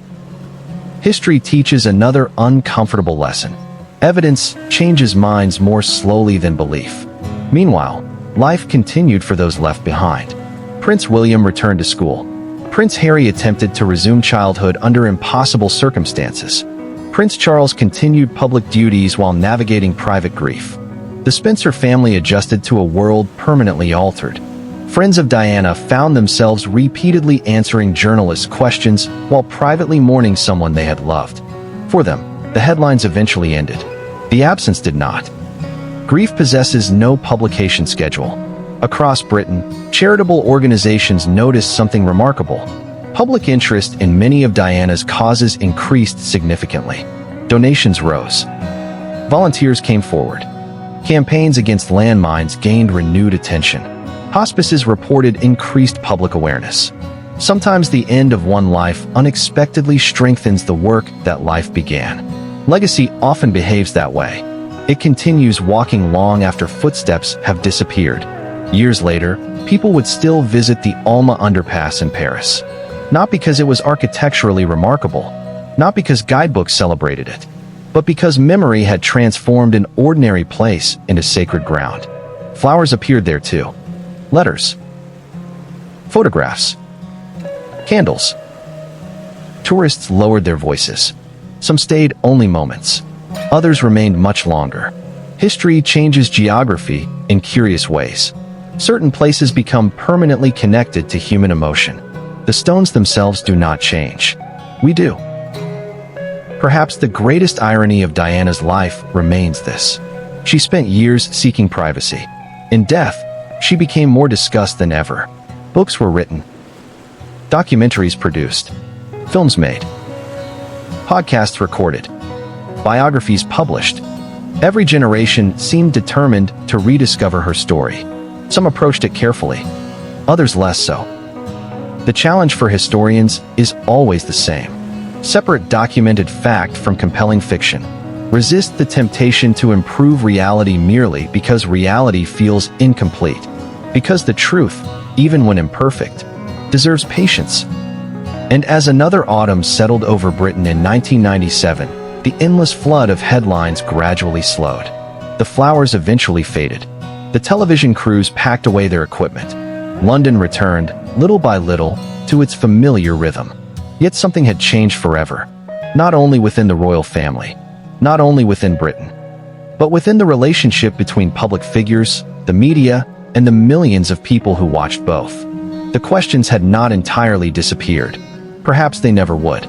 History teaches another uncomfortable lesson. Evidence changes minds more slowly than belief. Meanwhile, life continued for those left behind. Prince William returned to school. Prince Harry attempted to resume childhood under impossible circumstances. Prince Charles continued public duties while navigating private grief. The Spencer family adjusted to a world permanently altered. Friends of Diana found themselves repeatedly answering journalists' questions while privately mourning someone they had loved. For them, the headlines eventually ended. The absence did not. Grief possesses no publication schedule. Across Britain, charitable organizations noticed something remarkable. Public interest in many of Diana's causes increased significantly. Donations rose. Volunteers came forward. Campaigns against landmines gained renewed attention. Hospices reported increased public awareness. Sometimes the end of one life unexpectedly strengthens the work that life began. Legacy often behaves that way. It continues walking long after footsteps have disappeared. Years later, people would still visit the Alma underpass in Paris. Not because it was architecturally remarkable, not because guidebooks celebrated it, but because memory had transformed an ordinary place into sacred ground. Flowers appeared there too. Letters. Photographs. Candles. Tourists lowered their voices. Some stayed only moments. Others remained much longer. History changes geography in curious ways. Certain places become permanently connected to human emotion. The stones themselves do not change. We do. Perhaps the greatest irony of Diana's life remains this. She spent years seeking privacy. In death, she became more discussed than ever. Books were written. Documentaries produced. Films made. Podcasts recorded. Biographies published. Every generation seemed determined to rediscover her story. Some approached it carefully, others less so. The challenge for historians is always the same. Separate documented fact from compelling fiction. Resist the temptation to improve reality merely because reality feels incomplete. Because the truth, even when imperfect, deserves patience. And as another autumn settled over Britain in 1997, the endless flood of headlines gradually slowed. The flowers eventually faded. The television crews packed away their equipment. London returned, little by little, to its familiar rhythm. Yet something had changed forever. Not only within the royal family, not only within Britain, but within the relationship between public figures, the media, and the millions of people who watched both. The questions had not entirely disappeared. Perhaps they never would.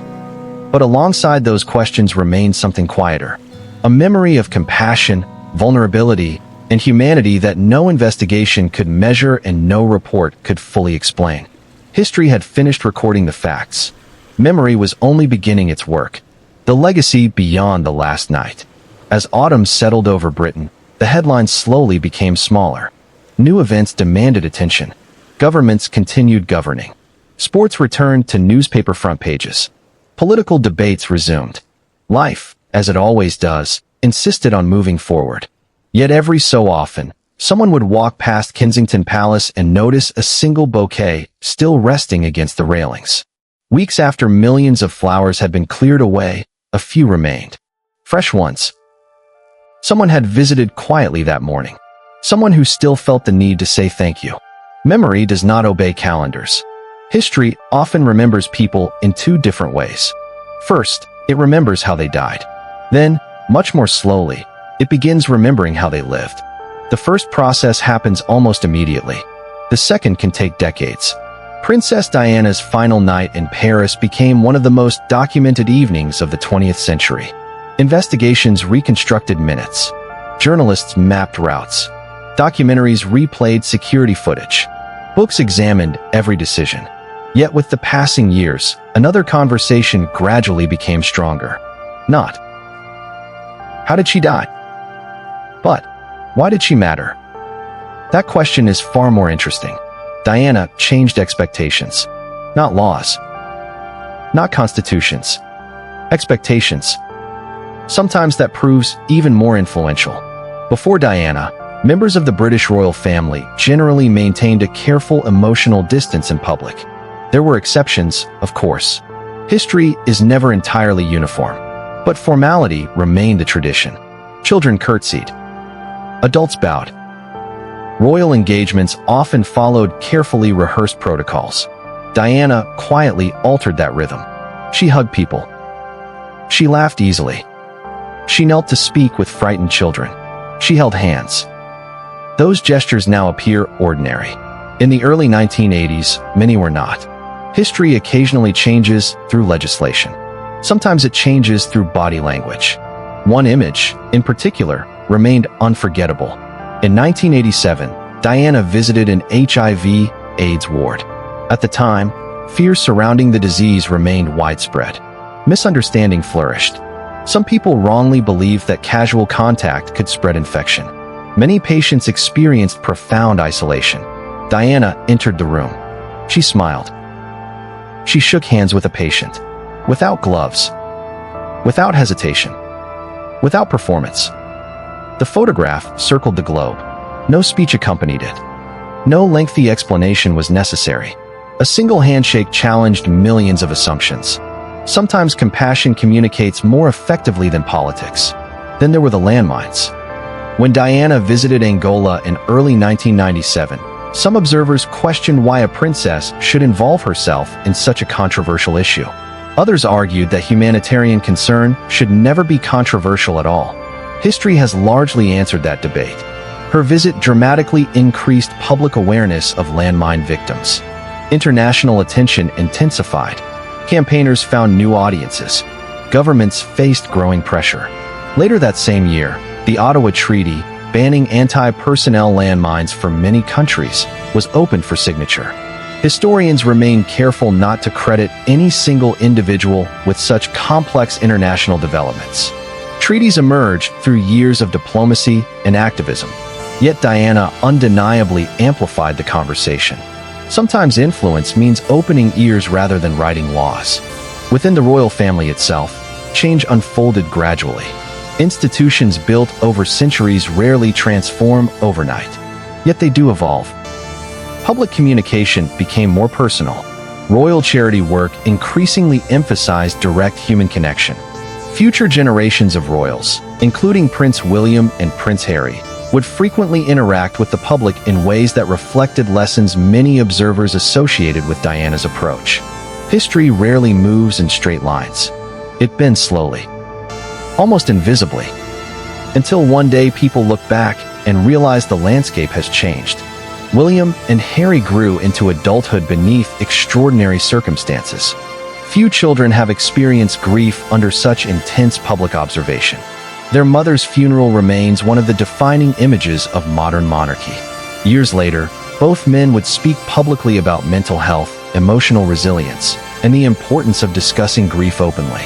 But alongside those questions remained something quieter. A memory of compassion, vulnerability, and humanity that no investigation could measure and no report could fully explain. History had finished recording the facts. Memory was only beginning its work. The legacy beyond the last night. As autumn settled over Britain, the headlines slowly became smaller. New events demanded attention. Governments continued governing. Sports returned to newspaper front pages. Political debates resumed. Life, as it always does, insisted on moving forward. Yet every so often, someone would walk past Kensington Palace and notice a single bouquet still resting against the railings. Weeks after millions of flowers had been cleared away, a few remained. Fresh ones. Someone had visited quietly that morning. Someone who still felt the need to say thank you. Memory does not obey calendars. History often remembers people in two different ways. First, it remembers how they died. Then, much more slowly, it begins remembering how they lived. The first process happens almost immediately. The second can take decades. Princess Diana's final night in Paris became one of the most documented evenings of the 20th century. Investigations reconstructed minutes. Journalists mapped routes. Documentaries replayed security footage. Books examined every decision. Yet with the passing years, another conversation gradually became stronger. Not, how did she die? But, why did she matter? That question is far more interesting. Diana changed expectations. Not laws. Not constitutions. Expectations. Sometimes that proves even more influential. Before Diana, members of the British royal family generally maintained a careful emotional distance in public. There were exceptions, of course. History is never entirely uniform. But formality remained the tradition. Children curtsied. Adults bowed. Royal engagements often followed carefully rehearsed protocols. Diana quietly altered that rhythm. She hugged people. She laughed easily. She knelt to speak with frightened children. She held hands. Those gestures now appear ordinary. In the early 1980s, many were not. History occasionally changes through legislation. Sometimes it changes through body language. One image, in particular, remained unforgettable. In 1987, Diana visited an HIV/AIDS ward. At the time, fears surrounding the disease remained widespread. Misunderstanding flourished. Some people wrongly believed that casual contact could spread infection. Many patients experienced profound isolation. Diana entered the room. She smiled. She shook hands with a patient. Without gloves. Without hesitation. Without performance. The photograph circled the globe. No speech accompanied it. No lengthy explanation was necessary. A single handshake challenged millions of assumptions. Sometimes compassion communicates more effectively than politics. Then there were the landmines. When Diana visited Angola in early 1997, some observers questioned why a princess should involve herself in such a controversial issue. Others argued that humanitarian concern should never be controversial at all. History has largely answered that debate. Her visit dramatically increased public awareness of landmine victims. International attention intensified. Campaigners found new audiences. Governments faced growing pressure. Later that same year, the Ottawa Treaty, banning anti-personnel landmines from many countries, was opened for signature. Historians remain careful not to credit any single individual with such complex international developments. Treaties emerged through years of diplomacy and activism. Yet Diana undeniably amplified the conversation. Sometimes influence means opening ears rather than writing laws. Within the royal family itself, change unfolded gradually. Institutions built over centuries rarely transform overnight. Yet they do evolve. Public communication became more personal. Royal charity work increasingly emphasized direct human connection. Future generations of royals, including Prince William and Prince Harry, would frequently interact with the public in ways that reflected lessons many observers associated with Diana's approach. History rarely moves in straight lines. It bends slowly, almost invisibly, until one day people look back and realize the landscape has changed. William and Harry grew into adulthood beneath extraordinary circumstances. Few children have experienced grief under such intense public observation. Their mother's funeral remains one of the defining images of modern monarchy. Years later, both men would speak publicly about mental health, emotional resilience, and the importance of discussing grief openly.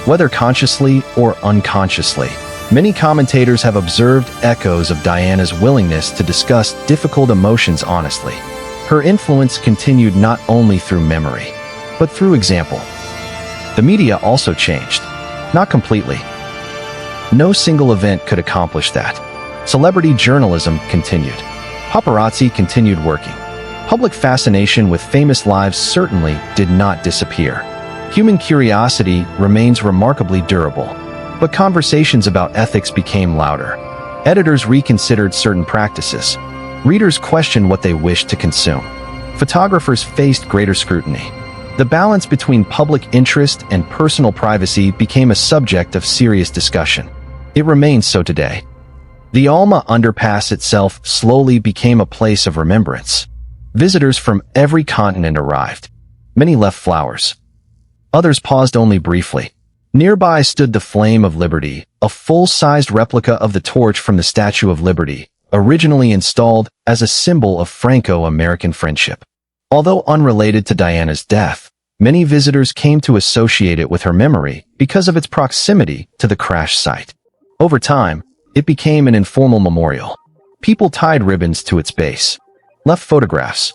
Whether consciously or unconsciously, many commentators have observed echoes of Diana's willingness to discuss difficult emotions honestly. Her influence continued not only through memory, but through example. The media also changed. Not completely. No single event could accomplish that. Celebrity journalism continued. Paparazzi continued working. Public fascination with famous lives certainly did not disappear. Human curiosity remains remarkably durable, but conversations about ethics became louder. Editors reconsidered certain practices. Readers questioned what they wished to consume. Photographers faced greater scrutiny. The balance between public interest and personal privacy became a subject of serious discussion. It remains so today. The Alma underpass itself slowly became a place of remembrance. Visitors from every continent arrived. Many left flowers. Others paused only briefly. Nearby stood the Flame of Liberty, a full-sized replica of the torch from the Statue of Liberty, originally installed as a symbol of Franco-American friendship. Although unrelated to Diana's death, many visitors came to associate it with her memory because of its proximity to the crash site. Over time, it became an informal memorial. People tied ribbons to its base, left photographs,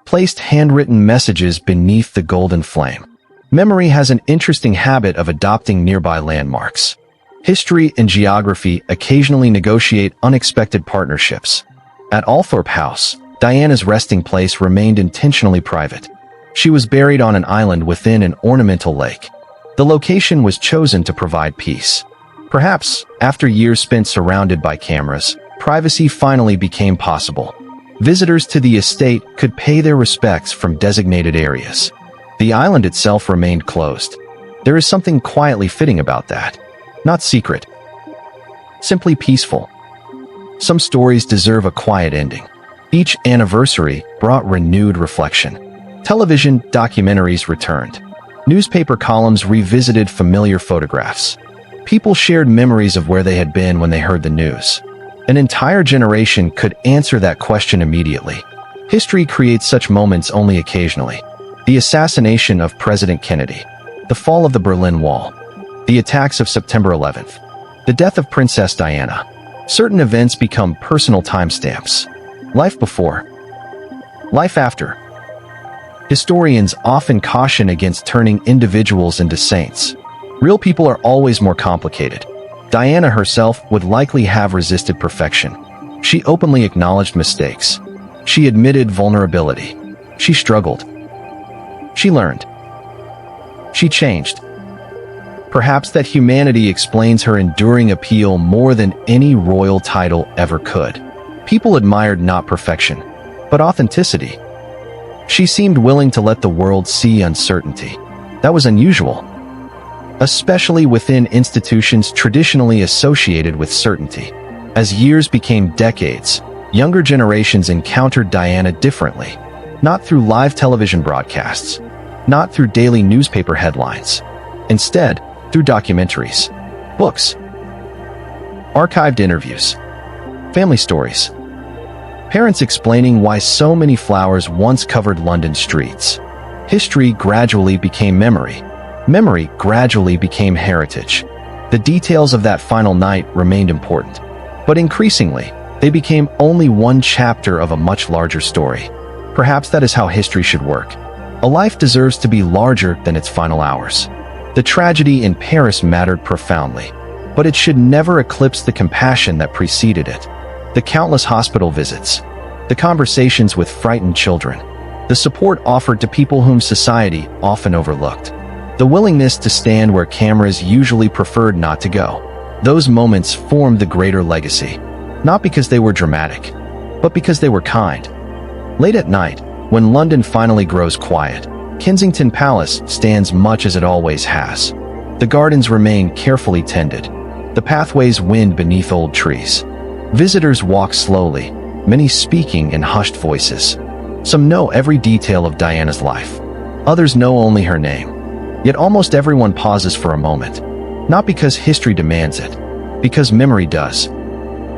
placed handwritten messages beneath the golden flame. Memory has an interesting habit of adopting nearby landmarks. History and geography occasionally negotiate unexpected partnerships. At Althorpe House, Diana's resting place remained intentionally private. She was buried on an island within an ornamental lake. The location was chosen to provide peace. Perhaps, after years spent surrounded by cameras, privacy finally became possible. Visitors to the estate could pay their respects from designated areas. The island itself remained closed. There is something quietly fitting about that. Not secret. Simply peaceful. Some stories deserve a quiet ending. Each anniversary brought renewed reflection. Television documentaries returned. Newspaper columns revisited familiar photographs. People shared memories of where they had been when they heard the news. An entire generation could answer that question immediately. History creates such moments only occasionally. The assassination of President Kennedy, the fall of the Berlin Wall, the attacks of September 11th, the death of Princess Diana. Certain events become personal timestamps. Life before, life after. Historians often caution against turning individuals into saints. Real people are always more complicated. Diana herself would likely have resisted perfection. She openly acknowledged mistakes. She admitted vulnerability. She struggled. She learned. She changed. Perhaps that humanity explains her enduring appeal more than any royal title ever could. People admired not perfection, but authenticity. She seemed willing to let the world see uncertainty. That was unusual, especially within institutions traditionally associated with certainty. As years became decades, younger generations encountered Diana differently, not through live television broadcasts, not through daily newspaper headlines. Instead, through documentaries, books, archived interviews, family stories, parents explaining why so many flowers once covered London streets. History gradually became memory. Memory gradually became heritage. The details of that final night remained important, but increasingly, they became only one chapter of a much larger story. Perhaps that is how history should work. A life deserves to be larger than its final hours. The tragedy in Paris mattered profoundly, but it should never eclipse the compassion that preceded it. The countless hospital visits, the conversations with frightened children, the support offered to people whom society often overlooked, the willingness to stand where cameras usually preferred not to go. Those moments formed the greater legacy, not because they were dramatic, but because they were kind. Late at night, when London finally grows quiet, Kensington Palace stands much as it always has. The gardens remain carefully tended. The pathways wind beneath old trees. Visitors walk slowly, many speaking in hushed voices. Some know every detail of Diana's life. Others know only her name. Yet almost everyone pauses for a moment. Not because history demands it, because memory does.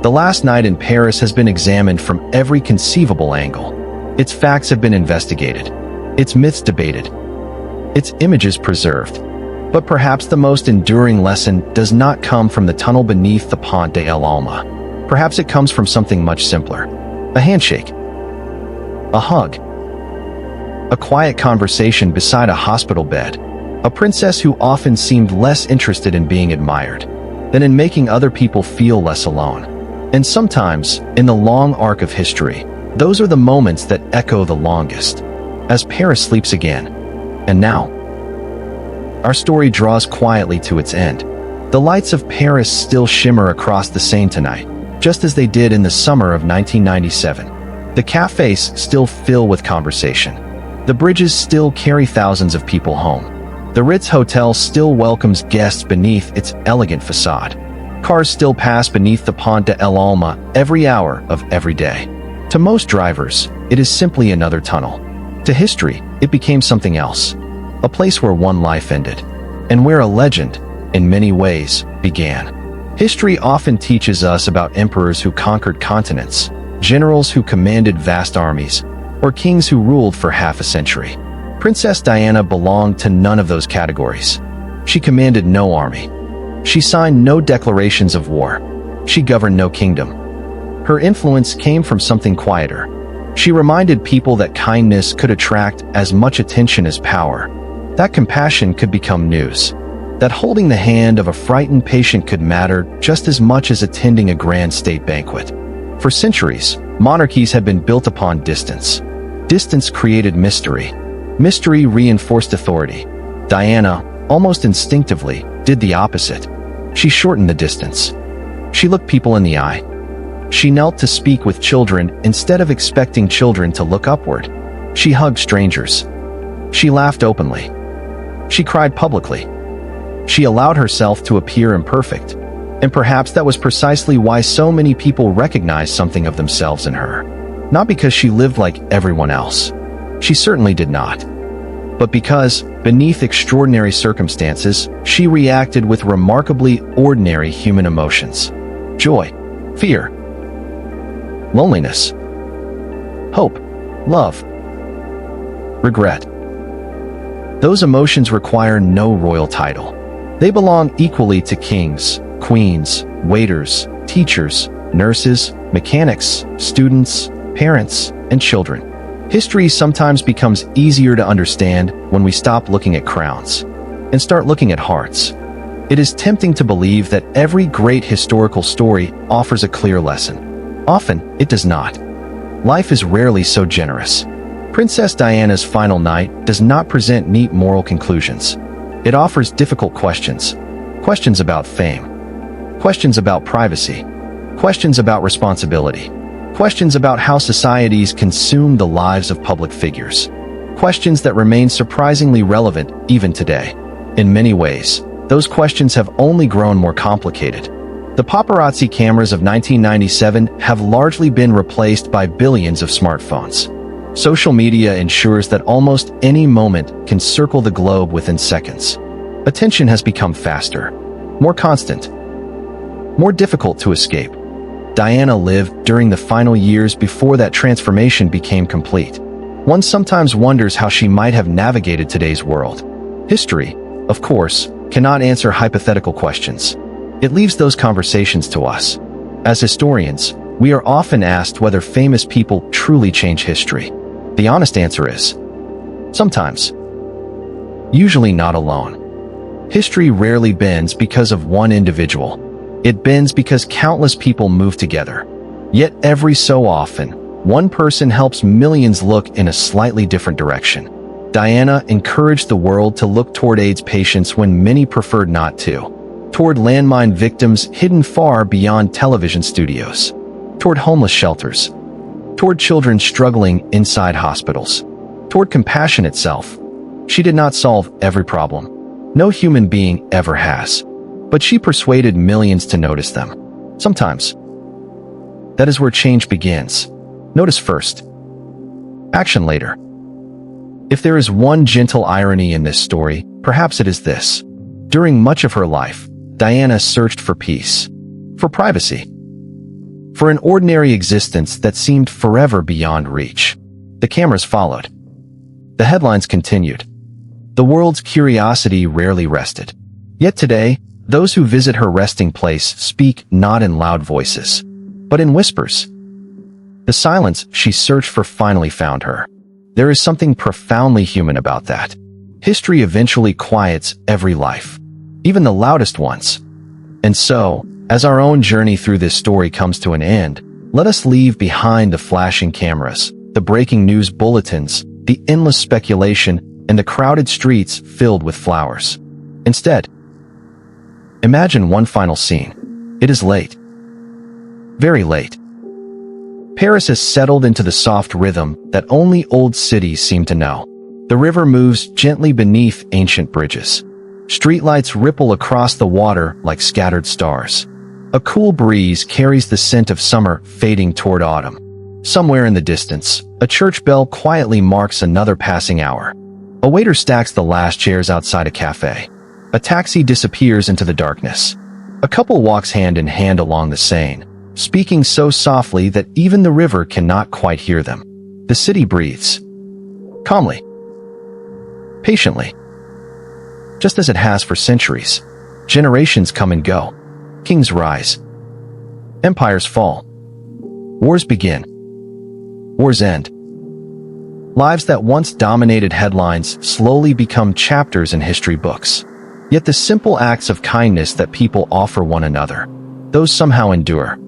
The last night in Paris has been examined from every conceivable angle. Its facts have been investigated, its myths debated, its images preserved. But perhaps the most enduring lesson does not come from the tunnel beneath the Pont de l'Alma. Perhaps it comes from something much simpler. A handshake. A hug. A quiet conversation beside a hospital bed. A princess who often seemed less interested in being admired than in making other people feel less alone. And sometimes, in the long arc of history, those are the moments that echo the longest. As Paris sleeps again. And now, our story draws quietly to its end. The lights of Paris still shimmer across the Seine tonight, just as they did in the summer of 1997. The cafes still fill with conversation. The bridges still carry thousands of people home. The Ritz Hotel still welcomes guests beneath its elegant facade. Cars still pass beneath the Pont de l'Alma every hour of every day. To most drivers, it is simply another tunnel. To history, it became something else. A place where one life ended, and where a legend, in many ways, began. History often teaches us about emperors who conquered continents, generals who commanded vast armies, or kings who ruled for half a century. Princess Diana belonged to none of those categories. She commanded no army. She signed no declarations of war. She governed no kingdom. Her influence came from something quieter. She reminded people that kindness could attract as much attention as power, that compassion could become news, that holding the hand of a frightened patient could matter just as much as attending a grand state banquet. For centuries, monarchies had been built upon distance. Distance created mystery. Mystery reinforced authority. Diana, almost instinctively, did the opposite. She shortened the distance. She looked people in the eye. She knelt to speak with children instead of expecting children to look upward. She hugged strangers. She laughed openly. She cried publicly. She allowed herself to appear imperfect. And perhaps that was precisely why so many people recognized something of themselves in her. Not because she lived like everyone else. She certainly did not. But because, beneath extraordinary circumstances, she reacted with remarkably ordinary human emotions. Joy, fear, loneliness, hope, love, regret. Those emotions require no royal title. They belong equally to kings, queens, waiters, teachers, nurses, mechanics, students, parents, and children. History sometimes becomes easier to understand when we stop looking at crowns and start looking at hearts. It is tempting to believe that every great historical story offers a clear lesson. Often, it does not. Life is rarely so generous. Princess Diana's final night does not present neat moral conclusions. It offers difficult questions. Questions about fame. Questions about privacy. Questions about responsibility. Questions about how societies consume the lives of public figures. Questions that remain surprisingly relevant even today. In many ways, those questions have only grown more complicated. The paparazzi cameras of 1997 have largely been replaced by billions of smartphones. Social media ensures that almost any moment can circle the globe within seconds. Attention has become faster, more constant, more difficult to escape. Diana lived during the final years before that transformation became complete. One sometimes wonders how she might have navigated today's world. History, of course, cannot answer hypothetical questions. It leaves those conversations to us. As historians, we are often asked whether famous people truly change history. The honest answer is, sometimes. Usually not alone. History rarely bends because of one individual. It bends because countless people move together. Yet every so often, one person helps millions look in a slightly different direction. Diana encouraged the world to look toward AIDS patients when many preferred not to, toward landmine victims hidden far beyond television studios, toward homeless shelters, toward children struggling inside hospitals, toward compassion itself. She did not solve every problem. No human being ever has. But she persuaded millions to notice them. Sometimes. That is where change begins. Notice first. Action later. If there is one gentle irony in this story, perhaps it is this. During much of her life, Diana searched for peace, for privacy, for an ordinary existence that seemed forever beyond reach. The cameras followed. The headlines continued. The world's curiosity rarely rested. Yet today, those who visit her resting place speak not in loud voices, but in whispers. The silence she searched for finally found her. There is something profoundly human about that. History eventually quiets every life, even the loudest ones. And so, as our own journey through this story comes to an end, let us leave behind the flashing cameras, the breaking news bulletins, the endless speculation, and the crowded streets filled with flowers. Instead, imagine one final scene. It is late. Very late. Paris has settled into the soft rhythm that only old cities seem to know. The river moves gently beneath ancient bridges. Streetlights ripple across the water like scattered stars. A cool breeze carries the scent of summer fading toward autumn. Somewhere in the distance, a church bell quietly marks another passing hour. A waiter stacks the last chairs outside a cafe. A taxi disappears into the darkness. A couple walks hand in hand along the Seine, speaking so softly that even the river cannot quite hear them. The city breathes. Calmly. Patiently. Just as it has for centuries. Generations come and go. Kings rise. Empires fall. Wars begin. Wars end. Lives that once dominated headlines slowly become chapters in history books. Yet the simple acts of kindness that people offer one another, those somehow endure.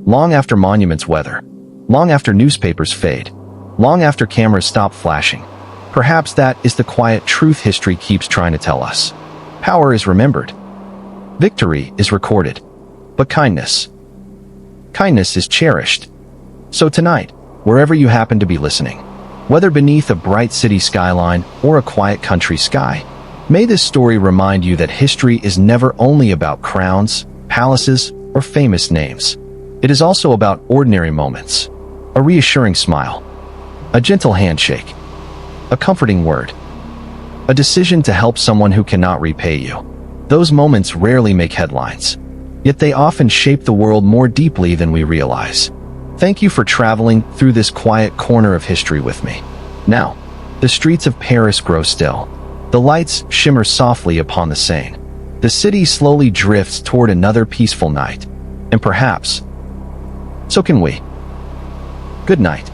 Long after monuments weather, long after newspapers fade, long after cameras stop flashing. Perhaps that is the quiet truth history keeps trying to tell us. Power is remembered. Victory is recorded. But kindness is cherished. So tonight, wherever you happen to be listening, whether beneath a bright city skyline or a quiet country sky, may this story remind you that history is never only about crowns, palaces, or famous names. It is also about ordinary moments, a reassuring smile, a gentle handshake, a comforting word, a decision to help someone who cannot repay you. Those moments rarely make headlines, yet they often shape the world more deeply than we realize. Thank you for traveling through this quiet corner of history with me. Now, the streets of Paris grow still. The lights shimmer softly upon the Seine. The city slowly drifts toward another peaceful night. And perhaps, so can we. Good night.